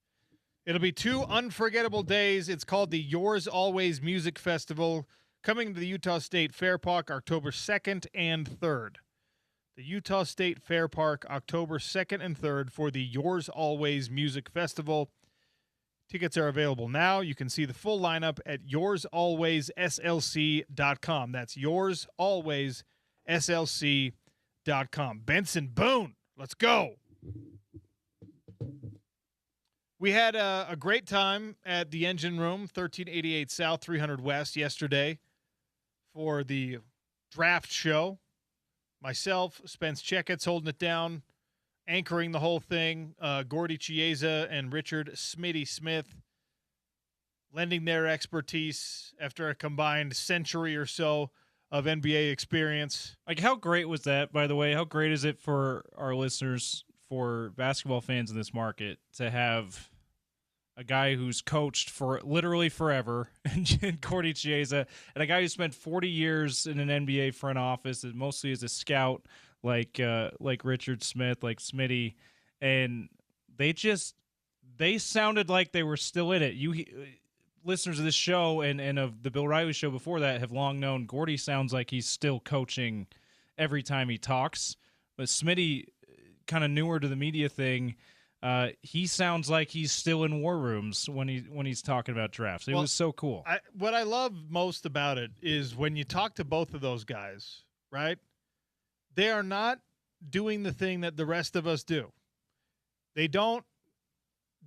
It'll be 2 unforgettable days. It's called the Yours Always Music Festival, coming to the Utah State Fair Park October 2nd and 3rd. The Utah State Fair Park October 2nd and 3rd for the Yours Always Music Festival. Tickets are available now. You can see the full lineup at yoursalwayslc.com. That's yoursalwayslc.com. Benson Boone, let's go. We had a great time at the Engine Room, 1388 South, 300 West, yesterday for the draft show. Myself, Spence Checketts holding it down, anchoring the whole thing. Gordy Chiesa and Richard Smitty Smith lending their expertise after a combined century or so of NBA experience. Like, how great was that, by the way? How great is it for our listeners, for basketball fans in this market, to have a guy who's coached for literally forever, and Gordy Chiesa, and a guy who spent 40 years in an NBA front office, and mostly as a scout, like Richard Smith, like Smitty, and they sounded like they were still in it. Listeners of this show and of the Bill Riley show before that have long known Gordy sounds like he's still coaching every time he talks, but Smitty, kind of newer to the media thing, he sounds like he's still in war rooms when he's talking about drafts. It was so cool. What I love most about it is when you talk to both of those guys, right? They are not doing the thing that the rest of us do. They don't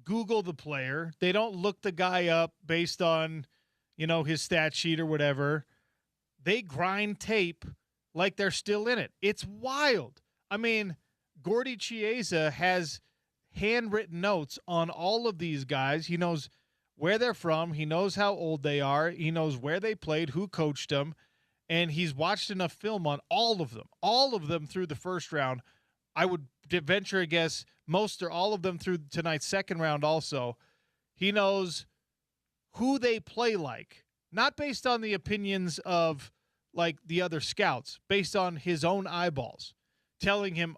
Google the player. They don't look the guy up based on, his stat sheet or whatever. They grind tape like they're still in it. It's wild. I mean, Gordy Chiesa has handwritten notes on all of these guys. He knows where they're from. He knows how old they are. He knows where they played, who coached them, and he's watched enough film on all of them through the first round. I would venture a guess most or all of them through tonight's second round also. He knows who they play like, not based on the opinions of like the other scouts, based on his own eyeballs, telling him,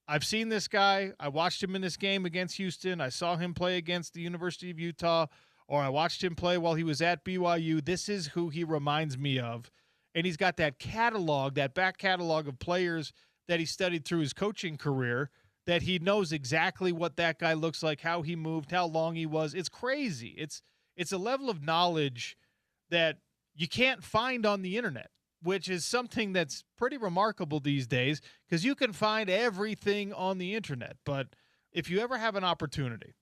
I've seen this guy. I watched him in this game against Houston. I saw him play against the University of Utah, or I watched him play while he was at BYU. This is who he reminds me of. And he's got that catalog, that back catalog of players that he studied through his coaching career, that he knows exactly what that guy looks like, how he moved, how long he was. It's crazy. It's a level of knowledge that you can't find on the internet, which is something that's pretty remarkable these days because you can find everything on the internet. But if you ever have an opportunity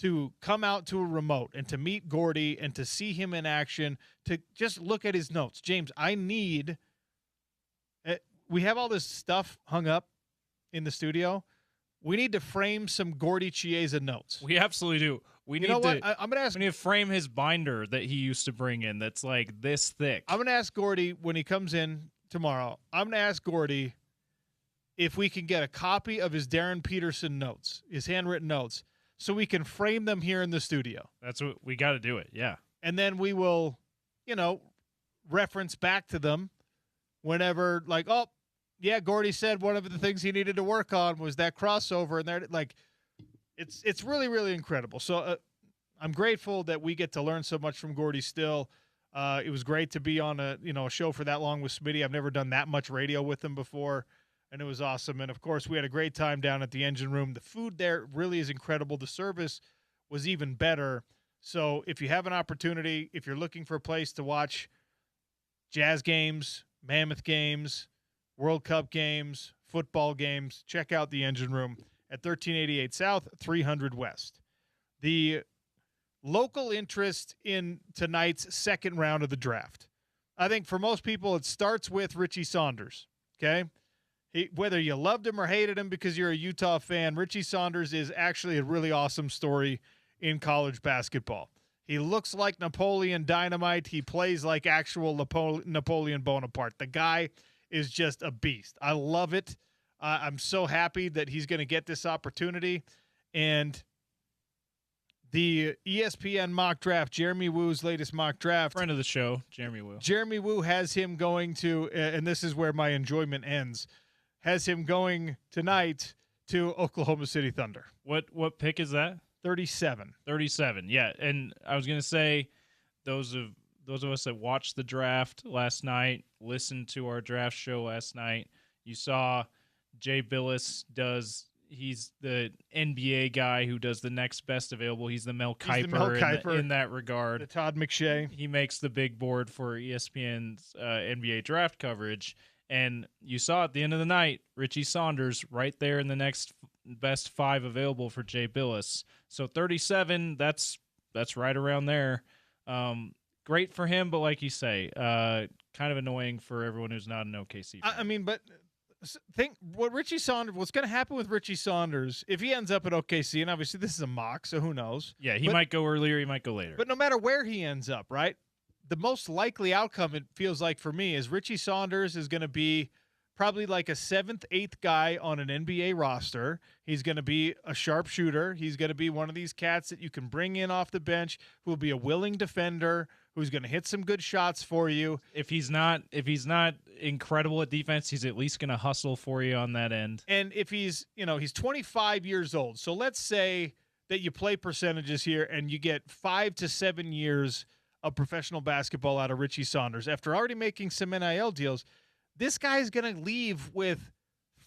to come out to a remote and to meet Gordy and to see him in action, to just look at his notes, James, we have all this stuff hung up in the studio. We need to frame some Gordy Chiesa notes. We absolutely do. I'm going to ask. We need to frame his binder that he used to bring in. That's like this thick. I'm going to ask Gordy when he comes in tomorrow. I'm going to ask Gordy if we can get a copy of his Darren Peterson notes, his handwritten notes, so we can frame them here in the studio. That's what we got to do it. Yeah. And then we will, reference back to them whenever, like, Gordy said one of the things he needed to work on was that crossover, and there, like, it's really, really incredible. So I'm grateful that we get to learn so much from Gordy still. It was great to be on a show for that long with Smitty. I've never done that much radio with him before, and it was awesome. And of course, we had a great time down at the Engine Room. The food there really is incredible. The service was even better. So if you have an opportunity, if you're looking for a place to watch Jazz games, Mammoth games, World Cup games, football games, check out the Engine Room at 1388 South, 300 West. The local interest in tonight's second round of the draft. I think for most people, it starts with Richie Saunders, okay? Whether you loved him or hated him because you're a Utah fan, Richie Saunders is actually a really awesome story in college basketball. He looks like Napoleon Dynamite. He plays like actual Napoleon Bonaparte. The guy is just a beast. I love it. I'm so happy that he's going to get this opportunity. And the ESPN mock draft, Jeremy Woo's latest mock draft. Friend of the show, Jeremy Woo. Jeremy Woo has him going to, and this is where my enjoyment ends, has him going tonight to Oklahoma City Thunder. What pick is that? 37. 37. Yeah, and I was gonna say those of us that watched the draft last night, listened to our draft show last night, you saw Jay Billis he's the NBA guy who does the next best available. He's the Mel Kiper, in that regard. The Todd McShay. He makes the big board for ESPN's NBA draft coverage. And you saw at the end of the night, Richie Saunders right there in the next best 5 available for Jay Billis. So 37, that's right around there. Great for him, but like you say, kind of annoying for everyone who's not an OKC fan. I mean, but think what's going to happen with Richie Saunders if he ends up at OKC, and obviously this is a mock, so who knows? Yeah, he might go earlier, he might go later. But no matter where he ends up, right? The most likely outcome, it feels like for me, is Richie Saunders is going to be probably like a 7th, 8th guy on an NBA roster. He's going to be a sharpshooter. He's going to be one of these cats that you can bring in off the bench who will be a willing defender, who's going to hit some good shots for you. If he's not incredible at defense, he's at least going to hustle for you on that end. And if he's 25 years old. So let's say that you play percentages here and you get 5 to 7 years of professional basketball out of Richie Saunders. After already making some NIL deals, this guy's going to leave with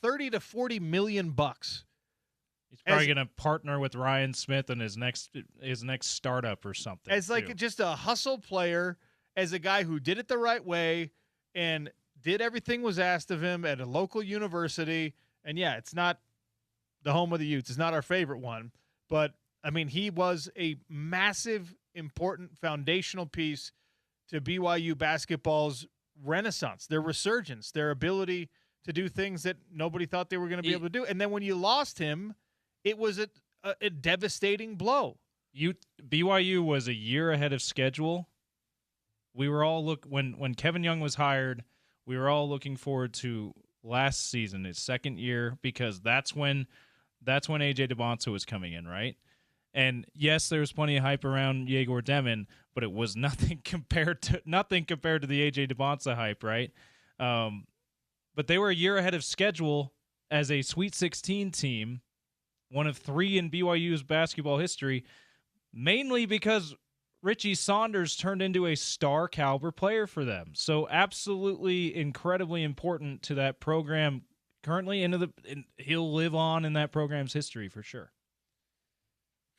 $30 to $40 million. He's probably going to partner with Ryan Smith in his next startup or something. As like just a hustle player, as a guy who did it the right way and did everything was asked of him at a local university. And yeah, it's not the home of the Utes. It's not our favorite one. But, I mean, he was a massive, important foundational piece to BYU basketball's renaissance, their resurgence, their ability to do things that nobody thought they were going to be able to do. And then when you lost him, it was a devastating blow. BYU was a year ahead of schedule. We were all when Kevin Young was hired, we were all looking forward to last season, his second year, because that's when AJ DeBonta was coming in, right? And yes, there was plenty of hype around Yegor Demon, but it was nothing compared to the AJ DeBonta hype, right? But they were a year ahead of schedule as a Sweet 16 team, one of 3 in BYU's basketball history, mainly because Richie Saunders turned into a star caliber player for them. So absolutely incredibly important to that program currently, and he'll live on in that program's history for sure.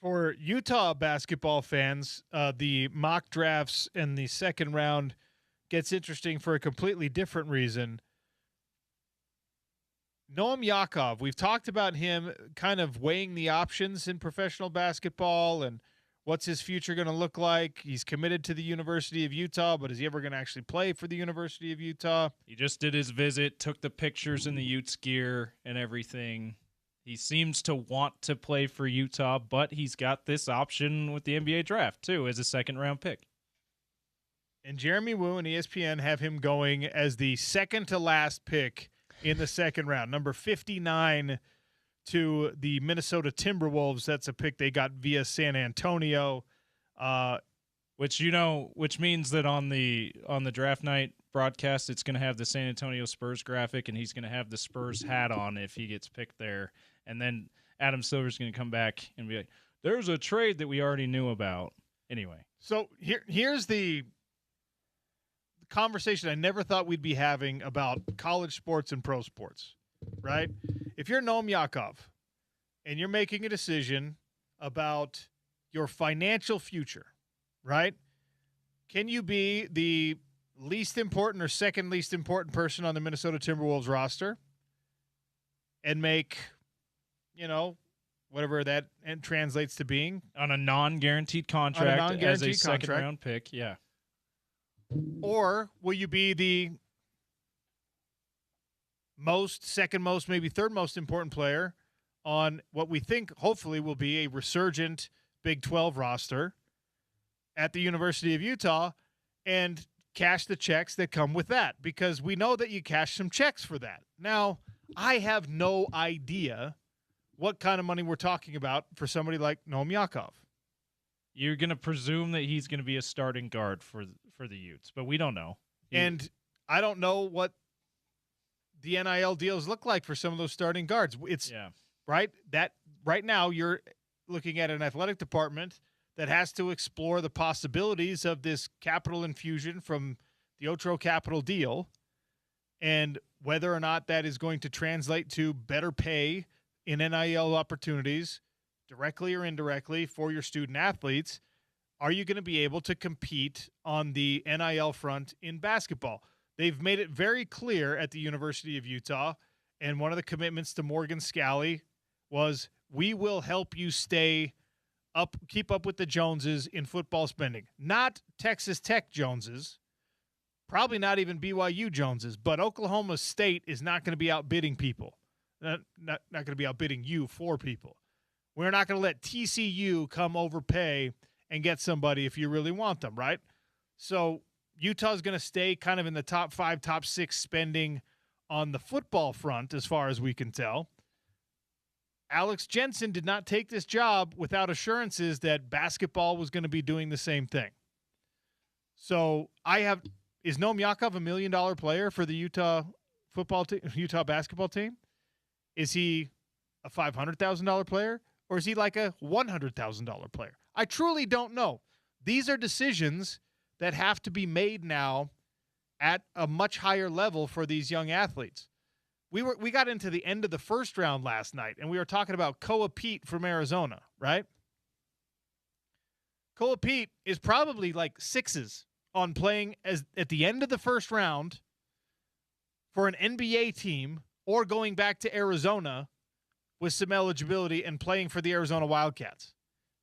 For Utah basketball fans, the mock drafts in the second round gets interesting for a completely different reason. Noam Yakov, we've talked about him kind of weighing the options in professional basketball and what's his future going to look like. He's committed to the University of Utah, but is he ever going to actually play for the University of Utah? He just did his visit, took the pictures in the Utes gear and everything. He seems to want to play for Utah, but he's got this option with the NBA draft, too, as a second-round pick. And Jeremy Wu and ESPN have him going as the second-to-last pick in the second round, number 59 to the Minnesota Timberwolves. That's a pick they got via San Antonio. Which means that on the draft night broadcast, it's going to have the San Antonio Spurs graphic, and he's going to have the Spurs hat on if he gets picked there. And then Adam Silver's going to come back and be like, there's a trade that we already knew about. Anyway. So here's the conversation I never thought we'd be having about college sports and pro sports, right? If you're Noam Yakov and you're making a decision about your financial future, right? Can you be the least important or second least important person on the Minnesota Timberwolves roster and make, whatever that translates to being? On a non-guaranteed contract as a second-round pick, yeah. Or will you be the second most, maybe third most important player on what we think hopefully will be a resurgent Big 12 roster at the University of Utah and cash the checks that come with that? Because we know that you cash some checks for that. Now, I have no idea what kind of money we're talking about for somebody like Noam Yakov. You're going to presume that he's going to be a starting guard for the Utes, but we don't know. And I don't know what the NIL deals look like for some of those starting guards. It's right that right now you're looking at an athletic department that has to explore the possibilities of this capital infusion from the Otro Capital deal and whether or not that is going to translate to better pay in NIL opportunities, directly or indirectly, for your student athletes. Are you going to be able to compete on the NIL front in basketball? They've made it very clear at the University of Utah, and one of the commitments to Morgan Scalley was, we will help you stay up, keep up with the Joneses in football spending. Not Texas Tech Joneses, probably not even BYU Joneses, but Oklahoma State is not going to be outbidding people. Not going to be outbidding you for people. We're not going to let TCU come overpay and get somebody if you really want them, right? So Utah's going to stay kind of in the top 5, top 6 spending on the football front as far as we can tell. Alex Jensen did not take this job without assurances that basketball was going to be doing the same thing. So is Noam Yakov $1 million player for the Utah basketball team? Is he a $500,000 player, or is he like a $100,000 player? I truly don't know. These are decisions that have to be made now at a much higher level for these young athletes. We got into the end of the first round last night, and we were talking about Koa Pete from Arizona, right? Koa Pete is probably like sixes on playing at the end of the first round for an NBA team or going back to Arizona with some eligibility and playing for the Arizona Wildcats,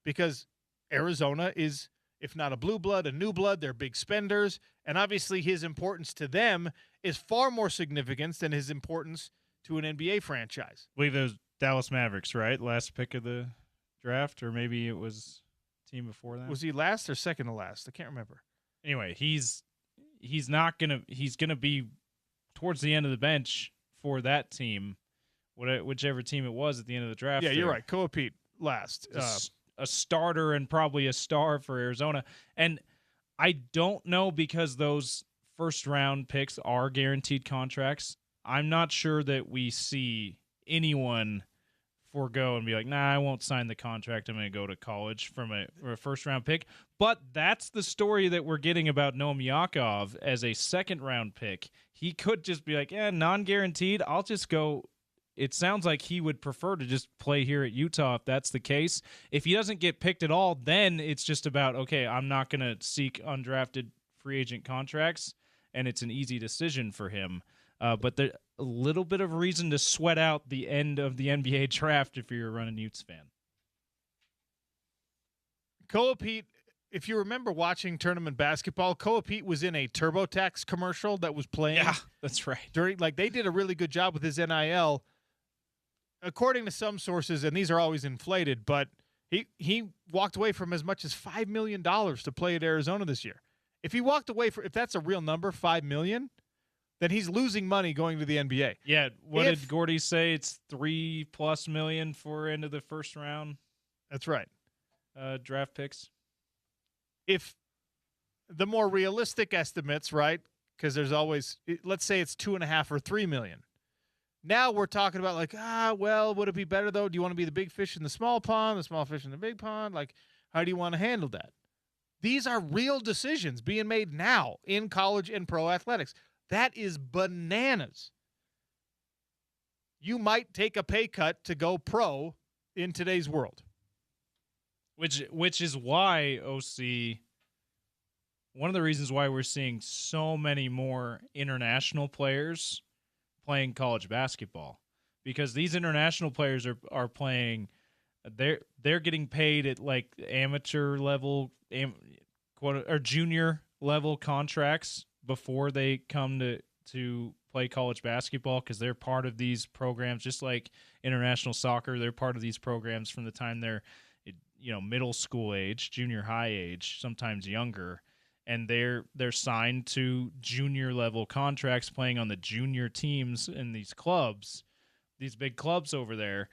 because Arizona is, if not a blue blood, a new blood. They're big spenders, and obviously his importance to them is far more significant than his importance to an NBA franchise. I believe it was Dallas Mavericks, right? Last pick of the draft, or maybe it was team before that. Was he last or second to last? I can't remember. Anyway, he's gonna be towards the end of the bench for that team, whichever team it was at the end of the draft. Yeah, you're right. Koa Pete last. A starter and probably a star for Arizona. And I don't know, because those first-round picks are guaranteed contracts. I'm not sure that we see anyone forego and be like, nah, I won't sign the contract. I'm going to go to college from a first-round pick. But that's the story that we're getting about Noam Yakov as a second-round pick. He could just be like, non-guaranteed. I'll just go. It sounds like he would prefer to just play here at Utah if that's the case. If he doesn't get picked at all, then it's just about, okay, I'm not going to seek undrafted free agent contracts, and it's an easy decision for him. But there's a little bit of reason to sweat out the end of the NBA draft if you're a running Utes fan. Koa Pete, if you remember watching tournament basketball, Koa Pete was in a TurboTax commercial that was playing. Yeah, that's right. They did a really good job with his NIL. According to some sources, and these are always inflated, but he walked away from as much as $5 million to play at Arizona this year. If he walked away if that's a real number, $5 million, then he's losing money going to the NBA. Yeah, did Gordy say? It's $3+ million for end of the first round. That's right. Draft picks. If the more realistic estimates, right? Because there's always, let's say it's $2.5 or $3 million. Now we're talking about would it be better though? Do you want to be the big fish in the small pond, the small fish in the big pond? Like, how do you want to handle that? These are real decisions being made now in college and pro athletics. That is bananas. You might take a pay cut to go pro in today's world. Which is why, OC, one of the reasons why we're seeing so many more international players playing college basketball, because these international players are playing, they're getting paid at like amateur level, or junior level contracts before they come to play college basketball, because they're part of these programs, just like international soccer. They're part of these programs from the time they're middle school age, junior high age, sometimes younger. And they're signed to junior level contracts, playing on the junior teams in these clubs, these big clubs over there.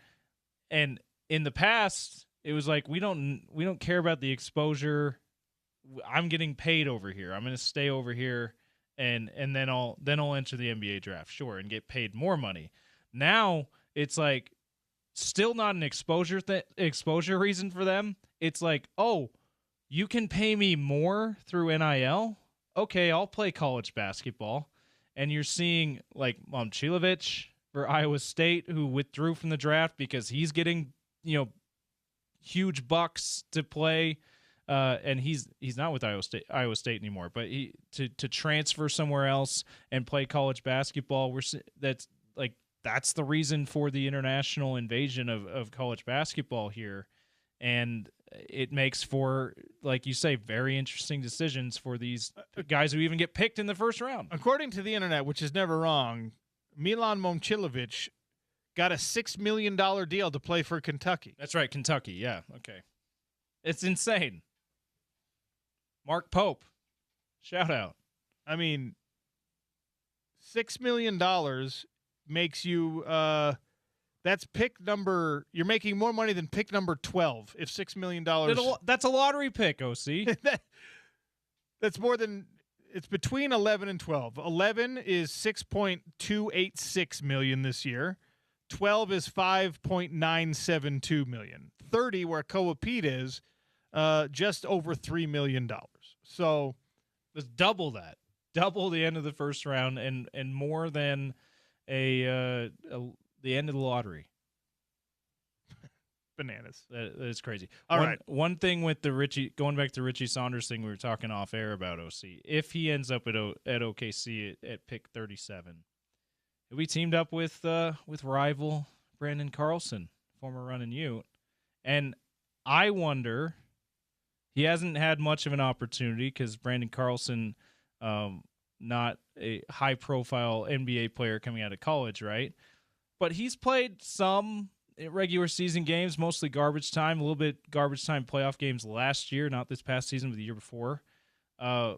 And in the past, it was like, we don't care about the exposure. I'm getting paid over here. I'm going to stay over here and then I'll enter the NBA draft, sure, and get paid more money. Now it's like still not an exposure reason for them. It's like, oh, you can pay me more through NIL? Okay, I'll play college basketball. And you're seeing like Momcilovic for Iowa State, who withdrew from the draft because he's getting, huge bucks to play. And he's not with Iowa State anymore, but to transfer somewhere else and play college basketball, that's the reason for the international invasion of college basketball here. And it makes for, like you say, very interesting decisions for these guys who even get picked in the first round. According to the internet, which is never wrong, Milan Momcilovic got a $6 million deal to play for Kentucky. That's right, Kentucky. Yeah, okay. It's insane. Mark Pope, shout out. I mean, $6 million makes you that's pick number. You're making more money than pick number 12 if $6 million. That's a lottery pick, OC. That's more than. It's between 11 and 12. 11 is 6.286 million this year. 12 is 5.972 million. 30, where Koa Pete is, just over $3 million. So it's double that. Double the end of the first round and more than the end of the lottery. Bananas. That is crazy. All right. One thing with the going back to Richie Saunders thing we were talking off air about OC. If he ends up at OKC at pick 37, he'll be teamed up with rival Brandon Carlson, former Runnin' Ute. And I wonder, he hasn't had much of an opportunity because Brandon Carlson, not a high-profile NBA player coming out of college, right? But he's played some regular season games, mostly garbage time, a little bit garbage time playoff games last year, not this past season, but the year before. I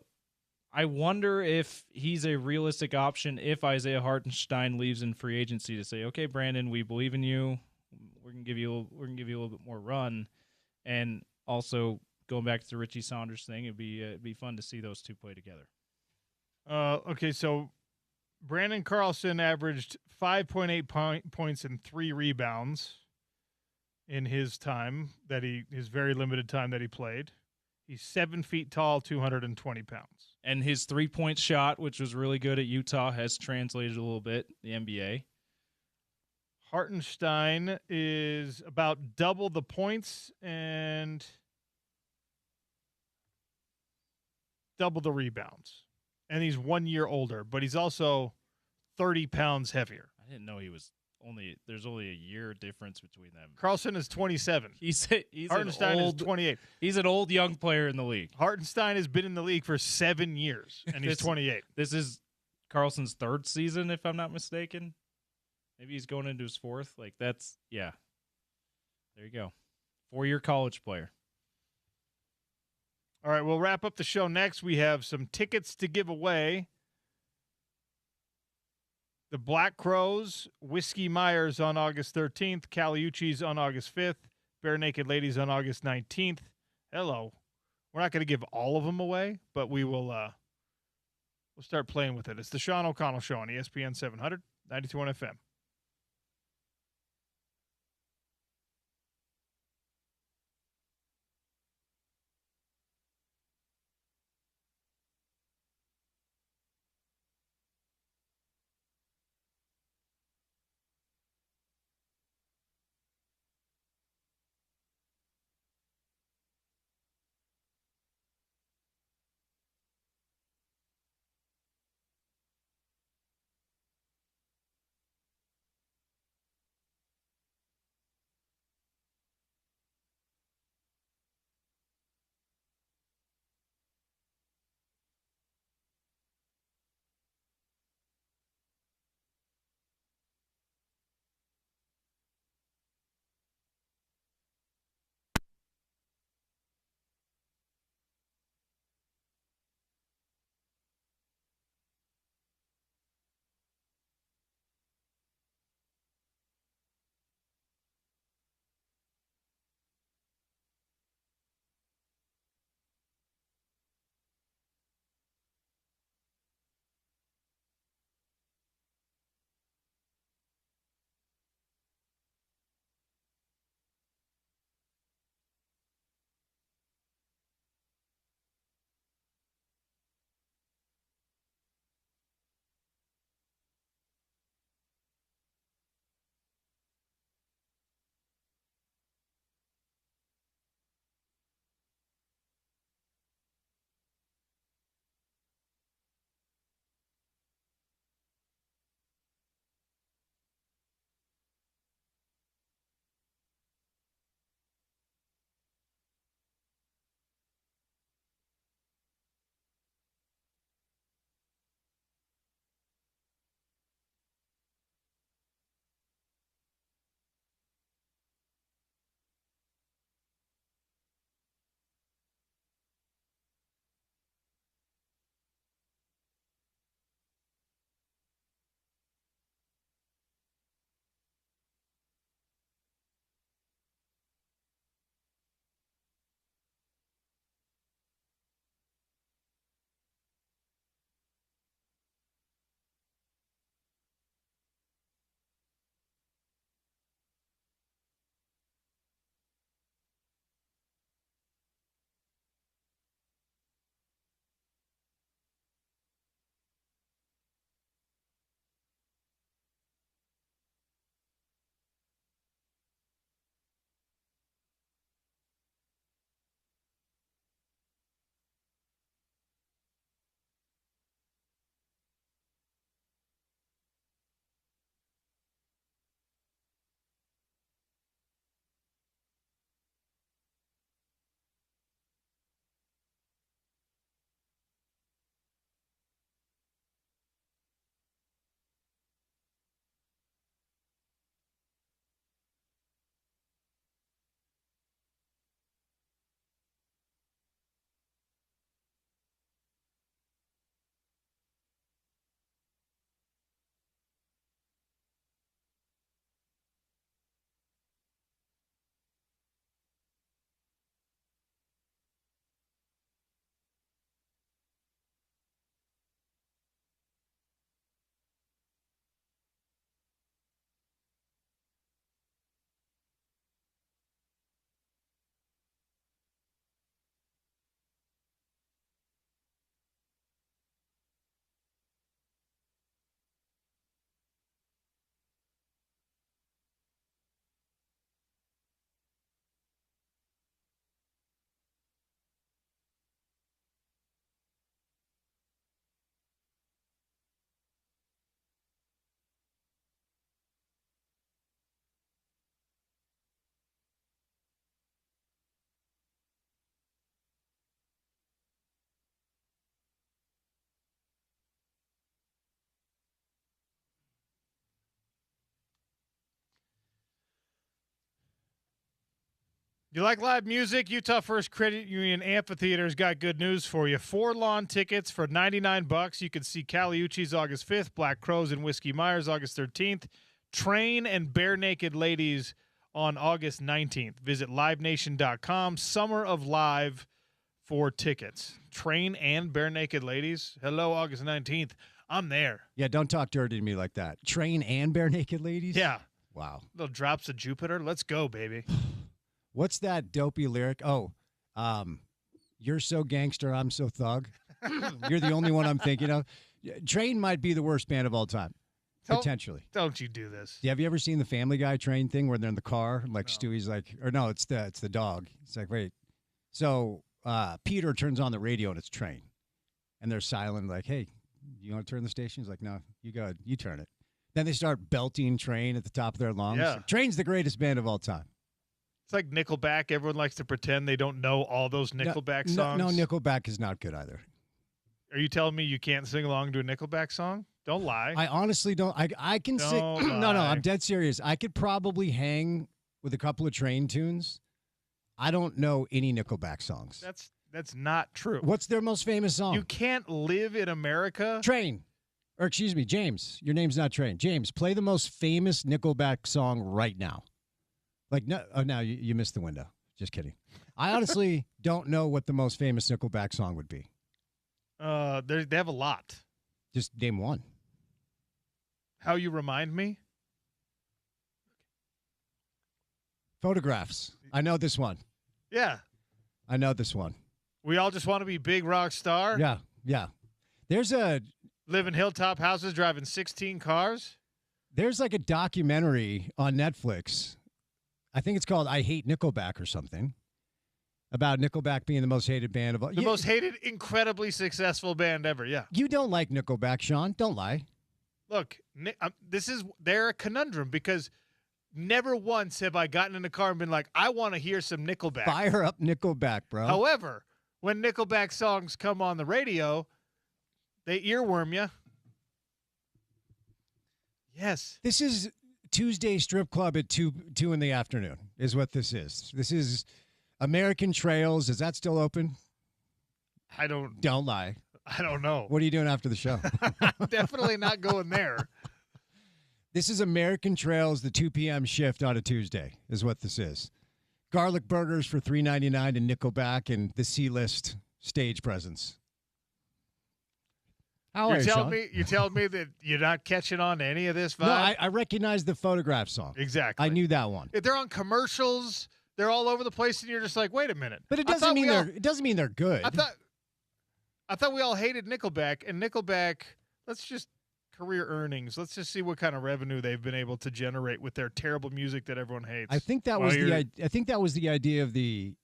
wonder if he's a realistic option if Isaiah Hartenstein leaves in free agency to say, okay, Brandon, we believe in you. We're gonna give you a little bit more run. And also going back to the Richie Saunders thing, it'd be fun to see those two play together. Okay, so Brandon Carlson averaged 5.8 points and 3 rebounds in his very limited time that he played. He's 7 feet tall, 220 pounds. And his 3-point shot, which was really good at Utah, has translated a little bit, the NBA. Hartenstein is about double the points and double the rebounds. And he's 1 year older, but he's also 30 pounds heavier. I didn't know there's only a year difference between them. Carlson is 27. He's Hartenstein is 28. He's an old young player in the league. Hartenstein has been in the league for 7 years, and he's 28. This is Carlson's third season, if I'm not mistaken. Maybe he's going into his fourth. There you go. 4-year college player. All right, we'll wrap up the show next. We have some tickets to give away. The Black Crows, Whiskey Myers on August 13th, Caliucci's on August 5th, Bare Naked Ladies on August 19th. Hello. We're not going to give all of them away, but we will we'll start playing with it. It's the Sean O'Connell Show on ESPN 700, 92.1 FM. You like live music? Utah First Credit Union Amphitheater's got good news for you. 4 lawn tickets for $99. You can see Caliucci's August 5th, Black Crows and Whiskey Myers August 13th, Train and Bare Naked Ladies on August 19th. Visit livenation.com, Summer of Live for tickets. Train and Bare Naked Ladies. Hello, August 19th. I'm there. Yeah, don't talk dirty to me like that. Train and Bare Naked Ladies? Yeah. Wow. Little drops of Jupiter. Let's go, baby. What's that dopey lyric? Oh, you're so gangster, I'm so thug. You're the only one I'm thinking of. Train might be the worst band of all time, potentially. Don't you do this. Yeah, have you ever seen the Family Guy Train thing where they're in the car? Like no. Stewie's like, or no, it's the dog. It's like, wait. So Peter turns on the radio and it's Train. And they're silent, like, hey, you want to turn the station? He's like, no, you go ahead. You turn it. Then they start belting Train at the top of their lungs. Yeah. Like, Train's the greatest band of all time. It's like Nickelback. Everyone likes to pretend they don't know all those Nickelback songs. No, Nickelback is not good either. Are you telling me you can't sing along to a Nickelback song? Don't lie. I honestly don't. I can sing. No, I'm dead serious. I could probably hang with a couple of Train tunes. I don't know any Nickelback songs. That's not true. What's their most famous song? You can't live in America. Train. Or excuse me, James. Your name's not Train. James, play the most famous Nickelback song right now. Like, no, oh, now you missed the window. Just kidding. I honestly don't know what the most famous Nickelback song would be. They have a lot. Just name one. How You Remind Me? Photographs. I know this one. Yeah. I know this one. We All Just Want to Be Big Rock Star? Yeah. There's Live in hilltop houses, driving 16 cars? There's like a documentary on Netflix. I think it's called I Hate Nickelback or something, about Nickelback being the most hated band of all. The most hated, incredibly successful band ever, yeah. You don't like Nickelback, Sean. Don't lie. Look, they're a conundrum because never once have I gotten in the car and been like, I want to hear some Nickelback. Fire up Nickelback, bro. However, when Nickelback songs come on the radio, they earworm you. Yes. This is Tuesday Strip Club at 2 in the afternoon is what this is. This is American Trails. Is that still open? Don't lie. I don't know. What are you doing after the show? Definitely not going there. This is American Trails, the 2 p.m. shift on a Tuesday is what this is. Garlic burgers for $3.99 and Nickelback and the C-list stage presence. You're telling me that you're not catching on to any of this vibe? No, I recognize the Photograph song. Exactly. I knew that one. If they're on commercials, they're all over the place, and you're just like, wait a minute. But it doesn't mean they're good. I thought we all hated Nickelback, and Nickelback, let's just career earnings. Let's just see what kind of revenue they've been able to generate with their terrible music that everyone hates. I think that was the idea of the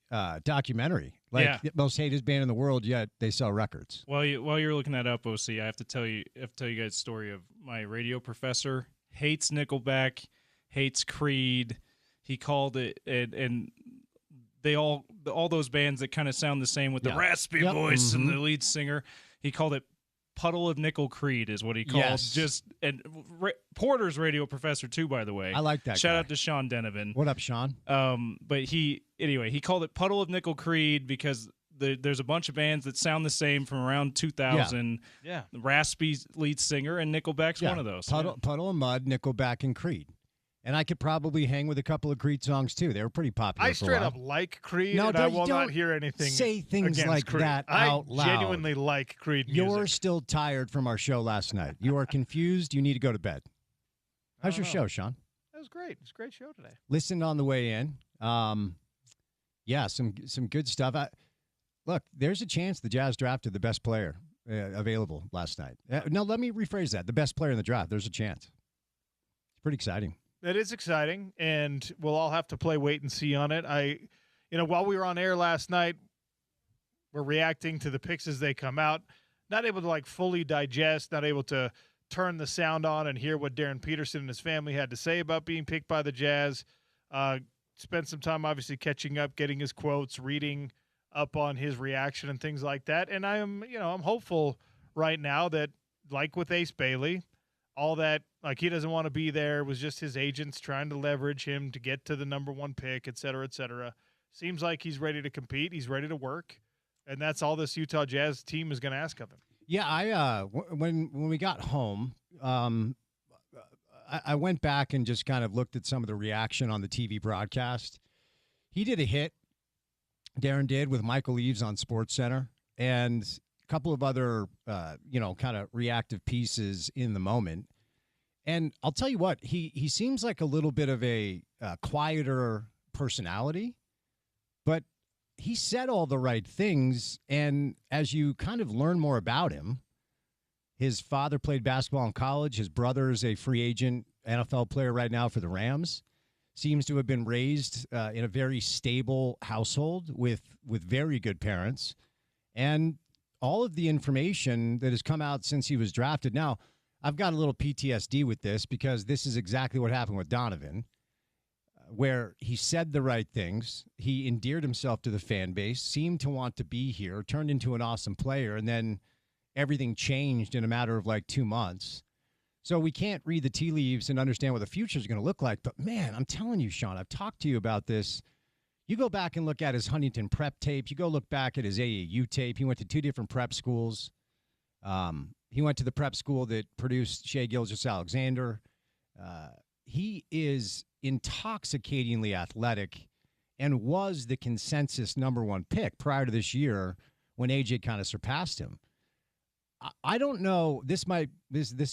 documentary. The most hated band in the world, yet they sell records. While you're looking that up, OC, I have to tell you guys a story of my radio professor. Hates Nickelback, hates Creed. He called it, and they all those bands that kind of sound the same with the raspy voice and the lead singer. He called it Puddle of Nickel Creed is what he called. Porter's radio professor too, by the way. I like that. Shout out to Sean Denovan. What up, Sean? But he called it Puddle of Nickel Creed because there's a bunch of bands that sound the same from around 2000. Yeah. Raspy lead singer, and Nickelback's one of those. Puddle of Mud, Nickelback, and Creed. And I could probably hang with a couple of Creed songs too. They were pretty popular. I straight up like Creed, no, and I will not hear anything. Say things like Creed. that out loud. I genuinely like Creed music. You're still tired from our show last night. You are confused. You need to go to bed. How's your show, Sean? That was great. It's a great show today. Listened on the way in. Some good stuff. Look, there's a chance the Jazz drafted the best player available last night. No, let me rephrase that. The best player in the draft. There's a chance. It's pretty exciting. That is exciting, and we'll all have to play wait and see on it. While we were on air last night, we're reacting to the picks as they come out. Not able to fully digest, not able to turn the sound on and hear what Darren Peterson and his family had to say about being picked by the Jazz. Spent some time obviously catching up, getting his quotes, reading up on his reaction and things like that. And I'm hopeful right now that, like with Ace Bailey, all that, he doesn't want to be there. It was just his agents trying to leverage him to get to the number one pick, et cetera, et cetera. Seems like he's ready to compete. He's ready to work. And that's all this Utah Jazz team is going to ask of him. Yeah, when we got home, I went back and just kind of looked at some of the reaction on the TV broadcast. He did a hit, Darren did, with Michael Eaves on SportsCenter, and a couple of other, kind of reactive pieces in the moment. And I'll tell you what, he seems like a little bit of a quieter personality, but he said all the right things. And as you kind of learn more about him, his father played basketball in college. His brother is a free agent NFL player right now for the Rams. Seems to have been raised in a very stable household with very good parents. And all of the information that has come out since he was drafted. Now, I've got a little PTSD with this because this is exactly what happened with Donovan, where he said the right things. He endeared himself to the fan base, seemed to want to be here, turned into an awesome player, and then everything changed in a matter of like 2 months. So we can't read the tea leaves and understand what the future is going to look like. But, man, I'm telling you, Sean, I've talked to you about this. You go back and look at his Huntington prep tape. You go look back at his AAU tape. He went to 2 different prep schools. He went to the prep school that produced Shai Gilgeous-Alexander. He is intoxicatingly athletic and was the consensus number 1 pick prior to this year when AJ kind of surpassed him. I don't know. This is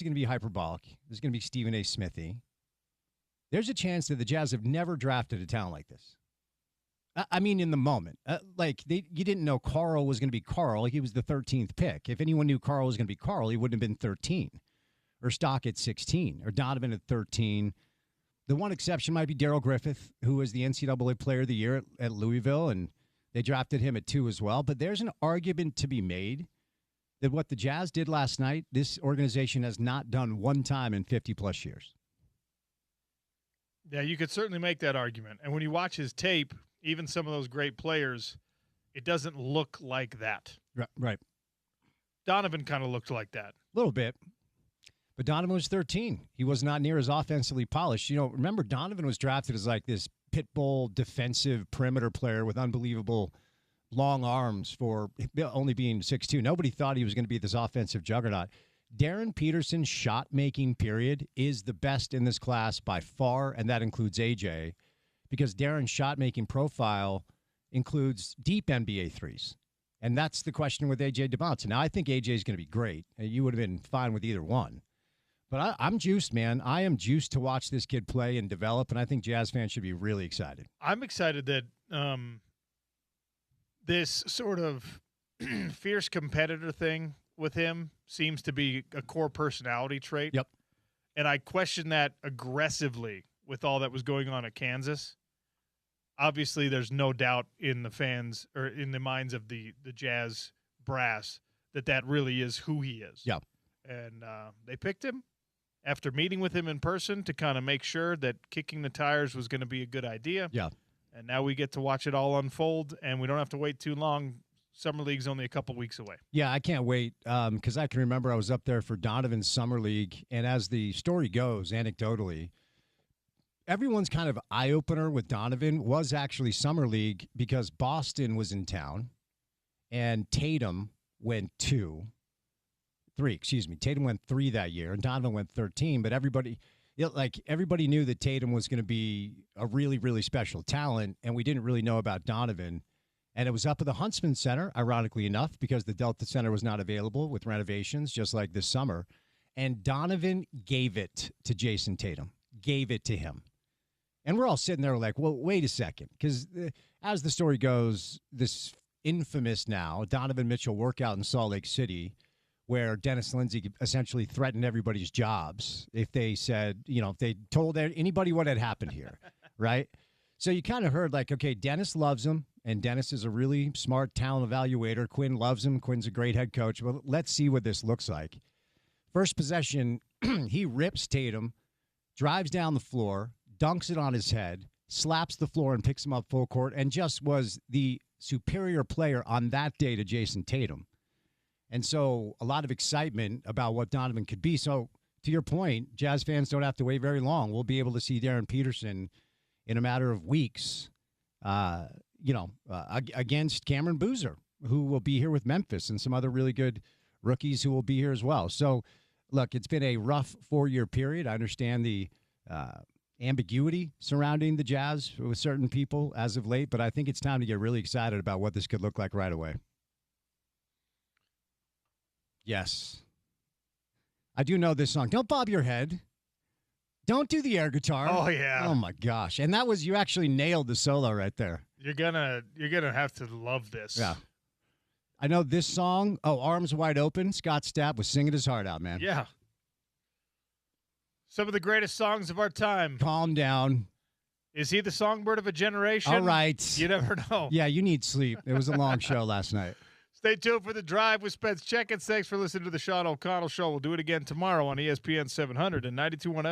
going to be hyperbolic. This is going to be Stephen A. Smithy. There's a chance that the Jazz have never drafted a talent like this. I mean, in the moment, you didn't know Carl was going to be Carl. He was the 13th pick. If anyone knew Carl was going to be Carl, he wouldn't have been 13, or Stock at 16, or Donovan at 13. The one exception might be Darrell Griffith, who was the NCAA Player of the Year at Louisville, and they drafted him at 2 as well. But there's an argument to be made that what the Jazz did last night, this organization has not done one time in 50-plus years. Yeah, you could certainly make that argument. And when you watch his tape, even some of those great players, it doesn't look like that. Right. Donovan kind of looked like that. A little bit. But Donovan was 13. He was not near as offensively polished. Remember, Donovan was drafted as like this pit bull defensive perimeter player with unbelievable long arms for only being 6'2". Nobody thought he was going to be this offensive juggernaut. Darren Peterson's shot-making period is the best in this class by far, and that includes AJ, because Darren's shot-making profile includes deep NBA threes. And that's the question with A.J. DeMonte. Now, I think A.J. is going to be great. You would have been fine with either one. But I'm juiced, man. I am juiced to watch this kid play and develop, and I think Jazz fans should be really excited. I'm excited that this sort of fierce competitor thing with him seems to be a core personality trait. Yep. And I question that aggressively with all that was going on at Kansas. Obviously, there's no doubt in the fans or in the minds of the Jazz brass that really is who he is. Yeah. And they picked him after meeting with him in person to kind of make sure that kicking the tires was going to be a good idea. Yeah. And now we get to watch it all unfold, and we don't have to wait too long. Summer League's only a couple weeks away. Yeah, I can't wait because I can remember I was up there for Donovan's Summer League, and as the story goes, anecdotally, everyone's kind of eye-opener with Donovan was actually Summer League because Boston was in town, and Tatum went 3. Tatum went 3 that year, and Donovan went 13, but everybody knew that Tatum was going to be a really, really special talent, and we didn't really know about Donovan. And it was up at the Huntsman Center, ironically enough, because the Delta Center was not available with renovations, just like this summer. And Donovan gave it to Jason Tatum, gave it to him. And we're all sitting there like, well, wait a second, because as the story goes, this infamous now Donovan Mitchell workout in Salt Lake City, where Dennis Lindsay essentially threatened everybody's jobs if they said, if they told anybody what had happened here, right? So you kind of heard like, okay, Dennis loves him, and Dennis is a really smart talent evaluator. Quinn loves him. Quinn's a great head coach. Well, let's see what this looks like. First possession, he rips Tatum, drives down the floor, dunks it on his head, slaps the floor and picks him up full court, and just was the superior player on that day to Jason Tatum. And so a lot of excitement about what Donovan could be. So to your point, Jazz fans don't have to wait very long. We'll be able to see Darren Peterson in a matter of weeks, against Cameron Boozer, who will be here with Memphis, and some other really good rookies who will be here as well. So, look, it's been a rough 4-year period. I understand the ambiguity surrounding the Jazz with certain people as of late, but I think it's time to get really excited about what this could look like right away. Yes. I do know this song. Don't bob your head. Don't do the air guitar. Oh, yeah. Oh, my gosh. And that was, you actually nailed the solo right there. You're gonna have to love this. Yeah. I know this song. Oh, Arms Wide Open. Scott Stapp was singing his heart out, man. Yeah. Some of the greatest songs of our time. Calm down. Is he the songbird of a generation? All right. You never know. Yeah, you need sleep. It was a long show last night. Stay tuned for The Drive with Spence Checketts. Thanks for listening to the Sean O'Connell Show. We'll do it again tomorrow on ESPN 700 and 92.1 FM.